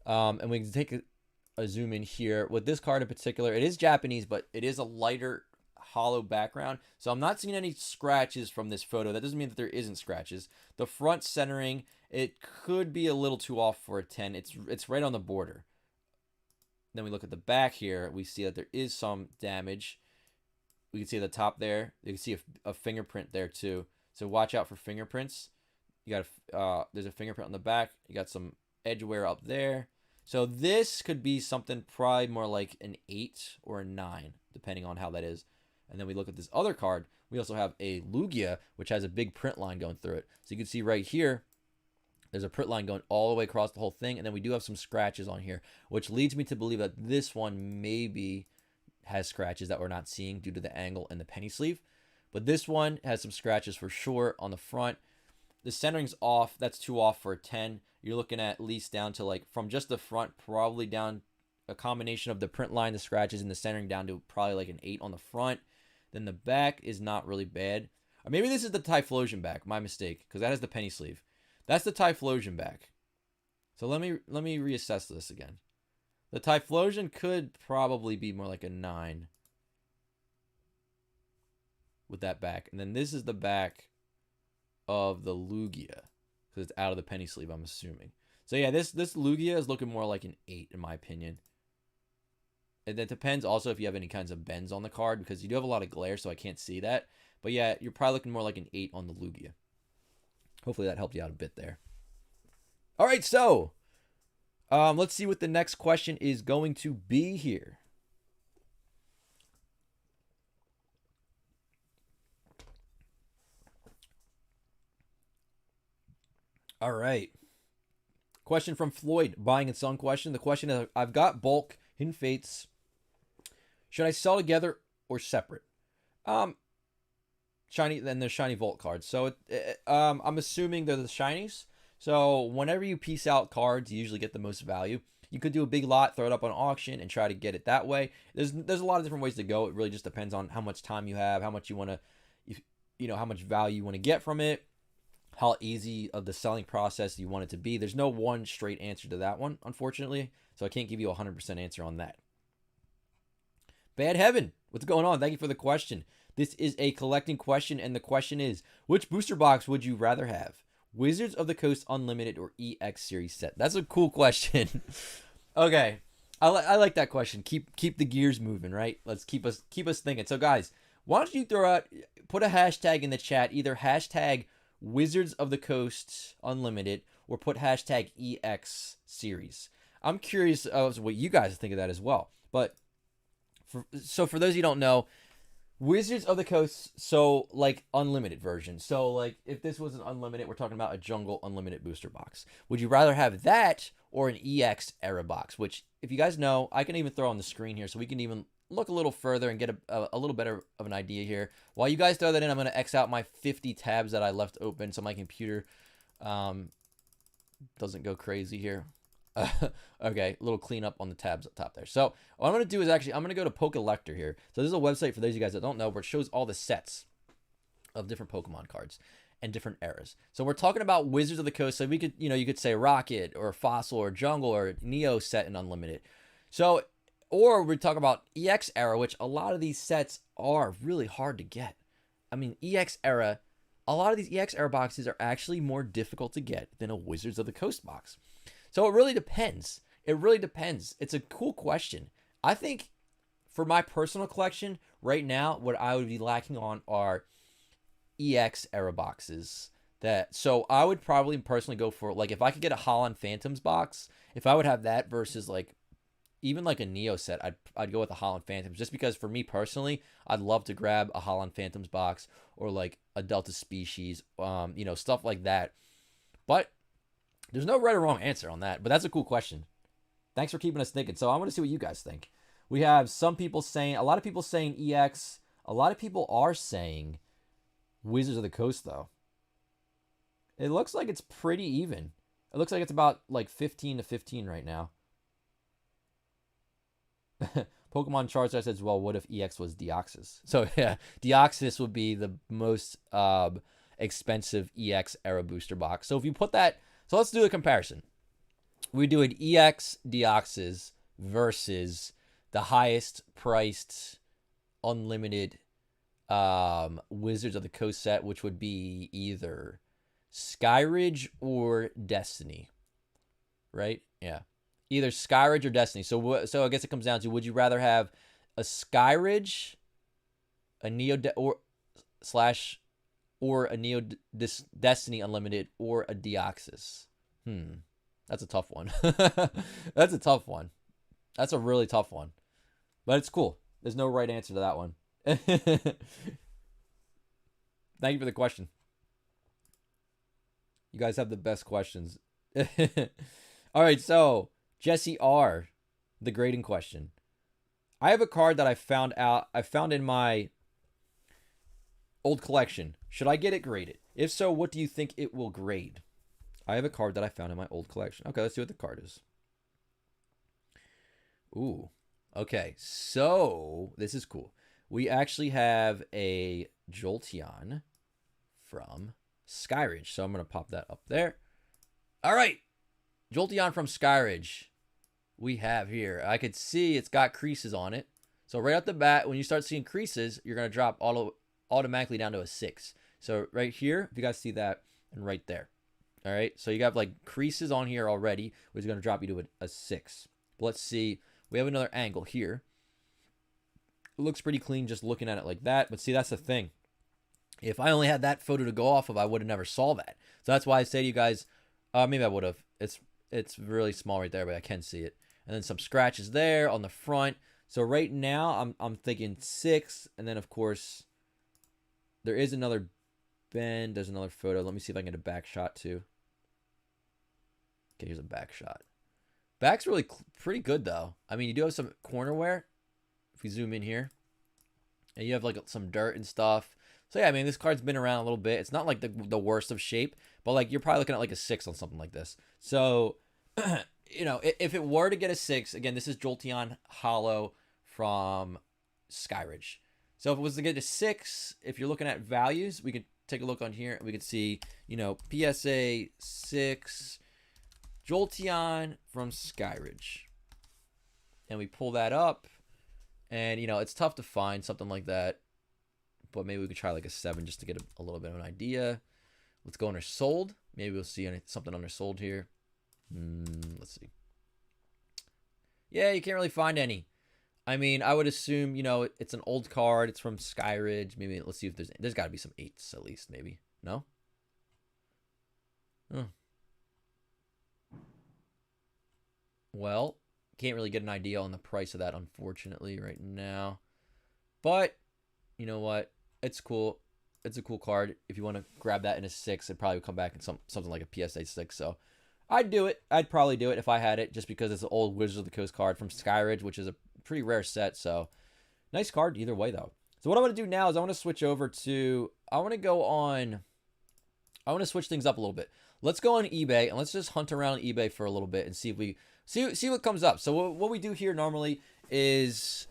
And we can take a zoom in here with this card in particular. It is Japanese, but it is a lighter hollow background, so I'm not seeing any scratches from this photo. That doesn't mean that there isn't scratches. The front centering, it could be a little too off for a 10. It's right on the border. Then we look at the back here, we see that there is some damage. We can see at the top there, you can see a fingerprint there too, so watch out for fingerprints. You got there's a fingerprint on the back. You got some edge wear up there. So this could be something probably more like an 8 or a 9, depending on how that is. And then we look at this other card. We also have a Lugia, which has a big print line going through it. So you can see right here, there's a print line going all the way across the whole thing. And then we do have some scratches on here, which leads me to believe that this one maybe has scratches that we're not seeing due to the angle and the penny sleeve. But this one has some scratches for sure on the front. The centering's off. That's too off for a 10. You're looking at least down to like from just the front, probably down a combination of the print line, the scratches, and the centering down to probably like an 8 on the front. Then the back is not really bad. Or maybe this is the Typhlosion back. My mistake, because that has the penny sleeve. That's the Typhlosion back. So let me reassess this again. The Typhlosion could probably be more like a 9 with that back. And then this is the back of the Lugia, because it's out of the penny sleeve, I'm assuming. So yeah, this Lugia is looking more like an 8 in my opinion. And it depends also if you have any kinds of bends on the card, because you do have a lot of glare, so I can't see that. But yeah, you're probably looking more like an 8 on the Lugia. Hopefully that helped you out a bit there. All right, so let's see what the next question is going to be here. All right. Question from Floyd, buying and selling question. The question is, I've got bulk, Hidden Fates. Should I sell together or separate? Shiny, then there's shiny vault cards. So I'm assuming they're the shinies. So whenever you piece out cards, you usually get the most value. You could do a big lot, throw it up on auction, and try to get it that way. There's a lot of different ways to go. It really just depends on how much time you have, how much you want to, how much value you want to get from it, how easy of the selling process you want it to be. There's no one straight answer to that one, unfortunately. So I can't give you a 100% answer on that. Bad Heaven, what's going on? Thank you for the question. This is a collecting question, and the question is, which booster box would you rather have? Wizards of the Coast Unlimited or EX Series set? That's a cool question. Okay, I like that question. Keep the gears moving, right? Let's keep us thinking. So guys, why don't you put a hashtag in the chat, either hashtag Wizards of the Coast Unlimited or put hashtag EX Series. I'm curious of what you guys think of that as well. But for those you don't know, Wizards of the Coast, so like unlimited version. So like if this was an unlimited, we're talking about a jungle unlimited booster box. Would you rather have that or an EX era box? Which, if you guys know, I can even throw on the screen here so we can even look a little further and get a little better of an idea here. While you guys throw that in, I'm going to X out my 50 tabs that I left open so my computer doesn't go crazy here. Okay, a little cleanup on the tabs up top there. So what I'm going to do is I'm going to go to PokeLector here. So this is a website for those of you guys that don't know where it shows all the sets of different Pokemon cards and different eras. So we're talking about Wizards of the Coast. So we could, you could say Rocket or Fossil or Jungle or Neo set and Unlimited. So, or we talk about EX era, which a lot of these sets are really hard to get. I mean, EX era, a lot of these EX era boxes are actually more difficult to get than a Wizards of the Coast box. So it really depends. It really depends. It's a cool question. I think for my personal collection right now, what I would be lacking on are EX era boxes. So I would probably personally go for, like, if I could get a Holland Phantoms box, if I would have that versus like even like a Neo set, I'd go with a Holland Phantoms, just because for me personally, I'd love to grab a Holland Phantoms box or like a Delta Species, stuff like that. But there's no right or wrong answer on that, but that's a cool question. Thanks for keeping us thinking. So I want to see what you guys think. We have a lot of people saying EX. A lot of people are saying Wizards of the Coast, though. It looks like it's pretty even. It looks like it's about like 15 to 15 right now. Pokemon Charizard says, well, what if EX was Deoxys? So yeah, Deoxys would be the most expensive EX era booster box. So if you put that, so let's do a comparison. We do an EX Deoxys versus the highest priced unlimited Wizards of the Coast set, which would be either Skyridge or Destiny, right? Yeah, either Skyridge or Destiny. So I guess it comes down to, would you rather have a Skyridge, a or a Neo Destiny Unlimited, or a Deoxys? That's a tough one. That's a tough one. That's a really tough one. But it's cool. There's no right answer to that one. Thank you for the question. You guys have the best questions. All right, so Jesse R., the grading question. I have a card that I found in my old collection. Should I get it graded? If so, what do you think it will grade? I have a card that I found in my old collection. Okay, let's see what the card is. Ooh. Okay, so this is cool. We actually have a Jolteon from Skyridge. So I'm going to pop that up there. All right. Jolteon from Skyridge. We have here. I could see it's got creases on it. So right off the bat, when you start seeing creases, you're going to drop automatically down to a 6. So right here, if you guys see that, and right there. All right, so you got like creases on here already, which is going to drop you to a 6. But let's see. We have another angle here. It looks pretty clean just looking at it like that. But see, that's the thing. If I only had that photo to go off of, I would have never saw that. So that's why I say to you guys, maybe I would have. It's really small right there, but I can see it. And then some scratches there on the front. So right now, I'm thinking 6. And then, of course, there is another bend. There's another photo. Let me see if I can get a back shot, too. Okay, here's a back shot. Back's really pretty good, though. I mean, you do have some corner wear. If we zoom in here. And you have, like, some dirt and stuff. So, yeah, I mean, this card's been around a little bit. It's not, like, the worst of shape. But, like, you're probably looking at, like, a 6 on something like this. So, you know, if it were to get a 6, again, this is Jolteon Hollow from Skyridge. So, if it was to get a 6, if you're looking at values, we could take a look on here. And we could see, you know, PSA 6... Jolteon from Skyridge. And we pull that up. And, you know, it's tough to find something like that. But maybe we could try like a 7 just to get a little bit of an idea. Let's go under sold. Maybe we'll see something under sold here. Let's see. Yeah, you can't really find any. I mean, I would assume, you know, it's an old card. It's from Skyridge. Maybe let's see if there's got to be some 8s at least, maybe. No? Oh. Well, can't really get an idea on the price of that, unfortunately, right now. But, you know what? It's cool. It's a cool card. If you want to grab that in a 6, it'd probably come back in something like a PSA 6. So, I'd do it. I'd probably do it if I had it, just because it's an old Wizards of the Coast card from Skyridge, which is a pretty rare set. So, nice card either way, though. So, what I want to do now is I want to switch over to... I want to switch things up a little bit. Let's go on eBay, and let's just hunt around eBay for a little bit and see if we... See what comes up. So what we do here normally is...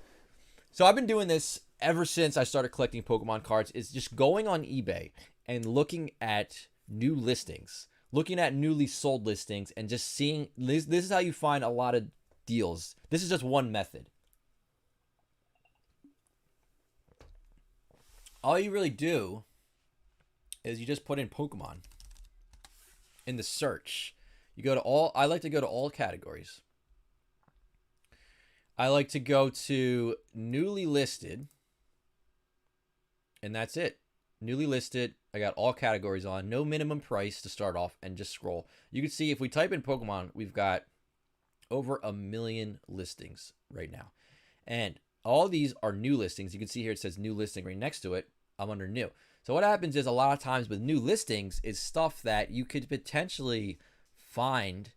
So I've been doing this ever since I started collecting Pokemon cards. Is just going on eBay and looking at new listings. Looking at newly sold listings and just seeing... This is how you find a lot of deals. This is just one method. All you really do is you just put in Pokemon in the search. You go to all... I like to go to all categories. I like to go to newly listed. And that's it. Newly listed. I got all categories on. No minimum price to start off. And just scroll. You can see if we type in Pokemon, we've got over 1 million listings right now. And all these are new listings. You can see here it says new listing right next to it. I'm under new. So what happens is a lot of times with new listings is stuff that you could potentially... find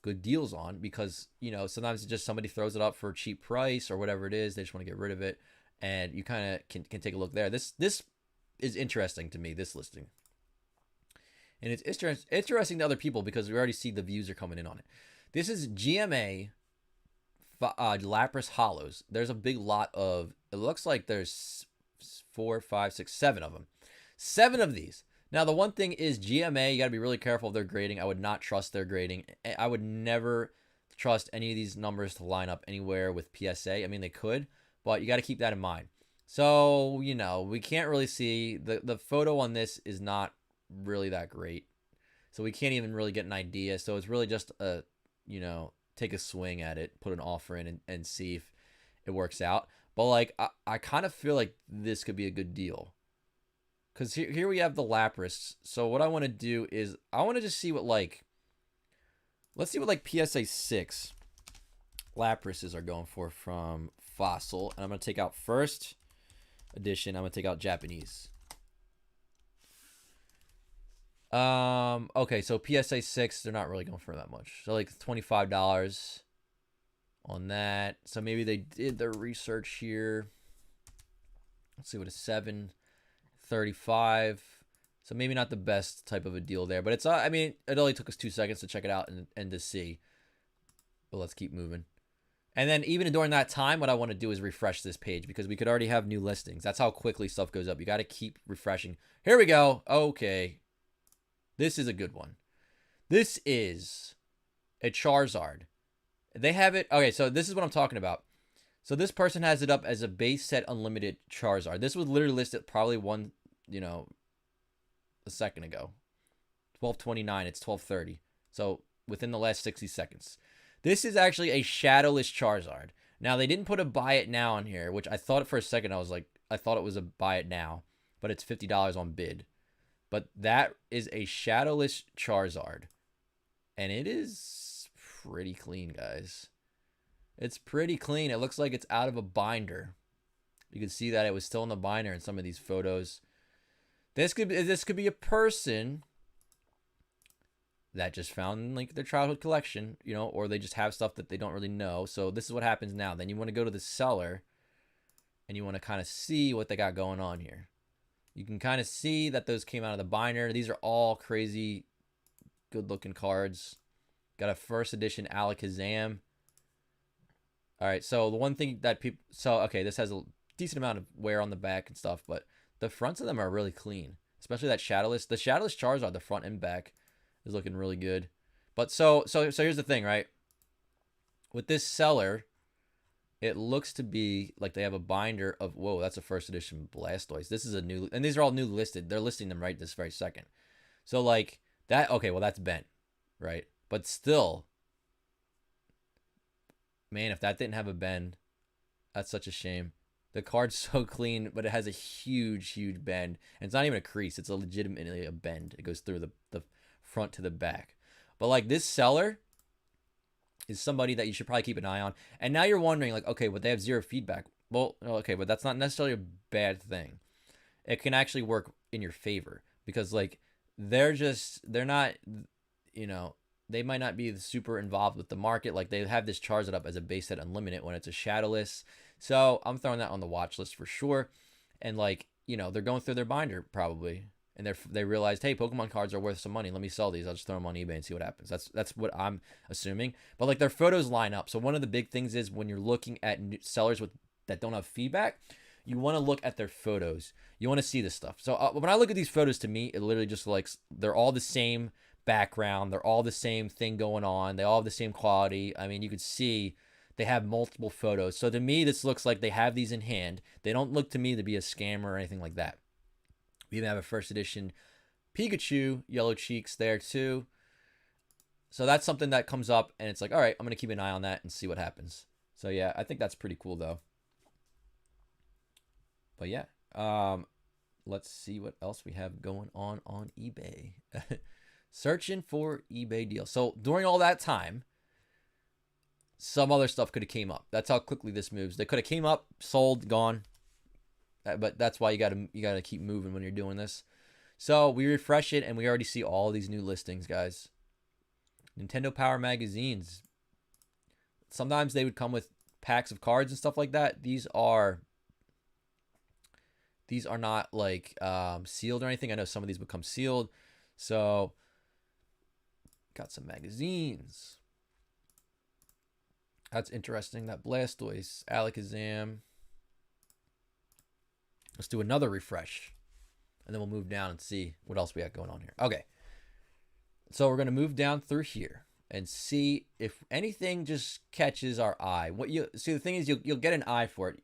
good deals on, because, you know, sometimes it's just somebody throws it up for a cheap price or whatever it is. They just want to get rid of it, and you kind of can take a look there. This is interesting to me, this listing, and it's interesting to other people because we already see the views are coming in on it. This is GMA Lapras Hollows. There's a big lot of... It looks like there's 4, 5, 6, 7 of them. 7 of these. Now, the one thing is GMA, you got to be really careful of their grading. I would not trust their grading. I would never trust any of these numbers to line up anywhere with PSA. I mean, they could, but you got to keep that in mind. So, you know, we can't really see. The photo on this is not really that great. So we can't even really get an idea. So it's really just, you know, take a swing at it, put an offer in and see if it works out. But, like, I kind of feel like this could be a good deal. Because here we have the Lapras. So what I want to do is I want to just see what, like... Let's see what, like, PSA 6 Laprases are going for from Fossil. And I'm going to take out first edition. I'm going to take out Japanese. Okay, so PSA 6, they're not really going for that much. So, like, $25 on that. So maybe they did their research here. Let's see what a 7... 35. So maybe not the best type of a deal there, but it's I mean, it only took us 2 seconds to check it out and to see. But let's keep moving. And then even during that time, what I want to do is refresh this page, because we could already have new listings. That's how quickly stuff goes up. You got to keep refreshing. Here we go. Okay. This is a good one. This is a Charizard. They have it. Okay, so this is what I'm talking about. So this person has it up as a base set unlimited Charizard. This was literally listed probably a second ago. 12:29. It's 12:30. So within the last 60 seconds. This is actually a shadowless Charizard. Now, they didn't put a buy it now on here, which I thought for a second, I thought it was a buy it now, but it's $50 on bid. But that is a shadowless Charizard. And it is pretty clean, guys. It's pretty clean. It looks like it's out of a binder. You can see that it was still in the binder in some of these photos. This could be a person that just found like their childhood collection, you know, or they just have stuff that they don't really know. So this is what happens now. Then you want to go to the seller and you want to kind of see what they got going on here. You can kind of see that those came out of the binder. These are all crazy good looking cards. Got a first edition Alakazam. All right, so the one thing that people, so okay, this has a decent amount of wear on the back and stuff, but the fronts of them are really clean, especially that shadowless. The shadowless Charizard, the front and back, is looking really good. But so here's the thing, right? With this seller, it looks to be like they have a binder of, whoa, that's a first edition Blastoise. This is a new, and these are all new listed. They're listing them right this very second. So like that, okay, well that's bent, right? But still, man, if that didn't have a bend, that's such a shame. The card's so clean, but it has a huge, huge bend. And it's not even a crease. It's a legitimately a bend. It goes through the front to the back. But like this seller is somebody that you should probably keep an eye on. And now you're wondering like, okay, but they have zero feedback. Well, okay, but that's not necessarily a bad thing. It can actually work in your favor because like they're not, you know, they might not be super involved with the market. Like they have this Charizard up as a base set unlimited when it's a shadowless. So I'm throwing that on the watch list for sure. And like, you know, they're going through their binder probably. And they realized, hey, Pokemon cards are worth some money. Let me sell these. I'll just throw them on eBay and see what happens. That's what I'm assuming. But like their photos line up. So one of the big things is when you're looking at sellers that don't have feedback, you want to look at their photos. You want to see this stuff. So when I look at these photos, to me, it literally just like they're all the same background. They're all the same thing going on. They all have the same quality. I mean, you could see they have multiple photos. So to me, this looks like they have these in hand. They don't look to me to be a scammer or anything like that. We even have a first edition Pikachu, yellow cheeks there too. So that's something that comes up and it's like, all right, I'm going to keep an eye on that and see what happens. So yeah, I think that's pretty cool though. But yeah, let's see what else we have going on eBay. Searching for eBay deals. So during all that time, some other stuff could have came up. That's how quickly this moves. They could have came up, sold, gone. But that's why you gotta keep moving when you're doing this. So we refresh it and we already see all these new listings, guys. Nintendo Power magazines. Sometimes they would come with packs of cards and stuff like that. These are not like sealed or anything. I know some of these become sealed. So got some magazines. That's interesting. That Blastoise, Alakazam. Let's do another refresh. And then we'll move down and see what else we got going on here. Okay. So we're going to move down through here and see if anything just catches our eye. The thing is you'll get an eye for it.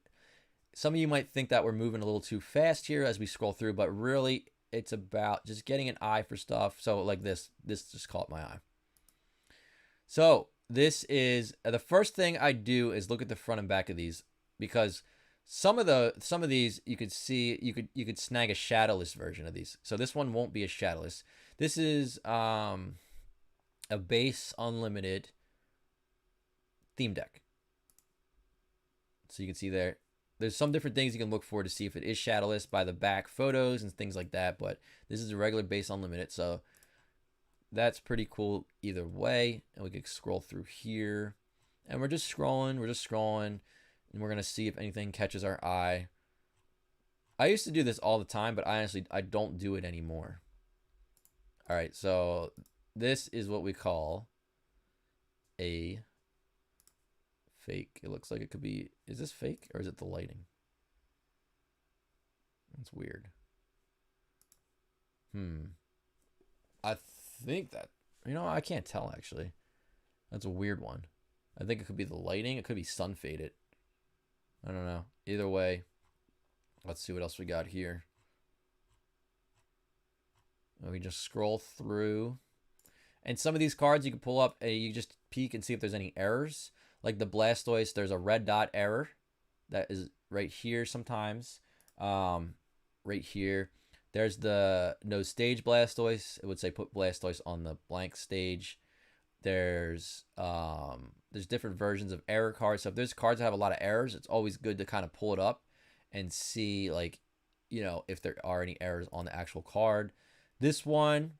Some of you might think that we're moving a little too fast here as we scroll through, but really it's about just getting an eye for stuff. So like this just caught my eye. So this is the first thing I do is look at the front and back of these because some of these you could see you could snag a shadowless version of these. So this one won't be a shadowless. This is a base unlimited theme deck. So you can see there's some different things you can look for to see if it is shadowless by the back photos and things like that. But this is a regular base unlimited, so that's pretty cool either way. And we can scroll through here, and we're just scrolling, and we're gonna see if anything catches our eye. I used to do this all the time, but I don't do it anymore. All right, so this is what we call a fake. It looks like it could be, is this fake or is it the lighting? That's weird. I think that, I can't tell actually. That's a weird one. I think it could be the lighting. It could be sun faded. I don't know. Either way, let's see what else we got here. And we just scroll through. And some of these cards you can pull up, you just peek and see if there's any errors. Like the Blastoise, there's a red dot error that is right here sometimes. Right here. There's the no stage Blastoise. It would say put Blastoise on the blank stage. There's different versions of error cards. So if there's cards that have a lot of errors, it's always good to kind of pull it up and see, like, you know, if there are any errors on the actual card. This one,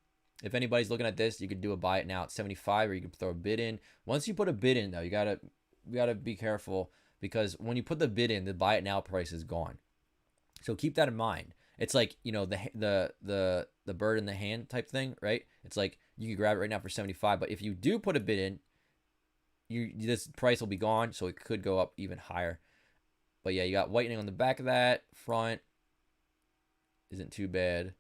if anybody's looking at this, you could do a buy it now at 75, or you can throw a bid in. Once you put a bid in, though, you gotta be careful, because when you put the bid in, the buy it now price is gone. So keep that in mind. It's like, you know, the bird in the hand type thing, right? It's like you can grab it right now for 75, but if you do put a bid in, this price will be gone, so it could go up even higher. But yeah, you got whitening on the back of that. Front isn't too bad.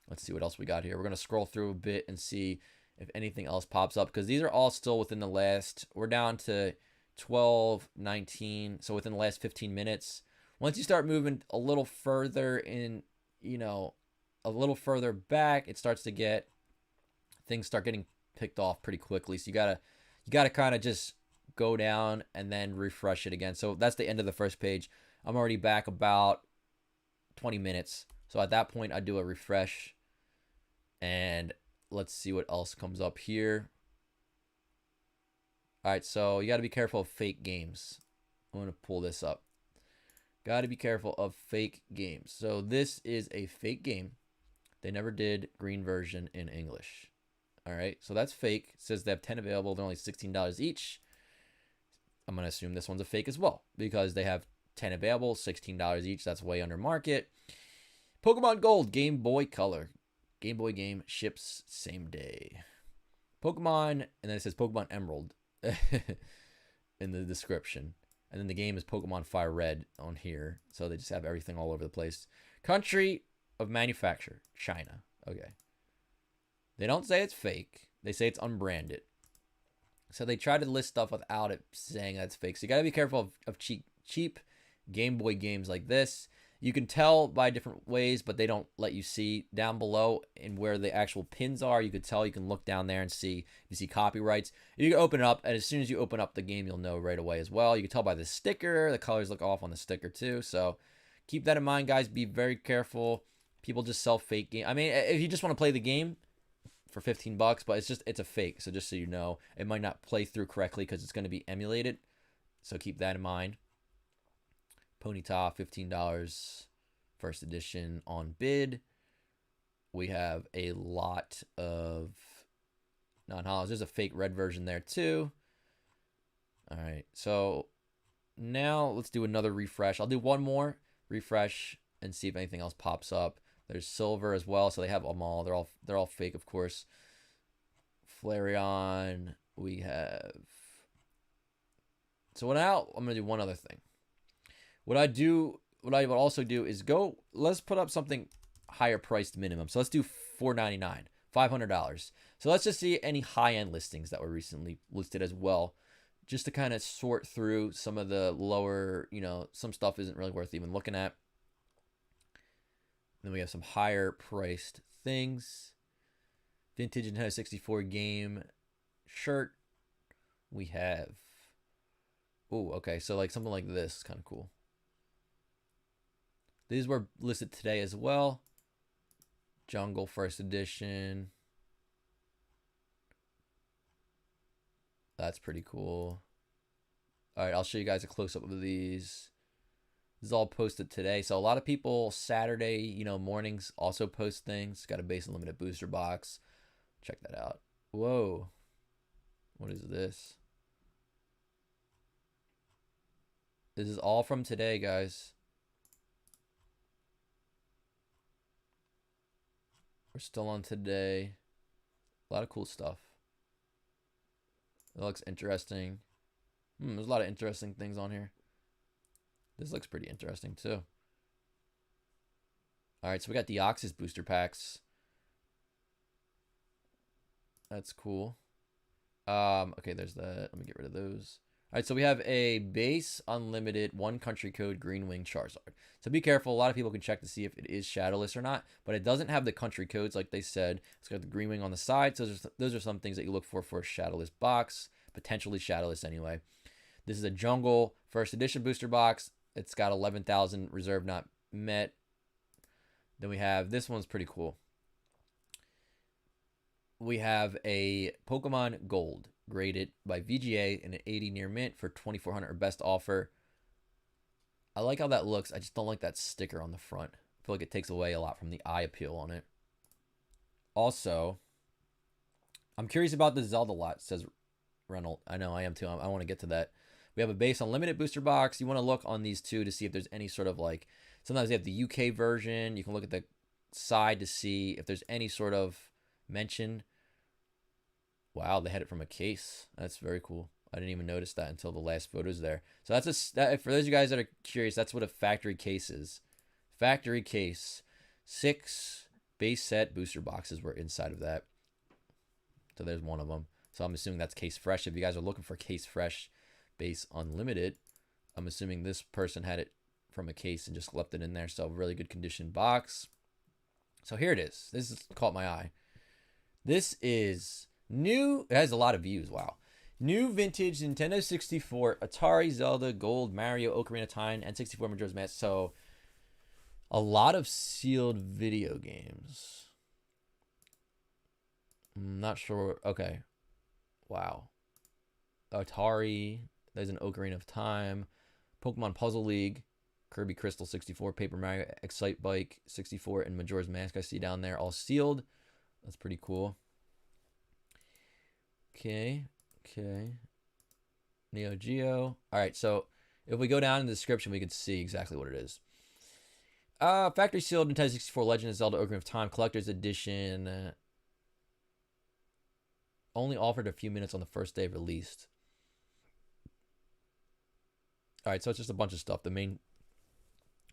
Let's see what else we got here. We're going to scroll through a bit and see if anything else pops up, because these are all still within the last, we're down to 12, 19, so within the last 15 minutes. Once you start moving a little further in, you know, a little further back, it starts to get, things start getting picked off pretty quickly. So you gotta kind of just go down and then refresh it again. So that's the end of the first page. I'm already back about 20 minutes. So at that point, I do a refresh, and let's see what else comes up here. All right, so you got to be careful of fake games. I'm going to pull this up. Got to be careful of fake games. So this is a fake game. They never did green version in English. All right, so that's fake. It says they have 10 available. They're only $16 each. I'm going to assume this one's a fake as well, because they have 10 available, $16 each. That's way under market. Pokemon Gold, Game Boy Color. Game Boy game ships same day. Pokemon, and then it says Pokemon Emerald in the description. And then the game is Pokemon Fire Red on here. So they just have everything all over the place. Country of manufacture, China. Okay. They don't say it's fake. They say it's unbranded. So they try to list stuff without it saying that's fake. So you got to be careful of cheap Game Boy games like this. You can tell by different ways, but they don't let you see down below and where the actual pins are. You could tell, you can look down there and see if you see copyrights. You can open it up, and as soon as you open up the game, you'll know right away as well. You can tell by the sticker. The colors look off on the sticker too. So keep that in mind, guys. Be very careful. People just sell fake games. I mean, if you just want to play the game for 15 bucks, but it's a fake. So just so you know, it might not play through correctly because it's going to be emulated. So keep that in mind. Ponyta, $15. First edition on bid. We have a lot of non-holos. There's a fake red version there too. All right, so now let's do another refresh. I'll do one more refresh and see if anything else pops up. There's silver as well, so they have them all. They're all fake, of course. Flareon. We have. So now I'm gonna do one other thing. What I would also do is let's put up something higher priced minimum. So let's do $4.99, $500. So let's just see any high-end listings that were recently listed as well, just to kind of sort through some of the lower, you know, some stuff isn't really worth even looking at. Then we have some higher priced things. Vintage Nintendo 64 game shirt. We have, okay, so like something like this is kind of cool. These were listed today as well. Jungle First Edition. That's pretty cool. All right, I'll show you guys a close-up of these. This is all posted today. So a lot of people Saturday, you know, mornings also post things. Got a base and limited booster box. Check that out. Whoa. What is this? This is all from today, guys. We're still on today. A lot of cool stuff. It looks interesting. There's a lot of interesting things on here. This looks pretty interesting too. All right, so we got the Deoxys booster packs. That's cool. Okay, there's that. Let me get rid of those. right, so we have a base unlimited 1 country code green wing Charizard. So be careful. A lot of people can check to see if it is shadowless or not, but it doesn't have the country codes like they said. It's got the green wing on the side. So those are some things that you look for a shadowless box, potentially shadowless anyway. This is a jungle first edition booster box. It's got 11,000 reserve not met. Then we have, this one's pretty cool. We have a Pokemon Gold graded by VGA in an 80 near mint for 2,400 or best offer. I like how that looks. I just don't like that sticker on the front. I feel like it takes away a lot from the eye appeal on it. Also, I'm curious about the Zelda lot, says Reynolds. I know, I am too. I want to get to that. We have a base unlimited booster box. You want to look on these two to see if there's any sort of like, sometimes they have the UK version. You can look at the side to see if there's any sort of mention. Wow, they had it from a case. That's very cool. I didn't even notice that until the last photos there. So for those of you guys that are curious, that's what a factory case is. Factory case. 6 base set booster boxes were inside of that. So there's one of them. So I'm assuming that's case fresh. If you guys are looking for case fresh base unlimited, I'm assuming this person had it from a case and just left it in there. So really good condition box. So here it is. This has caught my eye. This is new. It has a lot of views. Wow. New vintage Nintendo 64, Atari, Zelda, Gold, Mario, Ocarina of Time, N64 Majora's Mask. So a lot of sealed video games. I'm not sure. Okay. Wow. Atari. There's an Ocarina of Time. Pokemon Puzzle League. Kirby Crystal 64. Paper Mario Excite Bike 64. And Majora's Mask I see down there. All sealed. That's pretty cool. Okay. Neo Geo. All right, so if we go down in the description, we can see exactly what it is. Factory sealed Nintendo 64 Legend of Zelda Ocarina of Time Collector's Edition. Only offered a few minutes on the first day of release. All right, so it's just a bunch of stuff. The main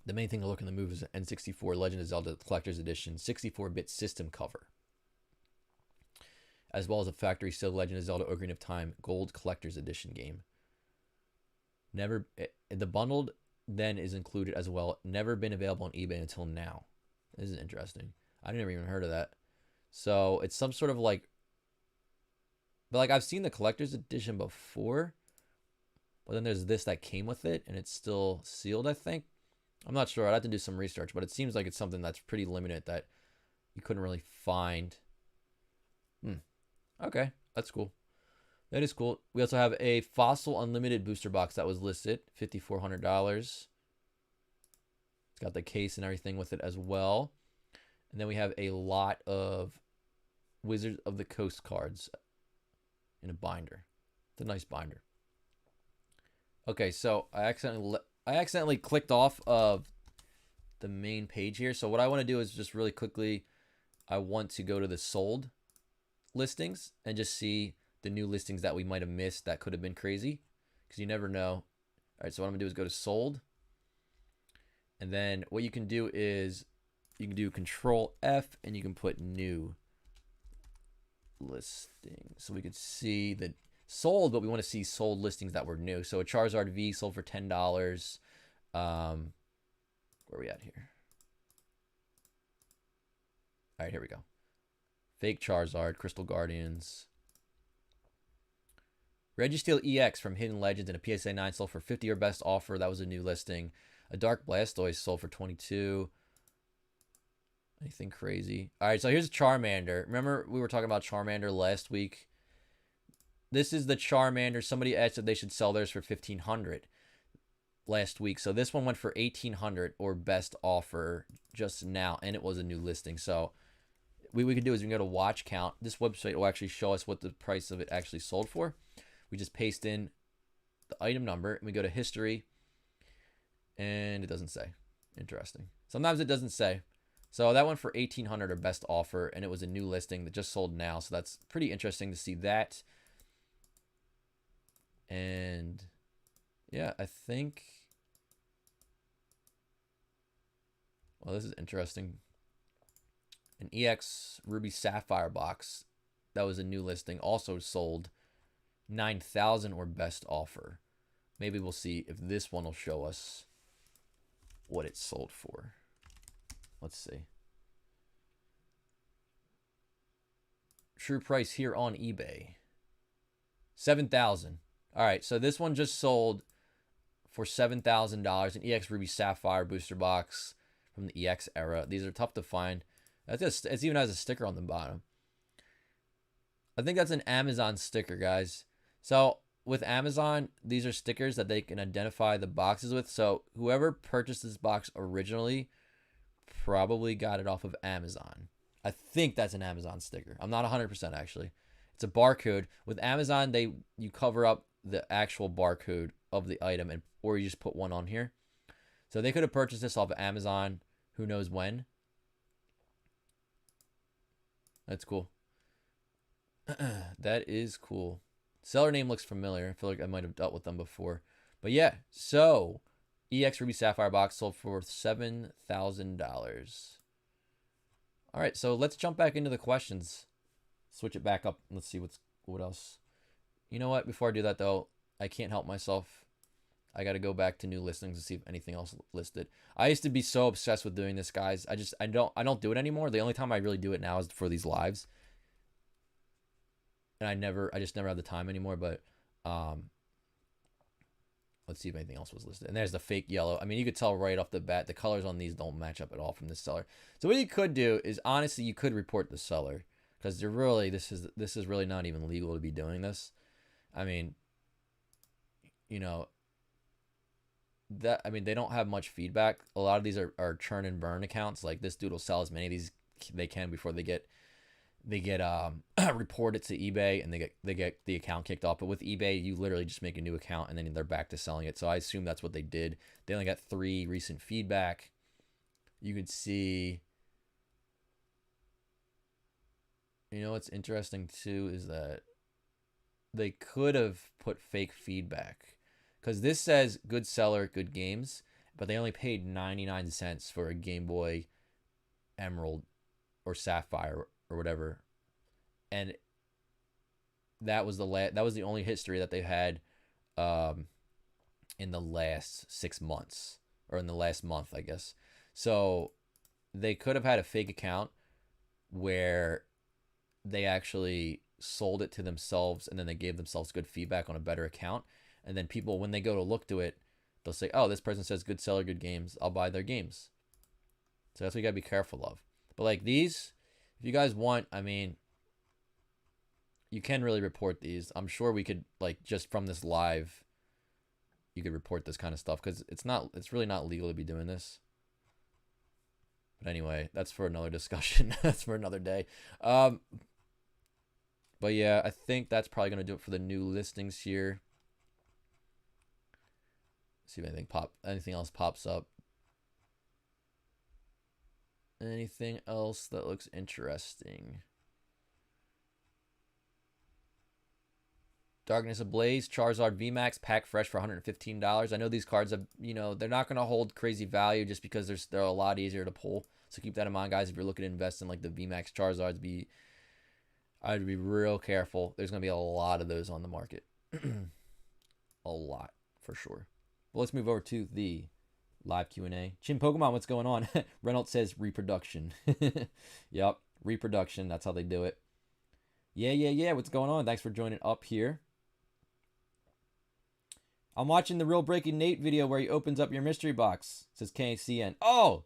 thing to look in the move is N64 Legend of Zelda Collector's Edition 64-bit system cover, as well as a factory sealed Legend of Zelda Ocarina of Time Gold Collector's Edition game. The bundled then is included as well. Never been available on eBay until now. This is interesting. I never even heard of that. So it's some sort of like, but like I've seen the Collector's Edition before, but then there's this that came with it and it's still sealed, I think. I'm not sure. I'd have to do some research, but it seems like it's something that's pretty limited that you couldn't really find. Okay, that's cool. That is cool. We also have a Fossil Unlimited booster box that was listed, $5,400. It's got the case and everything with it as well. And then we have a lot of Wizards of the Coast cards in a binder. It's a nice binder. Okay, so I accidentally clicked off of the main page here. So what I want to do is just really quickly, I want to go to the sold listings and just see the new listings that we might have missed that could have been crazy, because you never know. All right, so what I'm gonna do is go to sold, and then what you can do is you can do Control F and you can put new listing, so we could see the sold, but we want to see sold listings that were new. So a Charizard V sold for $10. Where are we at here? All right, here we go. Fake Charizard, Crystal Guardians. Registeel EX from Hidden Legends and a PSA 9 sold for 50 or best offer. That was a new listing. A Dark Blastoise sold for 22. Anything crazy? All right, so here's a Charmander. Remember we were talking about Charmander last week? This is the Charmander. Somebody asked if they should sell theirs for $1,500 last week. So this one went for $1,800 or best offer just now, and it was a new listing. So what we could do is we can go to watch count. This website will actually show us what the price of it actually sold for. We just paste in the item number and we go to history, and it doesn't say. Interesting. Sometimes it doesn't say. So that went for $1,800 or best offer, and it was a new listing that just sold now. So that's pretty interesting to see that. And yeah, I think, well, this is interesting. An EX Ruby Sapphire box, that was a new listing, also sold $9,000 or best offer. Maybe we'll see if this one will show us what it sold for. Let's see. True price here on eBay. $7,000. All right, so this one just sold for $7,000, an EX Ruby Sapphire booster box from the EX era. These are tough to find. It even has a sticker on the bottom. I think that's an Amazon sticker, guys. So with Amazon, these are stickers that they can identify the boxes with. So whoever purchased this box originally probably got it off of Amazon. I think that's an Amazon sticker. I'm not 100% actually. It's a barcode. With Amazon, you cover up the actual barcode of the item, or you just put one on here. So they could have purchased this off of Amazon. Who knows when? That's cool. That is cool. Seller name looks familiar. I feel like I might have dealt with them before. But yeah, so EX Ruby Sapphire box sold for $7,000. All right, so let's jump back into the questions. Switch it back up. Let's see what else. You know what? Before I do that, though, I can't help myself. I got to go back to new listings to see if anything else listed. I used to be so obsessed with doing this, guys. I don't do it anymore. The only time I really do it now is for these lives. And I just never have the time anymore. But let's see if anything else was listed. And there's the fake yellow. I mean, you could tell right off the bat the colors on these don't match up at all from this seller. So what you could do is, honestly, you could report the seller, because they're really this is really not even legal to be doing this. I mean, you know, they don't have much feedback. A lot of these are churn and burn accounts. Like, this dude will sell as many of these they can before they get reported to eBay, and they get the account kicked off. But with eBay, you literally just make a new account and then they're back to selling it. So I assume that's what they did. They only got 3 recent feedback. You could see, you know what's interesting too is that they could have put fake feedback, because this says good seller, good games, but they only paid 99 cents for a Game Boy Emerald or Sapphire or whatever, and that was the only history that they had in the last 6 months, or in the last month, I guess. So they could have had a fake account where they actually sold it to themselves, and then they gave themselves good feedback on a better account, and then people, when they go to look to it, they'll say, oh, this person says good seller, good games, I'll buy their games. So that's what you gotta be careful of. But like these, if you guys want, I mean, you can really report these. I'm sure we could, like, just from this live, you could report this kind of stuff, because it's really not legal to be doing this. But anyway, that's for another discussion. That's for another day. But yeah, I think that's probably going to do it for the new listings here. See if anything else pops up. Anything else that looks interesting? Darkness Ablaze, Charizard VMax, pack fresh for $115. I know these cards have, they're not going to hold crazy value just because they're a lot easier to pull. So keep that in mind, guys. If you're looking to invest in like the VMax Charizards, I'd be real careful. There's going to be a lot of those on the market. A lot, for sure. Well, let's move over to the live Q&A. Chin Pokemon, what's going on? Reynolds says reproduction. Yep, reproduction. That's how they do it. Yeah. What's going on? Thanks for joining up here. I'm watching the Real Breaking Nate video where he opens up your mystery box. Says KCN. Oh,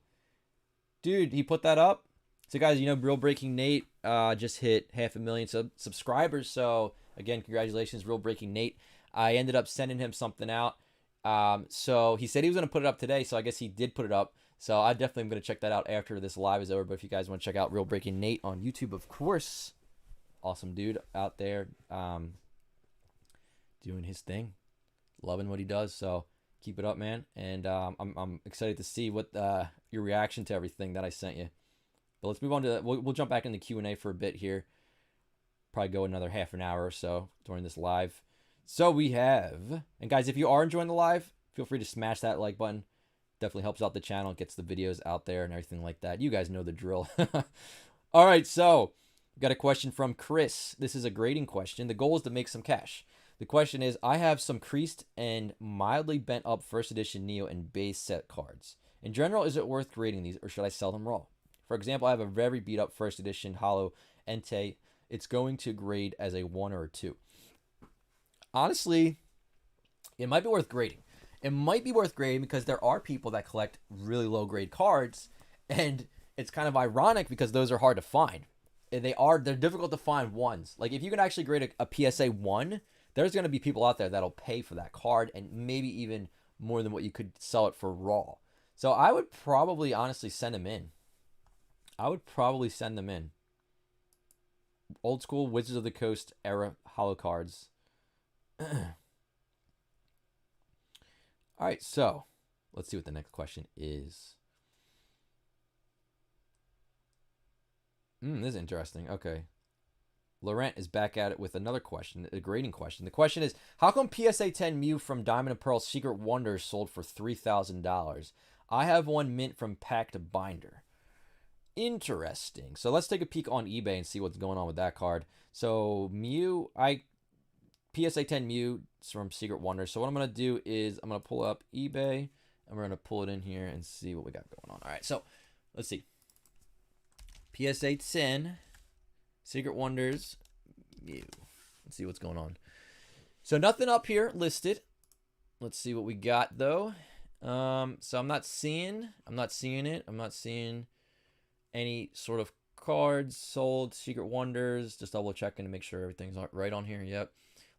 dude, he put that up. So guys, Real Breaking Nate just hit 500,000 subscribers. So again, congratulations, Real Breaking Nate. I ended up sending him something out. So he said he was going to put it up today. So I guess he did put it up. So I definitely am going to check that out after this live is over. But if you guys want to check out Real Breaking Nate on YouTube, of course, awesome dude out there doing his thing, loving what he does. So keep it up, man. And I'm excited to see what your reaction to everything that I sent you. But let's move on to we'll jump back into Q&A for a bit here. Probably go another half an hour or so during this live. So we have, and guys, if you are enjoying the live, feel free to smash that like button. Definitely helps out the channel, gets the videos out there and everything like that. You guys know the drill. All right, so got a question from Chris. This is a grading question. The goal is to make some cash. The question is, I have some creased and mildly bent up first edition Neo and base set cards. In general, is it worth grading these or should I sell them raw? For example, I have a very beat up first edition Hollow Entei. It's going to grade as a 1 or a 2. Honestly, it might be worth grading. It might be worth grading because there are people that collect really low grade cards, and it's kind of ironic because those are hard to find. They're difficult to find ones. Like if you can actually grade a PSA 1, there's going to be people out there that'll pay for that card and maybe even more than what you could sell it for raw. So I would probably honestly send them in. Old school Wizards of the Coast era holo cards. All right, so let's see what the next question is. This is interesting. Okay. Laurent is back at it with another question, a grading question. The question is, how come PSA 10 Mew from Diamond and Pearl Secret Wonders sold for $3,000? I have one mint from pack to binder. Interesting. So let's take a peek on eBay and see what's going on with that card. So Mew, PSA 10 Mew from Secret Wonders. So what I'm going to do is I'm going to pull up eBay and we're going to pull it in here and see what we got going on. All right, so let's see. PSA 10 Secret Wonders Mew. Let's see what's going on. So nothing up here listed. Let's see what we got though. So I'm not seeing it. I'm not seeing any sort of cards sold. Secret Wonders. Just double checking to make sure everything's right on here. Yep.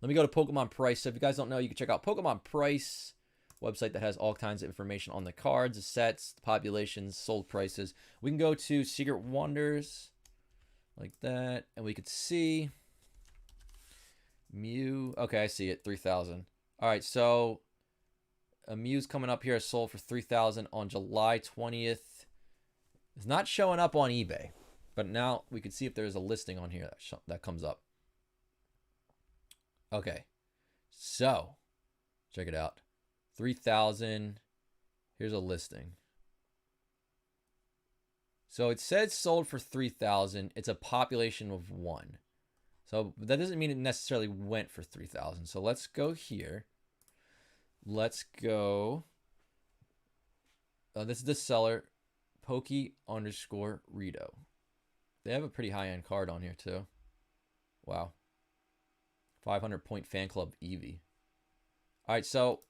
Let me go to Pokemon Price. So if you guys don't know, you can check out Pokemon Price, website that has all kinds of information on the cards, the sets, the populations, sold prices. We can go to Secret Wonders like that, and we could see Mew. Okay, I see it, 3,000. All right, so a Mew's coming up here, sold for 3,000 on July 20th. It's not showing up on eBay, but now we can see if there's a listing on here that comes up. Okay, so check it out. 3,000. Here's a listing. So it says sold for 3,000. It's a population of 1. So that doesn't mean it necessarily went for 3,000. So let's go here. Let's go. This is the seller, Poke_Rito. They have a pretty high-end card on here too. Wow. 500 point fan club Eevee. All right, so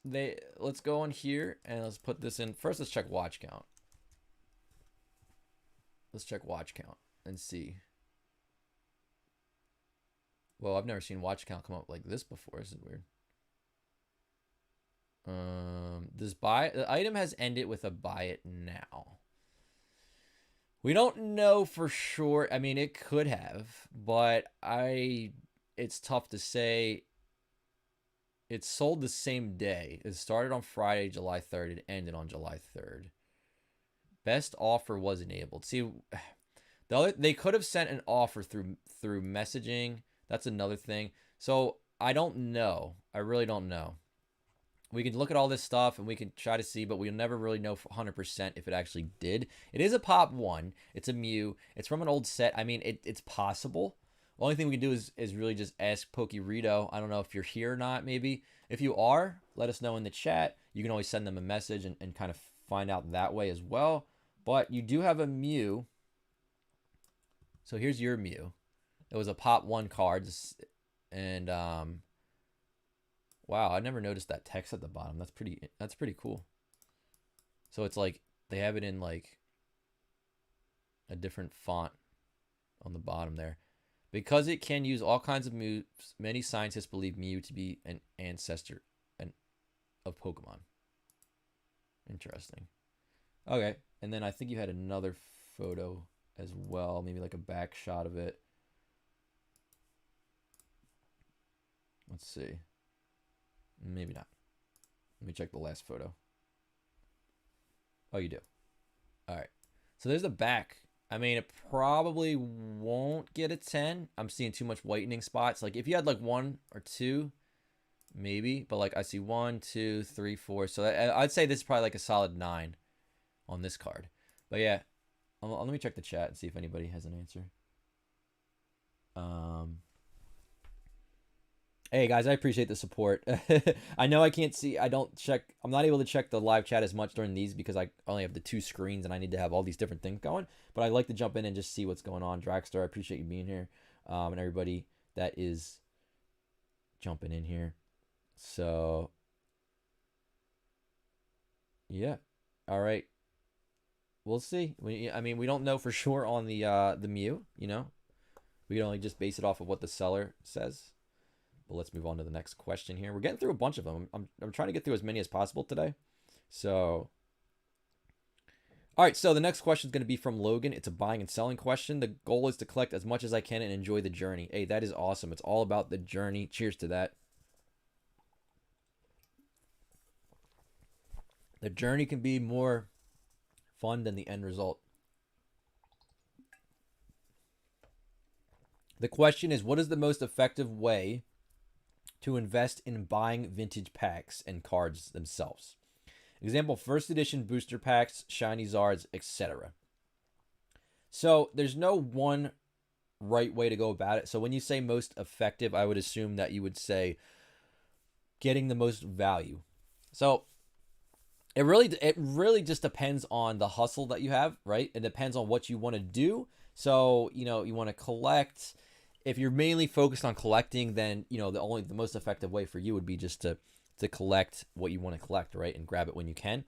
let's go in here and let's put this in. First, let's check watch count. Let's check watch count and see. Well, I've never seen watch count come up like this before. This is weird. The item has ended with a buy it now. We don't know for sure. I mean, it could have, but it's tough to say. It sold the same day. It started on Friday, July 3rd. It ended on July 3rd. Best offer was enabled. See, they could have sent an offer through messaging. That's another thing. So I don't know. I really don't know. We can look at all this stuff and we can try to see, but we'll never really know 100% if it actually did. It is a Pop 1. It's a Mew. It's from an old set. I mean, it's possible. The only thing we can do is really just ask PokeRev. I don't know if you're here or not, maybe. If you are, let us know in the chat. You can always send them a message and kind of find out that way as well. But you do have a Mew. So here's your Mew. It was a Pop 1 card. And, wow, I never noticed that text at the bottom. That's pretty cool. So it's like, they have it in like a different font on the bottom there. Because it can use all kinds of moves, many scientists believe Mew to be an ancestor of Pokemon. Interesting. Okay, and then I think you had another photo as well, maybe like a back shot of it. Let's see. Maybe not. Let me check the last photo. Oh, you do. All right. So there's the back. I mean, it probably won't get a 10. I'm seeing too much whitening spots. Like, if you had, like, 1 or 2, maybe. But, like, I see 1, 2, 3, 4. So I'd say this is probably, like, a solid 9 on this card. But, yeah. Let me check the chat and see if anybody has an answer. Hey guys, I appreciate the support. I know I can't see. I'm not able to check the live chat as much during these because I only have the 2 screens and I need to have all these different things going. But I like to jump in and just see what's going on. Dragster, I appreciate you being here, and everybody that is jumping in here. So yeah, all right. We'll see. I mean, we don't know for sure on the Mew. You know, we can only just base it off of what the seller says. But let's move on to the next question here. We're getting through a bunch of them. I'm trying to get through as many as possible today. So, all right. So the next question is going to be from Logan. It's a buying and selling question. The goal is to collect as much as I can and enjoy the journey. Hey, that is awesome. It's all about the journey. Cheers to that. The journey can be more fun than the end result. The question is, what is the most effective way to invest in buying vintage packs and cards themselves? Example, first edition booster packs, shiny zards, etc. So there's no one right way to go about it. So when you say most effective, I would assume that you would say getting the most value. So it really just depends on the hustle that you have, right? It depends on what you want to do. So, you know, you want to collect. If you're mainly focused on collecting, then, you know, the most effective way for you would be just to collect what you want to collect, right? And grab it when you can.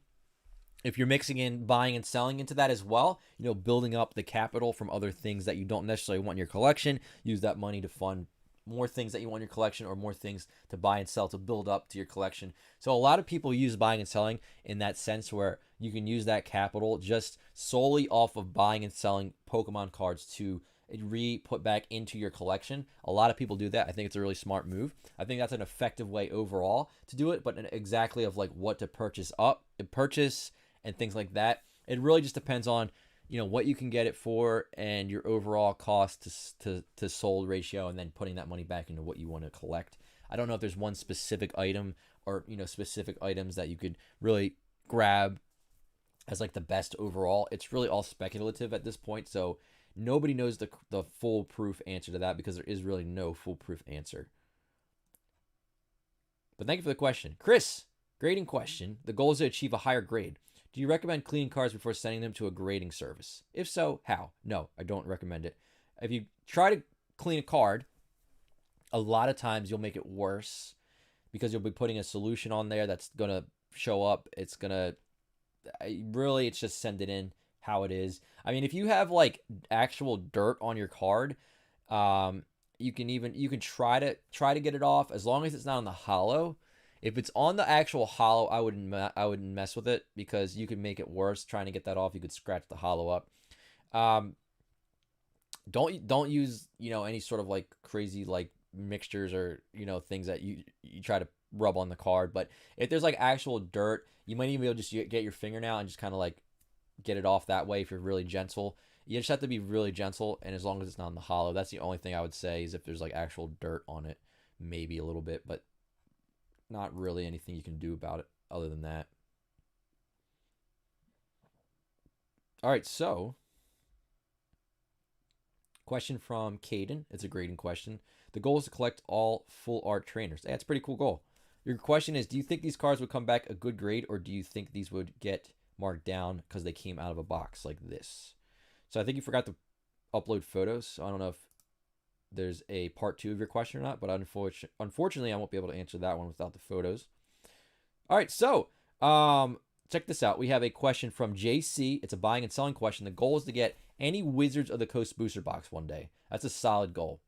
If you're mixing in buying and selling into that as well, you know, building up the capital from other things that you don't necessarily want in your collection, use that money to fund more things that you want in your collection or more things to buy and sell to build up to your collection. So a lot of people use buying and selling in that sense where you can use that capital just solely off of buying and selling Pokemon cards to put back into your collection. A lot of people do that. I think it's a really smart move. I think that's an effective way overall to do it, but exactly of like what to purchase and things like that. It really just depends on, you know, what you can get it for and your overall cost to sold ratio, and then putting that money back into what you want to collect. I don't know if there's one specific item or, you know, specific items that you could really grab as like the best overall. It's really all speculative at this point, so nobody knows the foolproof answer to that because there is really no foolproof answer. But thank you for the question. Chris, grading question. The goal is to achieve a higher grade. Do you recommend cleaning cards before sending them to a grading service? If so, how? No, I don't recommend it. If you try to clean a card, a lot of times you'll make it worse because you'll be putting a solution on there that's going to show up. It's just send it in how it is. I mean, if you have like actual dirt on your card, you can try to get it off as long as it's not on the hollow. If it's on the actual hollow, I wouldn't mess with it because you could make it worse trying to get that off. You could scratch the hollow up. Don't use, you know, any sort of like crazy like mixtures or, you know, things that you try to rub on the card. But if there's like actual dirt, you might even be able to just get your fingernail and just kind of like get it off that way if you're really gentle. You just have to be really gentle, and as long as it's not on the hollow, that's the only thing I would say is if there's like actual dirt on it, maybe a little bit, but not really anything you can do about it other than that. All right, so question from Caden. It's a grading question. The goal is to collect all full art trainers. That's a pretty cool goal. Your question is, do you think these cards would come back a good grade, or do you think these would get marked down because they came out of a box like this? So I think you forgot to upload photos. So I don't know if there's a part 2 of your question or not, but unfortunately, I won't be able to answer that one without the photos. All right, so check this out. We have a question from JC. It's a buying and selling question. The goal is to get any Wizards of the Coast booster box one day. That's a solid goal.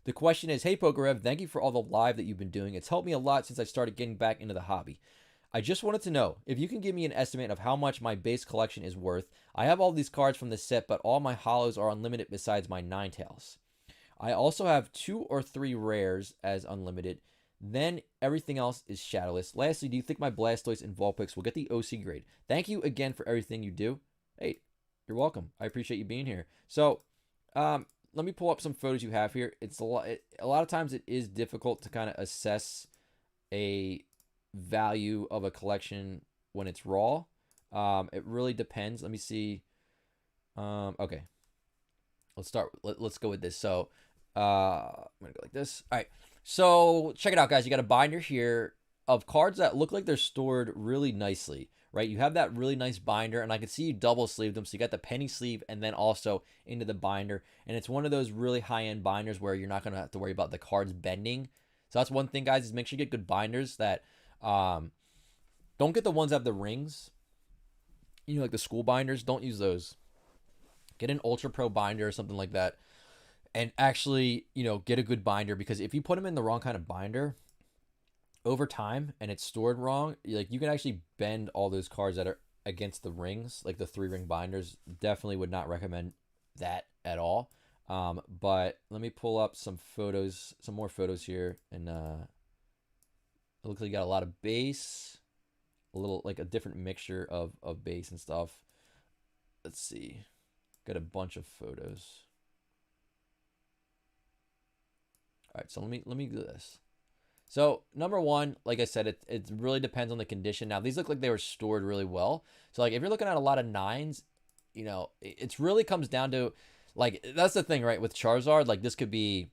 The question is, hey, PokeRev, thank you for all the live that you've been doing. It's helped me a lot since I started getting back into the hobby. I just wanted to know if you can give me an estimate of how much my base collection is worth. I have all these cards from the set, but all my hollows are unlimited besides my Ninetales. I also have 2 or 3 rares as unlimited. Then everything else is shadowless. Lastly, do you think my Blastoise and Vulpix will get the OC grade? Thank you again for everything you do. Hey, you're welcome. I appreciate you being here. So, let me pull up some photos you have here. It's a lot of times it is difficult to kind of assess a value of a collection when it's raw. It really depends. Let me see. Okay. Let's go with this. So, I'm gonna go like this. All right. So check it out, guys. You got a binder here of cards that look like they're stored really nicely, right? You have that really nice binder, and I can see you double sleeve them. So you got the penny sleeve and then also into the binder. And it's one of those really high-end binders where you're not going to have to worry about the cards bending. So that's one thing, guys, is make sure you get good binders that don't get the ones that have the rings. You know, like the school binders. Don't use those. Get an Ultra Pro binder or something like that. And actually, you know, get a good binder, because if you put them in the wrong kind of binder over time and it's stored wrong, like you can actually bend all those cards that are against the rings, like the 3-ring binders. Definitely would not recommend that at all. But let me pull up some photos, some more photos here, and it looks like you got a lot of base, a little like a different mixture of base and stuff. Let's see, got a bunch of photos. All right, so let me do this. So number one, like I said, it really depends on the condition. Now these look like they were stored really well. So like if you're looking at a lot of 9s, you know, it's really comes down to, like, that's the thing, right? With Charizard, like this could be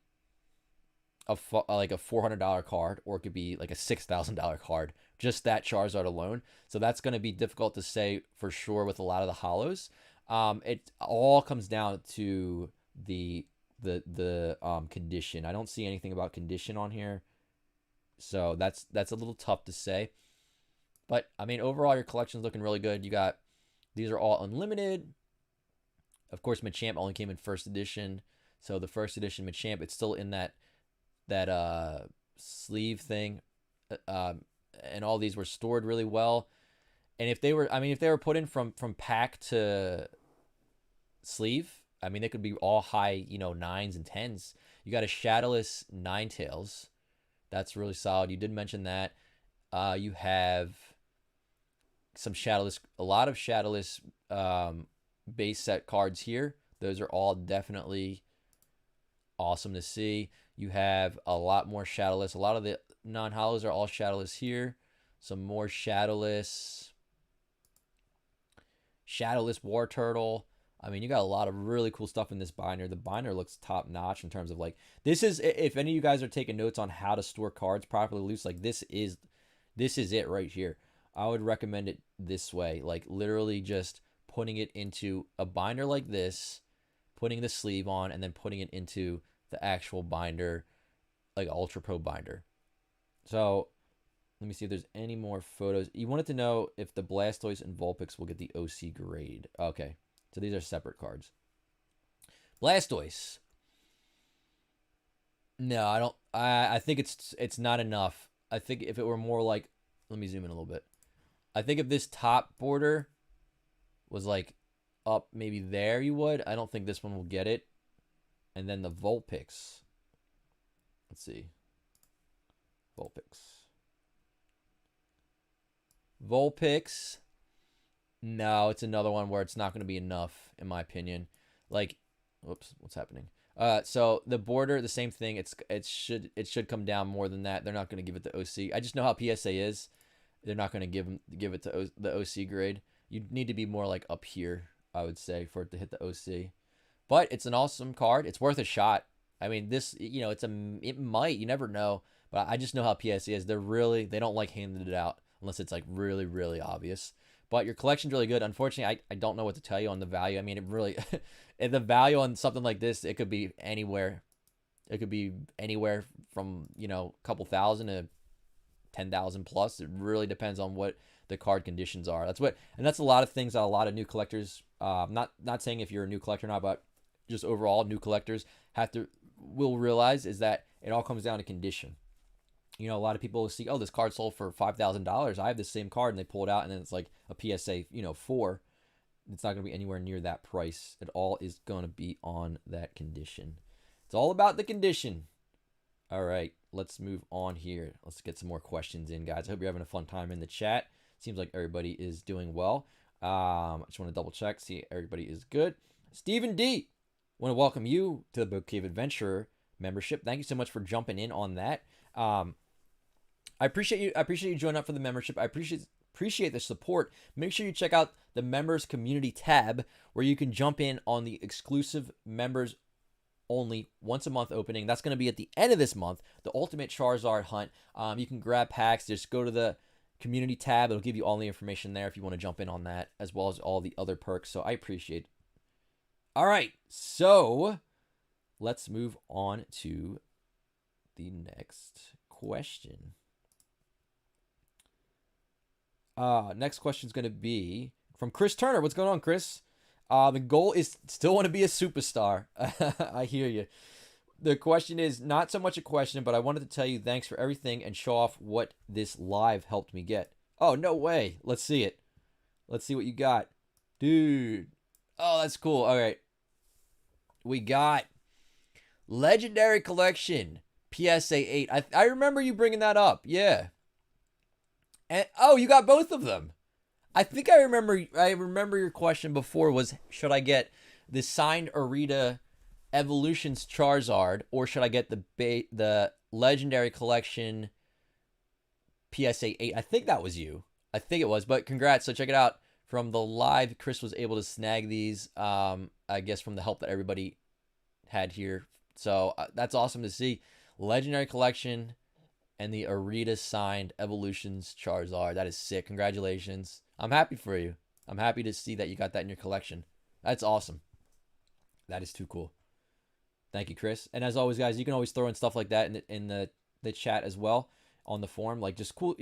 like a $400 card, or it could be like a $6,000 card, just that Charizard alone. So that's going to be difficult to say for sure with a lot of the hollows. It all comes down to the condition. I don't see anything about condition on here, so that's a little tough to say. But I mean, overall, your collection's looking really good. You got, these are all unlimited. Of course, Machamp only came in first edition, so the first edition Machamp, it's still in that sleeve thing, and all these were stored really well. And if they were, I mean, if they were put in from pack to sleeve, I mean, they could be all high, you know, 9s and 10s. You got a Shadowless Ninetales. That's really solid. You did mention that. You have some Shadowless, a lot of Shadowless base set cards here. Those are all definitely awesome to see. You have a lot more Shadowless. A lot of the non-hollows are all Shadowless here. Some more Shadowless War Turtle. I mean, you got a lot of really cool stuff in this binder. The binder looks top notch in terms of, like, this is, if any of you guys are taking notes on how to store cards properly loose, like this is it right here. I would recommend it this way, like literally just putting it into a binder like this, putting the sleeve on, and then putting it into the actual binder, like Ultra Pro binder. So let me see if there's any more photos. You wanted to know if the Blastoise and Vulpix will get the OC grade. Okay. So these are separate cards. Blastoise. No, I don't. I think it's not enough. I think if it were more like, let me zoom in a little bit. I think if this top border was like up maybe there, you would. I don't think this one will get it. And then the Vulpix. Let's see. Vulpix. No, it's another one where it's not going to be enough, in my opinion. Like, whoops, what's happening? So the border, the same thing. It should come down more than that. They're not going to give it the OC. I just know how PSA is. They're not going to give it to the OC grade. You need to be more like up here, I would say, for it to hit the OC. But it's an awesome card. It's worth a shot. I mean, this, you know, it might, you never know. But I just know how PSA is. They don't like handing it out unless it's like really, really obvious. But your collection's really good. Unfortunately, I don't know what to tell you on the value. I mean, it really, the value on something like this, it could be anywhere. It could be anywhere from, you know, a couple thousand to 10,000 plus. It really depends on what the card conditions are. That's a lot of things that a lot of new collectors, not saying if you're a new collector or not, but just overall new collectors will realize is that it all comes down to condition. You know, a lot of people will see, oh, this card sold for $5,000. I have the same card, and they pull it out, and then it's like a PSA, 4. It's not going to be anywhere near that price. It all is going to be on that condition. It's all about the condition. All right, let's move on here. Let's get some more questions in, guys. I hope you're having a fun time in the chat. Seems like everybody is doing well. I just want to double check, see everybody is good. Stephen D, want to welcome you to the Book Cave Adventurer membership. Thank you so much for jumping in on that. I appreciate you joining up for the membership. I appreciate the support. Make sure you check out the members community tab where you can jump in on the exclusive members only once a month opening. That's going to be at the end of this month, the Ultimate Charizard Hunt. You can grab packs. Just go to the community tab. It'll give you all the information there if you want to jump in on that, as well as all the other perks. So I appreciate it. All right, so let's move on to the next question. Next question is going to be from Chris Turner. What's going on, Chris? The goal is still want to be a superstar. I hear you. The question is not so much a question, but I wanted to tell you thanks for everything and show off what this live helped me get. Oh, no way. Let's see it. Let's see what you got. Dude. Oh, that's cool. All right. We got Legendary Collection PSA 8. I remember you bringing that up. Yeah. And oh, you got both of them. I think I remember your question before was, should I get the signed Arita Evolutions Charizard or should I get the Legendary Collection PSA 8? I think that was you. I think it was, but congrats. So check it out. From the live, Chris was able to snag these, I guess from the help that everybody had here. So that's awesome to see. Legendary Collection and the Arita signed Evolutions Charizard. That is sick. Congratulations. I'm happy for you. I'm happy to see that you got that in your collection. That's awesome. That is too cool. Thank you, Chris. And as always, guys, you can always throw in stuff like that in the chat as well on the forum. Like just cool,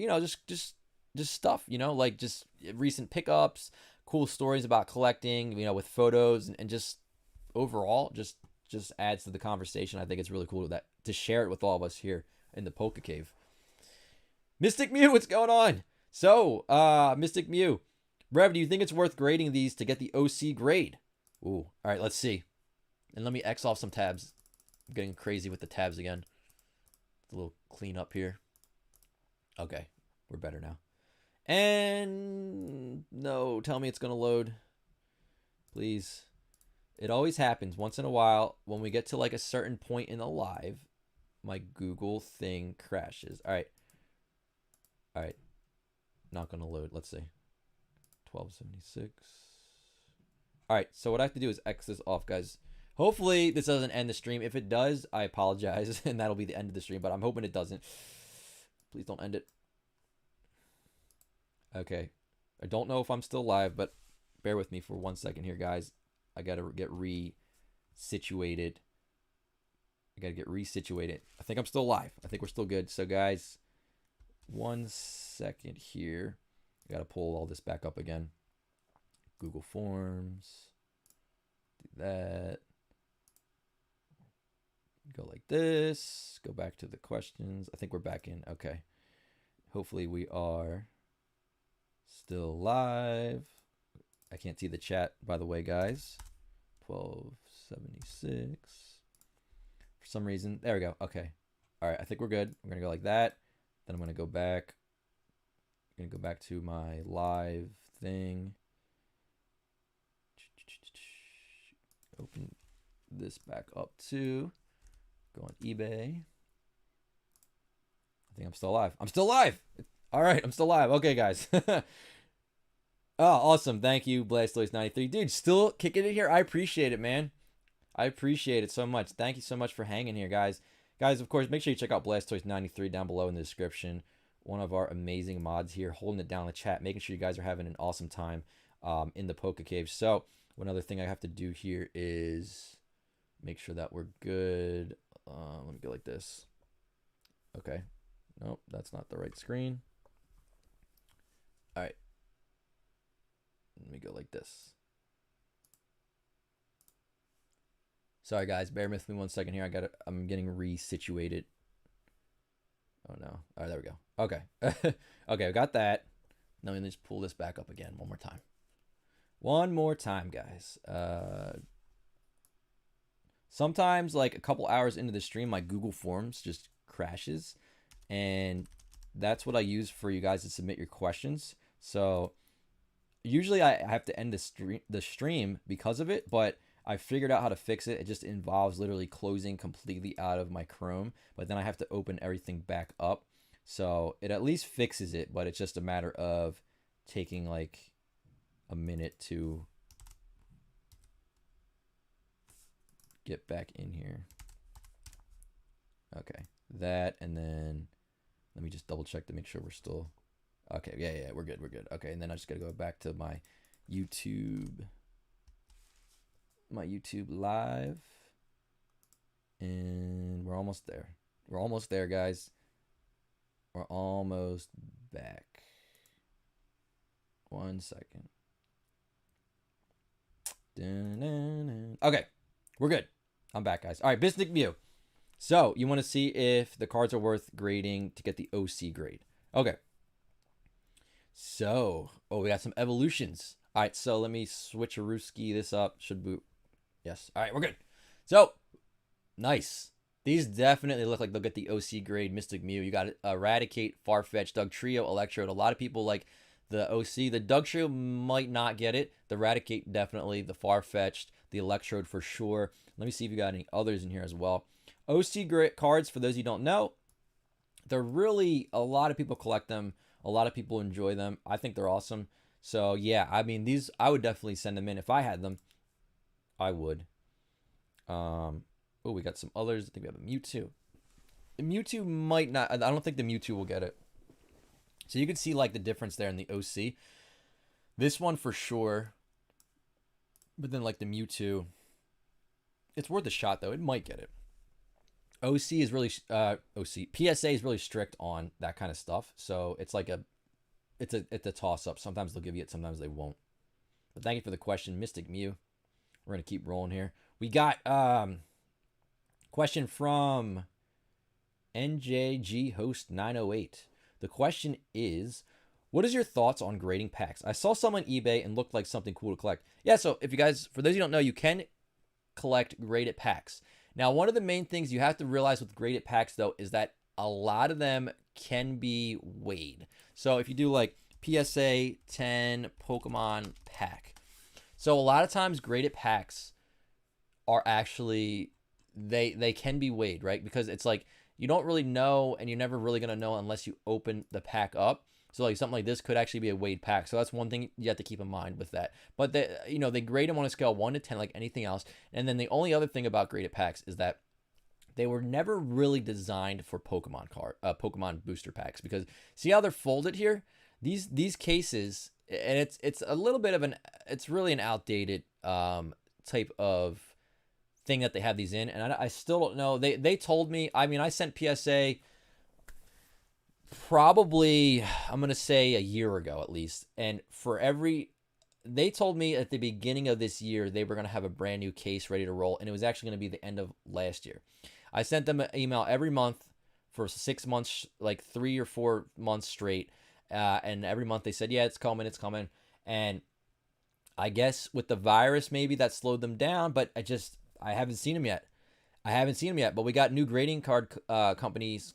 just stuff, like just recent pickups, cool stories about collecting, with photos and just overall just adds to the conversation. I think it's really cool to share it with all of us here in the Poke Cave. Mystic Mew, what's going on? So, Mystic Mew, Rev, do you think it's worth grading these to get the OC grade? Ooh, all right, let's see. And let me X off some tabs. I'm getting crazy with the tabs again. A little clean up here. Okay, we're better now. And no, tell me it's going to load. Please. It always happens once in a while when we get to like a certain point in the live, my Google thing crashes. All right. All right. Not going to load. Let's see. 1276. All right. So what I have to do is X this off, guys. Hopefully this doesn't end the stream. If it does, I apologize. And that'll be the end of the stream. But I'm hoping it doesn't. Please don't end it. Okay. I don't know if I'm still live, but bear with me for 1 second here, guys. I got to get resituated. I think I'm still live. I think we're still good. So, guys, 1 second here. I got to pull all this back up again. Google Forms. Do that. Go like this. Go back to the questions. I think we're back in. Okay. Hopefully we are still live. I can't see the chat, by the way, guys. 1276. For some reason. There we go. Okay. All right. I think we're good. We're going to go like that. Then I'm going to go back. I'm going to go back to my live thing. Open this back up too. Go on eBay. I think I'm still alive. I'm still alive. All right. I'm still alive. Okay, guys. Oh, awesome. Thank you, Blastoise93. Dude, still kicking it here. I appreciate it, man. I appreciate it so much. Thank you so much for hanging here, guys. Guys, of course, make sure you check out Blastoise93 down below in the description. One of our amazing mods here, holding it down in the chat, making sure you guys are having an awesome time in the Poke Cave. So, one other thing I have to do here is make sure that we're good. Let me go like this. Okay. Nope, that's not the right screen. All right. Let me go like this. Sorry, guys. Bear with me 1 second here. I'm getting resituated. Oh, no. All right, there we go. Okay. Okay, I got that. Now let me just pull this back up again one more time. One more time, guys. Sometimes, like a couple hours into the stream, my Google Forms just crashes. And that's what I use for you guys to submit your questions. So usually I have to end the stream because of it, but I figured out how to fix it. It just involves literally closing completely out of my Chrome, but then I have to open everything back up. So it at least fixes it, but it's just a matter of taking like a minute to get back in here. Okay, that, and then let me just double check to make sure we're still okay. Yeah, we're good. Okay, and then I just gotta go back to my YouTube live, and we're almost there. We're almost there, guys. We're almost back. 1 second. Okay, we're good. I'm back, guys. All right, Bisnick Mew. So you want to see if the cards are worth grading to get the OC grade. Okay. So, we got some evolutions. All right, so let me switcherooski this up. Should boot. Yes. All right, we're good. So, nice. These definitely look like they'll get the OC grade. Mystic Mew. You got Eradicate, Farfetch, Doug Trio, Electrode. A lot of people like the OC. The Doug Trio might not get it. The Eradicate definitely. The Farfetched. The Electrode for sure. Let me see if you got any others in here as well. OC grade cards, for those you don't know, they're really, a lot of people collect them. A lot of people enjoy them. I think they're awesome. So, yeah, I mean, these, I would definitely send them in. If I had them, I would. We got some others. I think we have a Mewtwo. The Mewtwo might not, I don't think the Mewtwo will get it. So you can see, like, the difference there in the OC. This one for sure. But then, like, the Mewtwo, it's worth a shot, though. It might get it. OC is really, PSA is really strict on that kind of stuff. So it's like it's a toss-up. Sometimes they'll give you it, sometimes they won't. But thank you for the question, Mystic Mew. We're going to keep rolling here. We got question from NJG Host 908. The question is, what is your thoughts on grading packs? I saw some on eBay and looked like something cool to collect. Yeah, so if you guys, for those of you who don't know, you can collect graded packs. Now, one of the main things you have to realize with graded packs, though, is that a lot of them can be weighed. So if you do like PSA 10 Pokemon pack. So a lot of times graded packs are actually, they can be weighed, right? Because it's like, you don't really know, and you're never really going to know unless you open the pack up. So like something like this could actually be a weighed pack. So that's one thing you have to keep in mind with that. But they grade them on a scale of 1 to 10 like anything else. And then the only other thing about graded packs is that they were never really designed for Pokemon booster packs, because see how they're folded here? These cases, and it's a little bit of it's really an outdated type of thing that they have these in, and I still don't know. They told me, I mean, I sent PSA probably, I'm going to say a year ago at least. And they told me at the beginning of this year, they were going to have a brand new case ready to roll. And it was actually going to be the end of last year. I sent them an email every month for 6 months, like 3 or 4 months straight. And every month they said, yeah, it's coming. And I guess with the virus, maybe that slowed them down, but I haven't seen them yet. But we got new grading card companies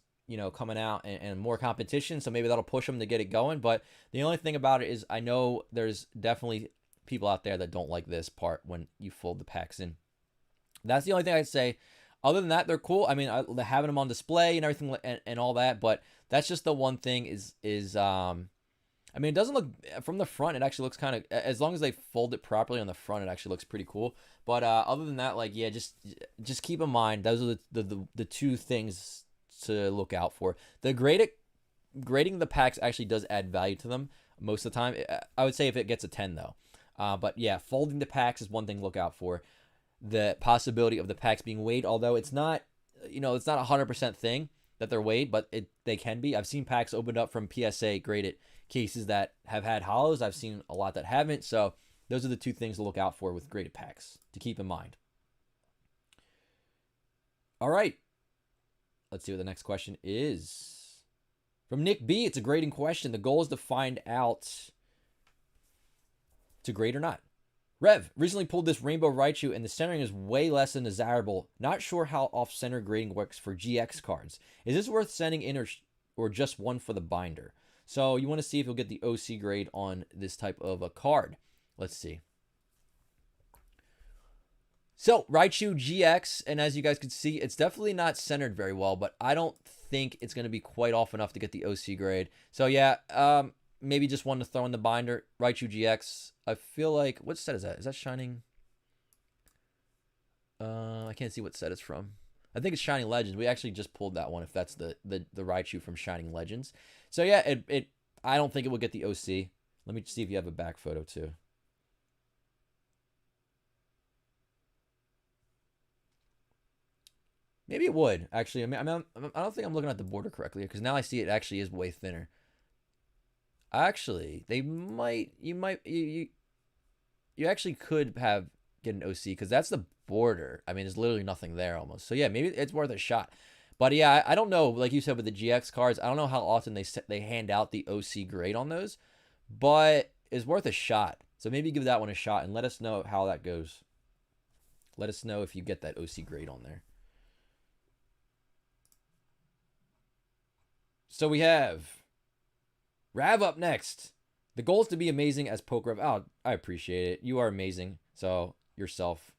coming out and more competition. So maybe that'll push them to get it going. But the only thing about it is I know there's definitely people out there that don't like this part when you fold the packs in. That's the only thing I'd say. Other than that, they're cool. I mean, they're having them on display and everything and all that. But that's just the one thing is I mean, it doesn't look, from the front, it actually looks kind of, as long as they fold it properly on the front, it actually looks pretty cool. But other than that, like, yeah, just keep in mind, those are the two things to look out for. The grading the packs actually does add value to them most of the time. I would say if it gets a 10 though. But yeah, folding the packs is one thing to look out for. The possibility of the packs being weighed, although it's not, it's not a 100% thing that they're weighed, but they can be. I've seen packs opened up from PSA graded cases that have had hollows. I've seen a lot that haven't. So those are the two things to look out for with graded packs to keep in mind. All right. Let's see what the next question is. From Nick B, it's a grading question. The goal is to find out to grade or not. Rev, recently pulled this Rainbow Raichu and the centering is way less than desirable. Not sure how off-center grading works for GX cards. Is this worth sending in or just one for the binder? So you want to see if you'll get the OC grade on this type of a card. Let's see. So Raichu GX, and as you guys can see, it's definitely not centered very well, but I don't think it's going to be quite off enough to get the OC grade. So yeah, maybe just one to throw in the binder. Raichu GX, I feel like, what set is that? Is that Shining? I can't see what set it's from. I think it's Shining Legends. We actually just pulled that one. If that's the Raichu from Shining Legends. So yeah, it I don't think it will get the OC. Let me see if you have a back photo too. Maybe it would actually. I don't think I'm looking at the border correctly because now I see it actually is way thinner. Actually, they might. You actually could have get an OC because that's the border. I mean, there's literally nothing there almost. So yeah, maybe it's worth a shot. But yeah, I don't know. Like you said with the GX cards, I don't know how often they hand out the OC grade on those, but it's worth a shot. So maybe give that one a shot and let us know how that goes. Let us know if you get that OC grade on there. So we have Rav up next. The goal is to be amazing as PokeRev. Oh, I appreciate it. You are amazing. So yourself.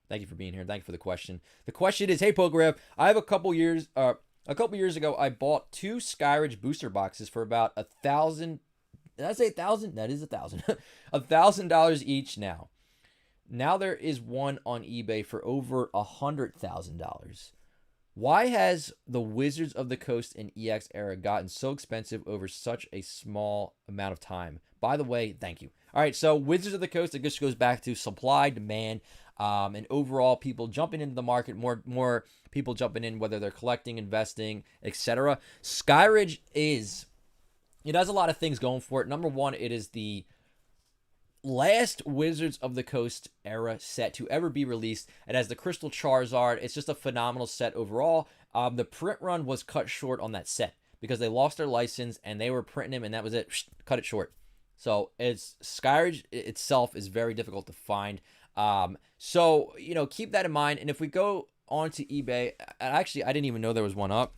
Thank you for being here. Thank you for the question. The question is, hey PokeRev, I have a couple years ago, I bought 2 Skyridge booster boxes for about $1,000. Did I say 1,000? That is 1,000. $1,000 each now. Now there is one on eBay for over $100,000. Why has the Wizards of the Coast and EX era gotten so expensive over such a small amount of time? By the way, thank you. All right, so Wizards of the Coast, it just goes back to supply, demand, and overall people jumping into the market, more people jumping in, whether they're collecting, investing, etc. Skyridge it has a lot of things going for it. Number one, it is the last Wizards of the Coast era set to ever be released. It has the Crystal Charizard. It's just a phenomenal set overall. The print run was cut short on that set because they lost their license and they were printing them and that was it. Cut it short. So it's Skyridge itself is very difficult to find. So keep that in mind. And if we go onto eBay, actually I didn't even know there was one up.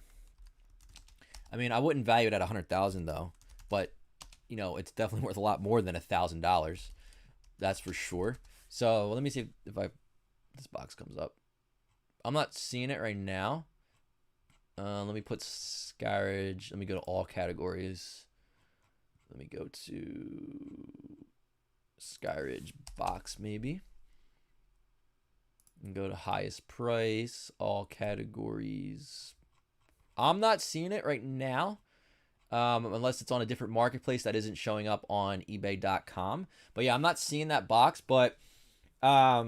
I mean, I wouldn't value it at $100,000 though, but it's definitely worth a lot more than $1,000. That's for sure. So let me see if this box comes up. I'm not seeing it right now. Let me put Skyridge. Let me go to all categories. Let me go to Skyridge box maybe. And go to highest price, all categories. I'm not seeing it right now. Unless it's on a different marketplace that isn't showing up on ebay.com. But yeah, I'm not seeing that box. But yeah,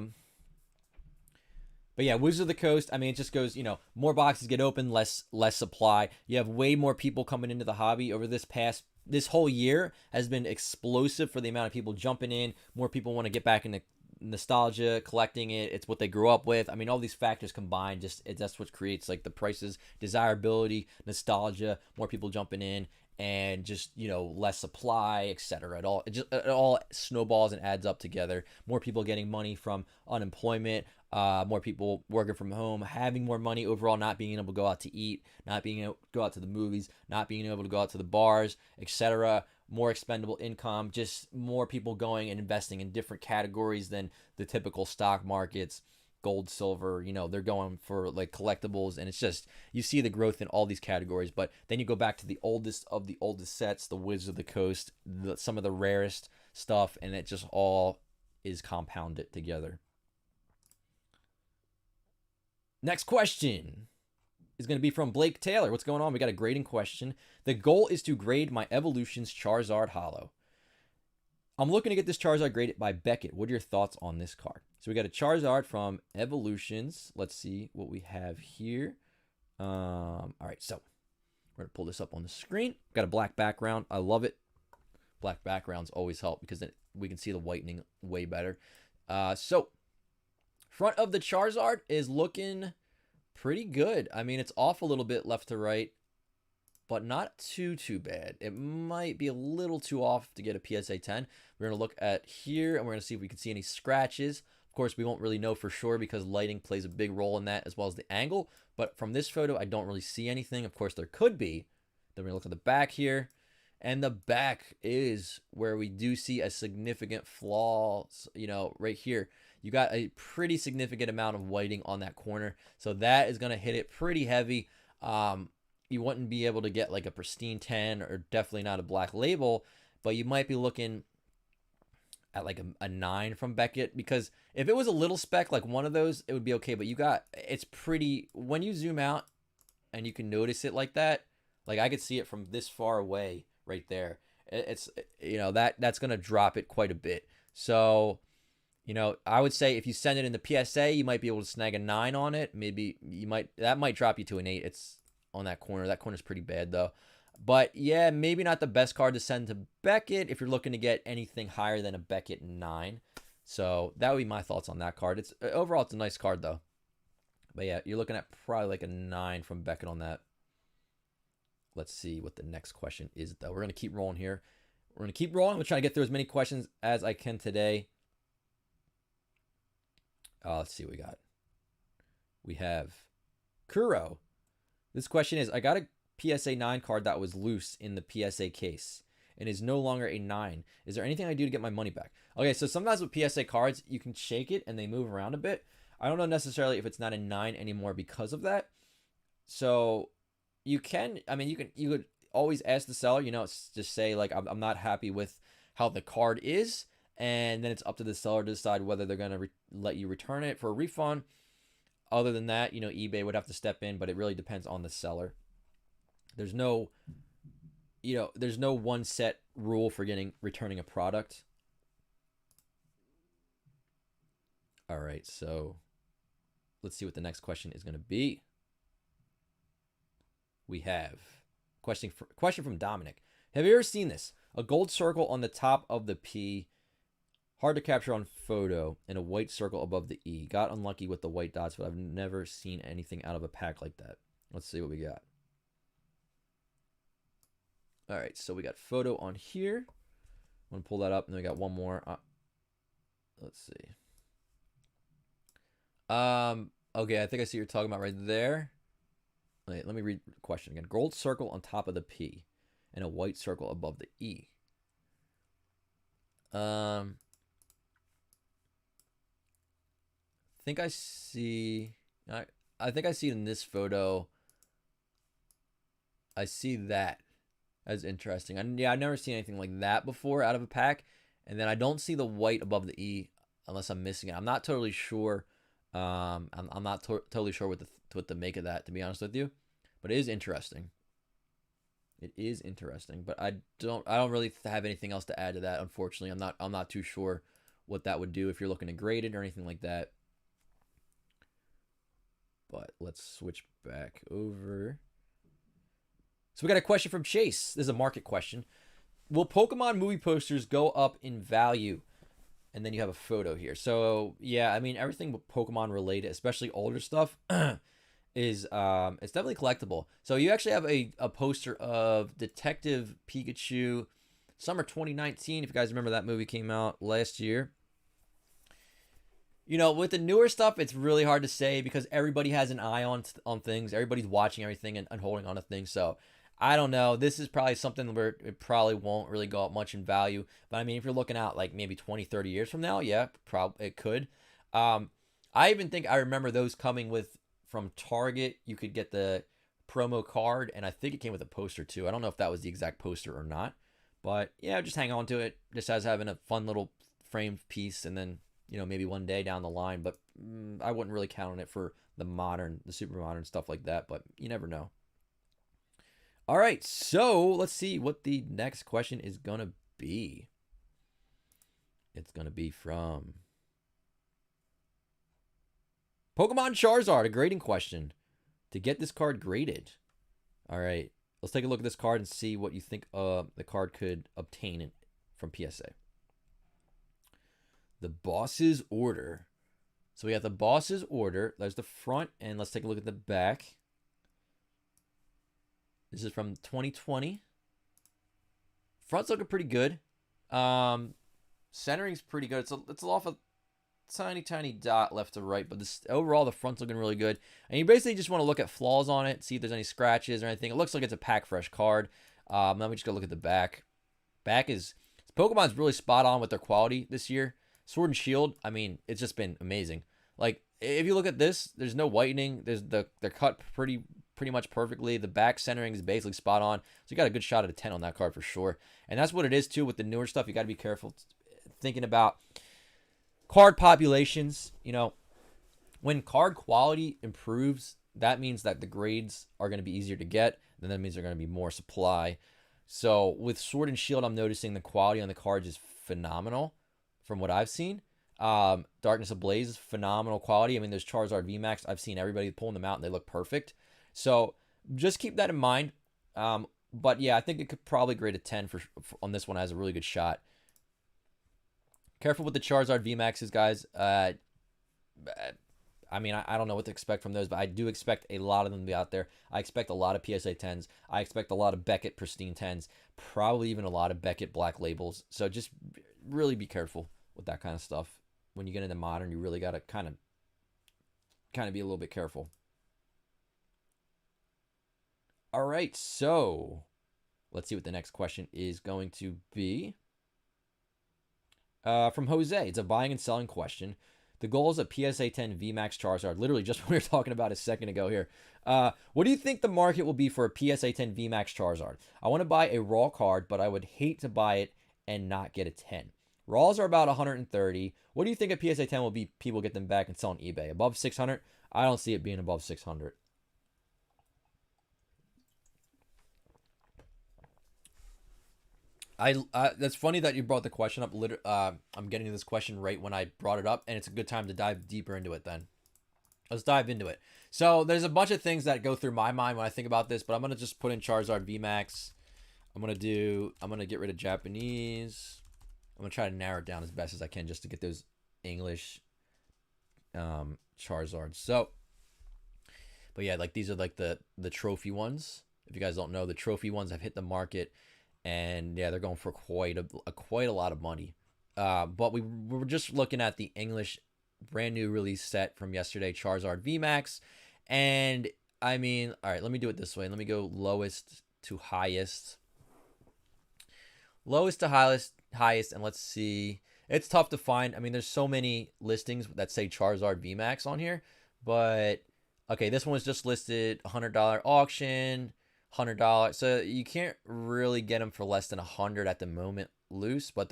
Wizards of the Coast, I mean, it just goes, more boxes get open, less supply. You have way more people coming into the hobby over this whole year has been explosive for the amount of people jumping in. More people want to get back into nostalgia, collecting it. It's what they grew up with. I mean, all these factors combined, that's what creates like the prices, desirability, nostalgia, more people jumping in, and just less supply, etc. It all snowballs and adds up together. More people getting money from unemployment, more people working from home, having more money overall, not being able to go out to eat, not being able to go out to the movies, not being able to go out to the bars, etc. More expendable income, just more people going and investing in different categories than the typical stock markets, gold, silver, they're going for like collectibles, and it's just, you see the growth in all these categories. But then you go back to the oldest of the oldest sets, the Wizards of the Coast, some of the rarest stuff, and it just all is compounded together. Next question is going to be from Blake Taylor. What's going on? We got a grading question. The goal is to grade my Evolutions Charizard Holo. I'm looking to get this Charizard graded by Beckett. What are your thoughts on this card? So we got a Charizard from Evolutions. Let's see what we have here. All right, so we're going to pull this up on the screen. Got a black background. I love it. Black backgrounds always help because then we can see the whitening way better. So front of the Charizard is looking pretty good. I mean, it's off a little bit left to right, but not too bad. It might be a little too off to get a PSA 10. We're going to look at here, and we're going to see if we can see any scratches. Of course, we won't really know for sure because lighting plays a big role in that, as well as the angle. But from this photo, I don't really see anything. Of course, there could be. Then we're going to look at the back here. And the back is where we do see a significant flaw, right here. You got a pretty significant amount of whiting on that corner. So that is going to hit it pretty heavy. You wouldn't be able to get like a pristine 10 or definitely not a black label, but you might be looking at like a 9 from Beckett, because if it was a little spec like one of those, it would be okay. But it's pretty, when you zoom out and you can notice it like that, like I could see it from this far away right there. It's, that's going to drop it quite a bit. So, I would say if you send it in the PSA, you might be able to snag a 9 on it. Maybe that might drop you to an 8. It's on that corner. That corner's pretty bad though. But yeah, maybe not the best card to send to Beckett if you're looking to get anything higher than a Beckett 9. So that would be my thoughts on that card. Overall, it's a nice card though. But yeah, you're looking at probably like a 9 from Beckett on that. Let's see what the next question is though. We're going to keep rolling here. We're going to keep rolling. We're trying to get through as many questions as I can today. Let's see what we got. We have Kuro. This question is, I got a PSA 9 card that was loose in the PSA case and is no longer a 9. Is there anything I do to get my money back? Okay, so sometimes with PSA cards, you can shake it and they move around a bit. I don't know necessarily if it's not a 9 anymore because of that. So you could always ask the seller, just say like, I'm not happy with how the card is. And then it's up to the seller to decide whether they're going to let you return it for a refund. Other than that, eBay would have to step in, but it really depends on the seller. There's no one set rule for returning a product. All right, so let's see what the next question is going to be. We have question from Dominic. Have you ever seen this? A gold circle on the top of the P, hard to capture on photo, and a white circle above the E. Got unlucky with the white dots, but I've never seen anything out of a pack like that. Let's see what we got. All right, so we got photo on here. I'm going to pull that up, and then we got one more. Let's see. Okay, I think I see what you're talking about right there. Wait, let me read the question again. Gold circle on top of the P and a white circle above the E. I think I see it in this photo. I see that as interesting. I've never seen anything like that before out of a pack. And then I don't see the white above the E unless I'm missing it. I'm not totally sure. I'm not totally sure what to make of that, to be honest with you. But it is interesting. It is interesting. But I don't really have anything else to add to that, unfortunately. I'm not too sure what that would do if you're looking to grade it or anything like that. But let's switch back over. So we got a question from Chase. This is a market question. Will Pokemon movie posters go up in value? And then you have a photo here. So yeah, everything Pokemon related, especially older stuff, is it's definitely collectible. So you actually have a poster of Detective Pikachu, summer 2019. If you guys remember, that movie came out last year. With the newer stuff, it's really hard to say because everybody has an eye on things. Everybody's watching everything and holding on to things. So I don't know. This is probably something where it probably won't really go up much in value. But if you're looking out like maybe 20, 30 years from now, yeah, probably it could. I even think I remember those coming from Target. You could get the promo card, and I think it came with a poster too. I don't know if that was the exact poster or not. But yeah, just hang on to it just as having a fun little framed piece, and then maybe one day down the line. But I wouldn't really count on it for the super modern stuff like that. But you never know. All right, so let's see what the next question is going to be. It's going to be from Pokemon Charizard, a grading question. To get this card graded. All right, let's take a look at this card and see what you think the card could obtain from PSA. The Boss's Order. So we got the Boss's Order. There's the front, and let's take a look at the back. This is from 2020. Front's looking pretty good. Centering's pretty good. It's off a tiny dot left to right, but overall the front's looking really good. And you basically just want to look at flaws on it, see if there's any scratches or anything. It looks like it's a pack fresh card. Let me just go look at the back. Pokemon's really spot on with their quality this year. Sword and Shield, it's just been amazing. Like if you look at this, there's no whitening. They're cut pretty much perfectly. The back centering is basically spot on. So you got a good shot at a 10 on that card for sure. And that's what it is too with the newer stuff. You got to be careful. thinking about card populations. You know, when card quality improves, that means that the grades are going to be easier to get. Then that means they're going to be more supply. So with Sword and Shield, I'm noticing the quality on the cards is phenomenal from what I've seen. Darkness Ablaze is phenomenal quality. I mean, there's Charizard VMax. I've seen everybody pulling them out and they look perfect. So just keep that in mind. But yeah, I think it could probably grade a 10 for on this one. Has a really good shot. Careful with the Charizard VMAXs, guys. I mean, I don't know what to expect from those, but I do expect a lot of them to be out there. I expect a lot of PSA 10s. I expect a lot of Beckett Pristine 10s. Probably even a lot of Beckett Black Labels. So just really be careful with that kind of stuff. When you get into Modern, you really got to kind of be a little bit careful. All right, so let's see what the next question is going to be. From Jose, it's a buying and selling question. The goal is a PSA 10 VMAX Charizard. Literally just what we were talking about a second ago here. What do you think the market will be for a PSA 10 VMAX Charizard? I want to buy a raw card, but I would hate to buy it and not get a 10. Raws are about 130. What do you think a PSA 10 will be? People get them back and sell on eBay. Above 600? I don't see it being above 600. That's funny that you brought the question up. I'm getting to this question right when I brought it up, and it's a good time to dive deeper into it then. Let's dive into it. So there's a bunch of things that go through my mind when I think about this, but I'm going to just put in Charizard VMAX. I'm going to get rid of Japanese. I'm going to try to narrow it down as best as I can just to get those English Charizards. So, but yeah, like these are like the trophy ones. If you guys don't know, the trophy ones have hit the market. And yeah, they're going for quite a lot of money. But we were just looking at the English brand new release set from yesterday, Charizard VMAX. And I mean, all right, let me do it this way. Let me go lowest to highest. Lowest to highest, and let's see. It's tough to find. I mean, there's so many listings that say Charizard VMAX on here. But okay, this one was just listed $100 auction. $100, so you can't really get them for less than 100 at the moment loose, but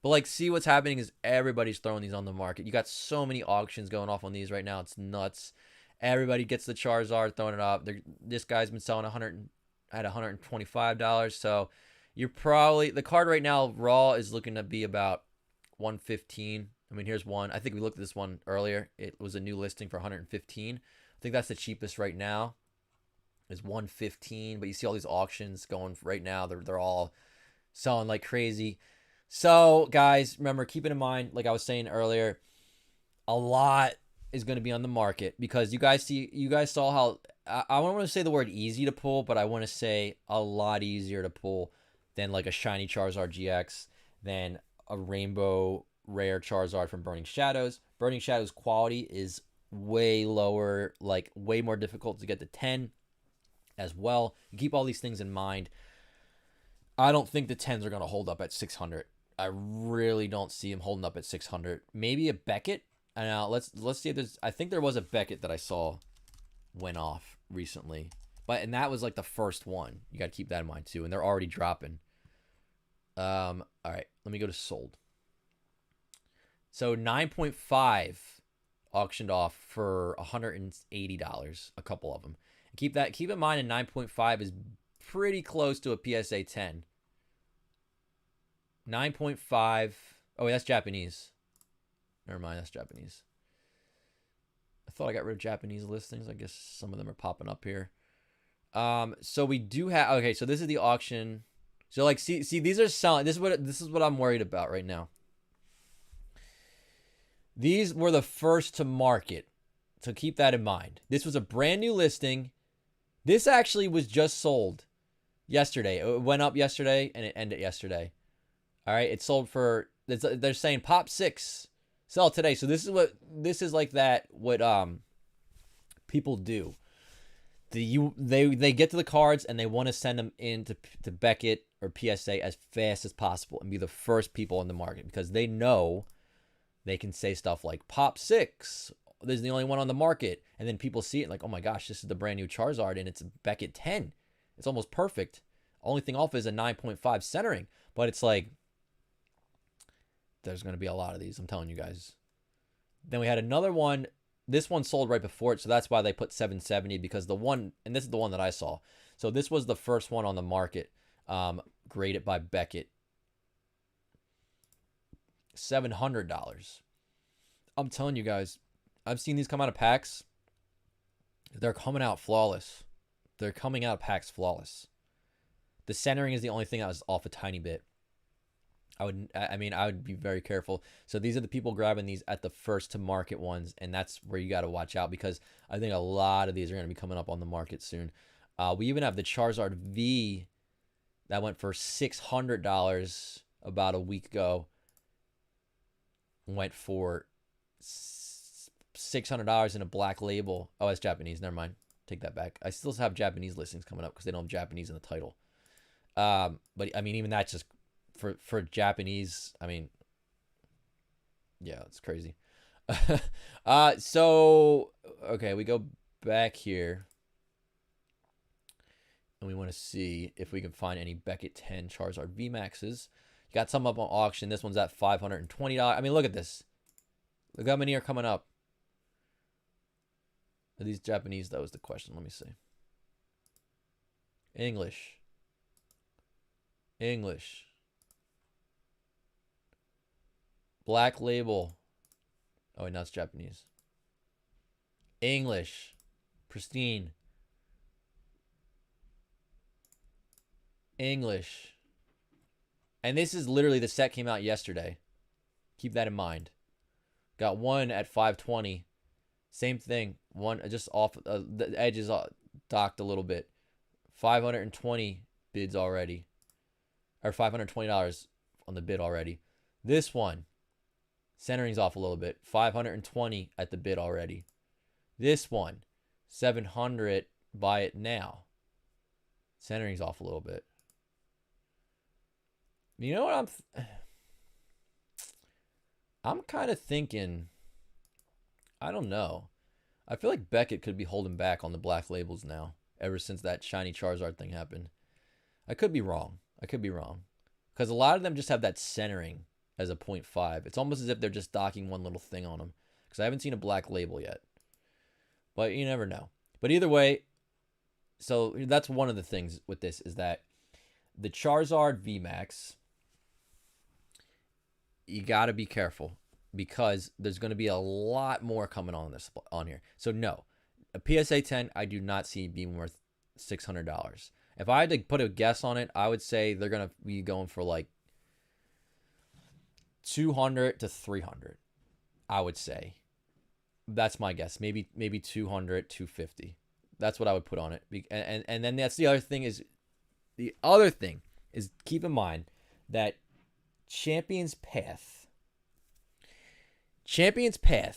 like, see what's happening is everybody's throwing these on the market. You got so many auctions going off on these right now, it's nuts. Everybody gets the Charizard, throwing it up. This guy's been selling at $125, so you're probably, the card right now raw is looking to be about 115. I mean, here's one. I think we looked at this one earlier. It was a new listing for 115. I think that's the cheapest right now. Is 115, but you see all these auctions going right now. They're all selling like crazy. So guys, remember, keep it in mind, like I was saying earlier, a lot is going to be on the market because you guys saw how I don't want to say the word easy to pull, but I want to say a lot easier to pull than like a shiny Charizard GX, than a rainbow rare Charizard from Burning Shadows. Burning Shadows quality is way lower, like way more difficult to get to 10 as well. You keep all these things in mind. I don't think the 10s are going to hold up at 600. I really don't see them holding up at 600. Maybe a Beckett. Now let's see if there's. I think there was a Beckett that I saw went off recently, and that was like the first one. You got to keep that in mind too. And they're already dropping. All right, let me go to sold. So 9.5 auctioned off for $180. A couple of them. Keep in mind, a 9.5 is pretty close to a PSA 10. 9.5. Oh, wait, that's Japanese. Never mind, that's Japanese. I thought I got rid of Japanese listings. I guess some of them are popping up here. So we do have. Okay, so this is the auction. So like, see, these are selling. This is what I'm worried about right now. These were the first to market, so keep that in mind. This was a brand new listing. This actually was just sold yesterday. It went up yesterday and it ended yesterday. All right, it sold for, they're saying pop 6, sell today. So this is like that, what people do. They get to the cards and they want to send them into Beckett or PSA as fast as possible and be the first people in the market because they know they can say stuff like pop 6. This is the only one on the market, and then people see it like, oh my gosh, this is the brand new Charizard, and it's Beckett 10. It's almost perfect. Only thing off is a 9.5 centering, but it's like there's going to be a lot of these. I'm telling you guys. Then we had another one. This one sold right before it, so that's why they put 770, because the one, and this is the one that I saw. So this was the first one on the market, graded by Beckett. $700. I'm telling you guys, I've seen these come out of packs. They're coming out flawless. They're coming out of packs flawless. The centering is the only thing that was off a tiny bit. I would be very careful. So these are the people grabbing these at the first to market ones, and that's where you got to watch out, because I think a lot of these are going to be coming up on the market soon. We even have the Charizard V that went for $600 about a week ago. Went for $600 in a black label. Oh, it's Japanese. Never mind. Take that back. I still have Japanese listings coming up because they don't have Japanese in the title. But I mean, even that's just for Japanese. I mean, yeah, it's crazy. So okay, we go back here, and we want to see if we can find any Beckett 10 Charizard VMaxes. You got some up on auction. This one's at $520. I mean, look at this. Look how many are coming up. Are these Japanese, though, is the question. Let me see. English. Black label. Oh, wait, no, it's Japanese. English. Pristine. English. And this is literally, the set came out yesterday. Keep that in mind. Got one at $520. Same thing. One just off, the edges docked a little bit. 520 bids already. Or $520 on the bid already. This one, centering's off a little bit. 520 at the bid already. This one, 700, buy it now. Centering's off a little bit. You know what I'm kind of thinking, I don't know. I feel like Beckett could be holding back on the black labels now, ever since that shiny Charizard thing happened. I could be wrong. Because a lot of them just have that centering as a 0.5. It's almost as if they're just docking one little thing on them. Because I haven't seen a black label yet. But you never know. But either way, so that's one of the things with this, is that the Charizard VMax, you got to be careful, because there's going to be a lot more coming on here. So no, a PSA 10, I do not see being worth $600. If I had to put a guess on it, I would say they're going to be going for like $200 to $300. I would say. That's my guess. Maybe $200, $250. That's what I would put on it. And then that's the other thing is, keep in mind that Champion's Path,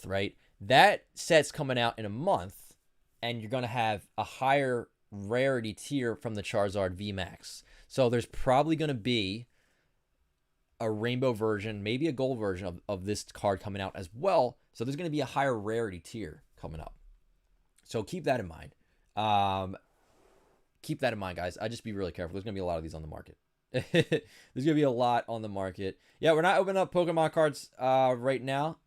right? That set's coming out in a month, and you're going to have a higher rarity tier from the Charizard VMax. So there's probably going to be a rainbow version, maybe a gold version of this card coming out as well. So there's going to be a higher rarity tier coming up. So keep that in mind. Keep that in mind, guys. I just be really careful. There's going to be a lot of these on the market. There's going to be a lot on the market. Yeah, we're not opening up Pokemon cards right now.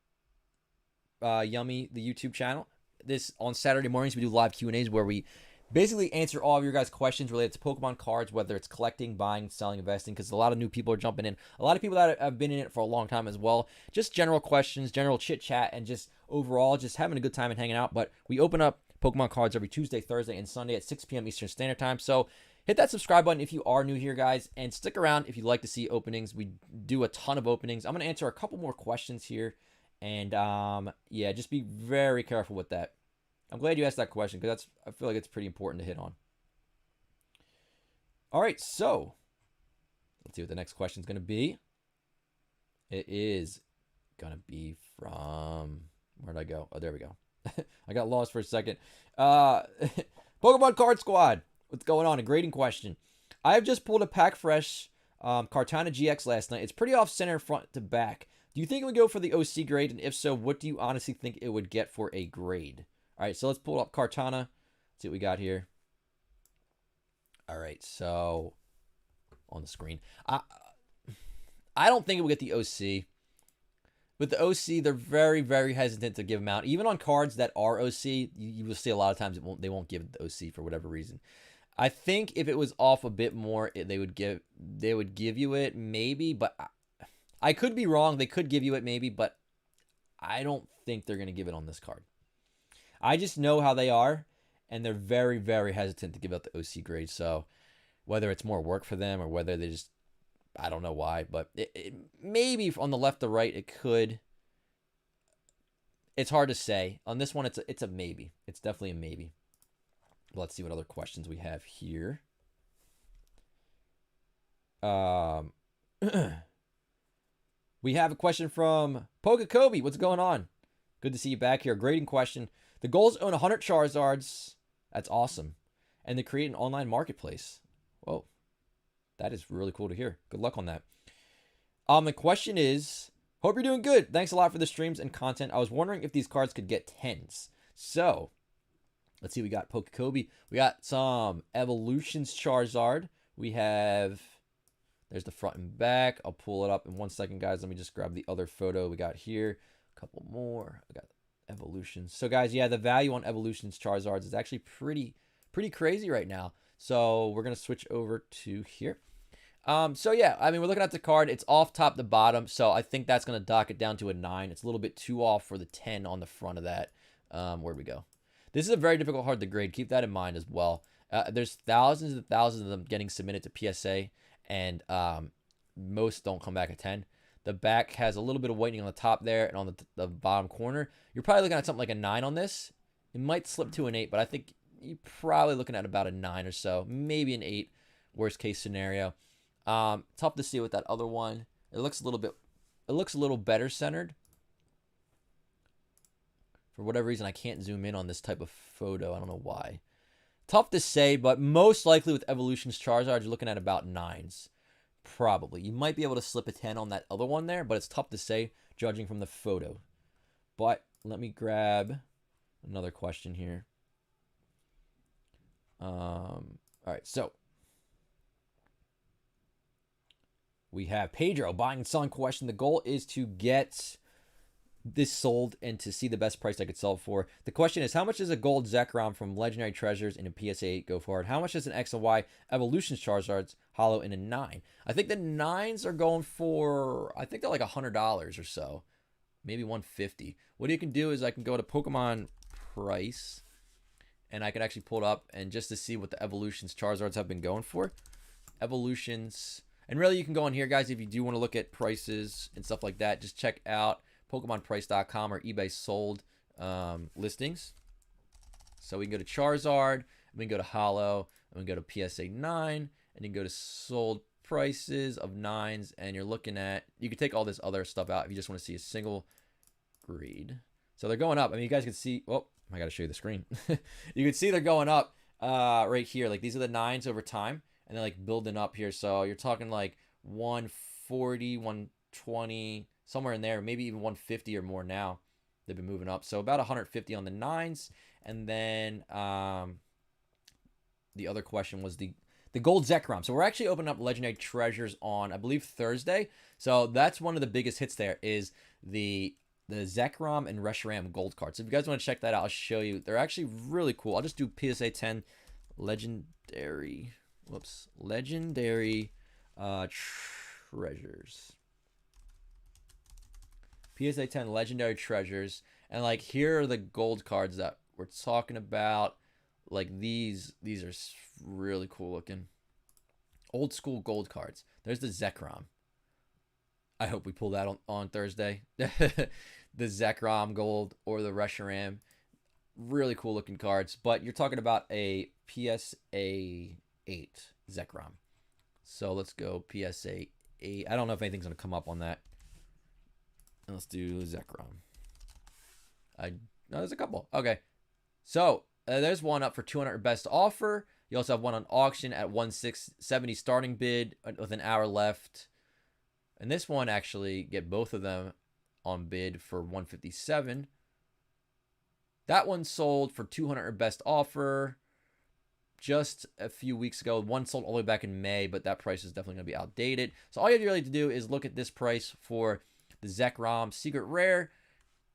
Yummy, the YouTube channel. This on Saturday mornings, we do live Q&As where we basically answer all of your guys' questions related to Pokemon cards, whether it's collecting, buying, selling, investing, because a lot of new people are jumping in. A lot of people that have been in it for a long time as well. Just general questions, general chit-chat, and just overall just having a good time and hanging out. But we open up Pokemon cards every Tuesday, Thursday, and Sunday at 6 p.m. Eastern Standard Time. So hit that subscribe button if you are new here, guys, and stick around if you'd like to see openings. We do a ton of openings. I'm going to answer a couple more questions here, and yeah, just be very careful with that. I'm glad you asked that question, because I feel like it's pretty important to hit on. All right, so let's see what the next question is going to be. It is going to be from, where'd I go? Oh, there we go. I got lost for a second. Pokemon Card Squad. What's going on? A grading question. I have just pulled a pack fresh Kartana GX last night. It's pretty off-center front to back. Do you think it would go for the OC grade? And if so, what do you honestly think it would get for a grade? All right, so let's pull up Kartana. See what we got here. All right, so on the screen. I don't think it will get the OC. with the OC, they're very, very hesitant to give them out. Even on cards that are OC, you will see a lot of times they won't give the OC for whatever reason. I think if it was off a bit more, they would give you it maybe, but I could be wrong. They could give you it maybe, but I don't think they're gonna give it on this card. I just know how they are, and they're very, very hesitant to give out the OC grade. So whether it's more work for them or whether they just, I don't know why, but it maybe on the left or right it could. It's hard to say. On this one, it's a maybe. It's definitely a maybe. Let's see what other questions we have here. We have a question from Pikachu. What's going on? Good to see you back here. Grading question. The goal is to own 100 Charizards. That's awesome. And to create an online marketplace. Whoa. That is really cool to hear. Good luck on that. The question is, hope you're doing good. Thanks a lot for the streams and content. I was wondering if these cards could get 10s. So, let's see. We got Pokekobie. We got some Evolutions Charizard. We have, there's the front and back. I'll pull it up in 1 second, guys. Let me just grab the other photo we got here. A couple more. I got Evolutions. So, guys, yeah, the value on Evolutions Charizards is actually pretty crazy right now. So, we're going to switch over to here. So yeah, I mean, we're looking at the card. It's off top to bottom, so I think that's going to dock it down to a 9. It's a little bit too off for the 10 on the front of that. Where'd we go? This is a very difficult card to grade. Keep that in mind as well. There's thousands and thousands of them getting submitted to PSA, and most don't come back at 10. The back has a little bit of whitening on the top there, and on the bottom corner. You're probably looking at something like a 9 on this. It might slip to an 8, but I think you're probably looking at about a 9 or so. Maybe an 8, worst case scenario. Tough to see with that other one. It looks a little better centered. For whatever reason, I can't zoom in on this type of photo. I don't know why. Tough to say, but most likely with Evolutions Charizard, you're looking at about 9s. Probably. You might be able to slip a 10 on that other one there, but it's tough to say judging from the photo. But let me grab another question here. All right, so we have Pedro buying and selling question. The goal is to get this sold and to see the best price I could sell it for. The question is, how much does a gold Zekrom from Legendary Treasures in a PSA 8 go for? And how much does an X and Y Evolutions Charizards hollow in a 9? I think the 9s are going for, I think they're like $100 or so. Maybe $150. What you can do is I can go to Pokemon Price, and I can actually pull it up and just to see what the Evolutions Charizards have been going for. Evolutions. And really, you can go on here, guys, if you do want to look at prices and stuff like that. Just check out PokemonPrice.com or eBay sold listings. So we can go to Charizard, we can go to Hollow, and we can go to PSA 9, and you can go to sold prices of 9s, and you're looking at, you can take all this other stuff out if you just want to see a single grade. So they're going up. I mean, you guys can see, oh, I got to show you the screen. You can see they're going up right here. Like, these are the 9s over time. And they're like building up here. So you're talking like 140, 120, somewhere in there, maybe even 150 or more now. They've been moving up. So about 150 on the 9s. And then the other question was the gold Zekrom. So we're actually opening up Legendary Treasures on, I believe, Thursday. So that's one of the biggest hits there is the Zekrom and Reshiram gold cards. So if you guys want to check that out, I'll show you. They're actually really cool. I'll just do PSA 10 Legendary... Whoops. Legendary Treasures. PSA 10 Legendary Treasures. And like here are the gold cards that we're talking about. Like these are really cool looking. Old school gold cards. There's the Zekrom. I hope we pull that on Thursday. The Zekrom gold or the Reshiram. Really cool looking cards. But you're talking about a PSA 8 Zekrom. So let's go PSA 8. I don't know if anything's going to come up on that. Let's do Zekrom. No, there's a couple. Okay. So there's one up for 200 best offer. You also have one on auction at 170 starting bid with an hour left. And this one actually get both of them on bid for 157. That one sold for 200 best offer just a few weeks ago. One sold all the way back in May, but that price is definitely going to be outdated. So all you really have to do is look at this price for the Zekrom Secret Rare.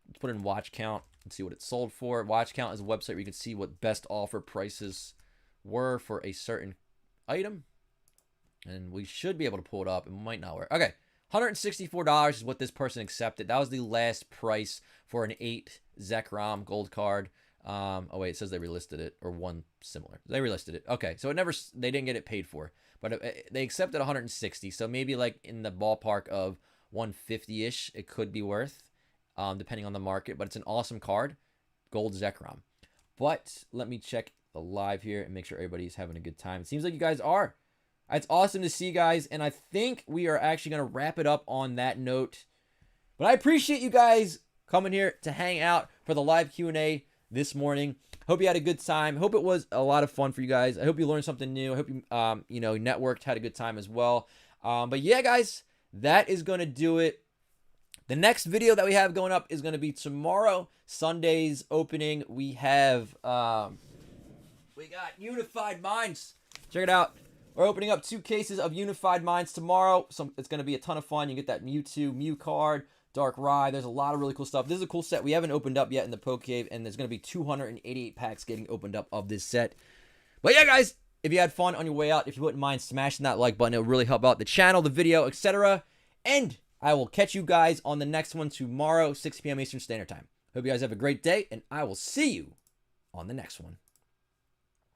Let's put in watch count and see what it sold for. Watch count is a website where you can see what best offer prices were for a certain item. And we should be able to pull it up. It might not work. Okay. $164 is what this person accepted. That was the last price for an 8 Zekrom gold card. Oh wait, it says they relisted it, or one similar. They relisted it. Okay, so they didn't get it paid for, but they accepted 160. So maybe like in the ballpark of 150-ish, it could be worth, depending on the market. But it's an awesome card, gold Zekrom. But let me check the live here and make sure everybody's having a good time. It seems like you guys are. It's awesome to see, guys, and I think we are actually going to wrap it up on that note. But I appreciate you guys coming here to hang out for the live Q&A this morning. Hope you had a good time. Hope it was a lot of fun for you guys. I hope you learned something new. I hope you, networked, had a good time as well. But yeah, guys, that is going to do it. The next video that we have going up is going to be tomorrow, Sunday's opening. We have, we got Unified Minds. Check it out. We're opening up 2 cases of Unified Minds tomorrow. So it's going to be a ton of fun. You get that Mewtwo, Mew card, Darkrai. There's a lot of really cool stuff. This is a cool set we haven't opened up yet in the PokeCave, and there's going to be 288 packs getting opened up of this set. But yeah, guys, if you had fun on your way out, if you wouldn't mind smashing that like button, it would really help out the channel, the video, etc. And I will catch you guys on the next one tomorrow, 6 p.m. Eastern Standard Time. Hope you guys have a great day, and I will see you on the next one.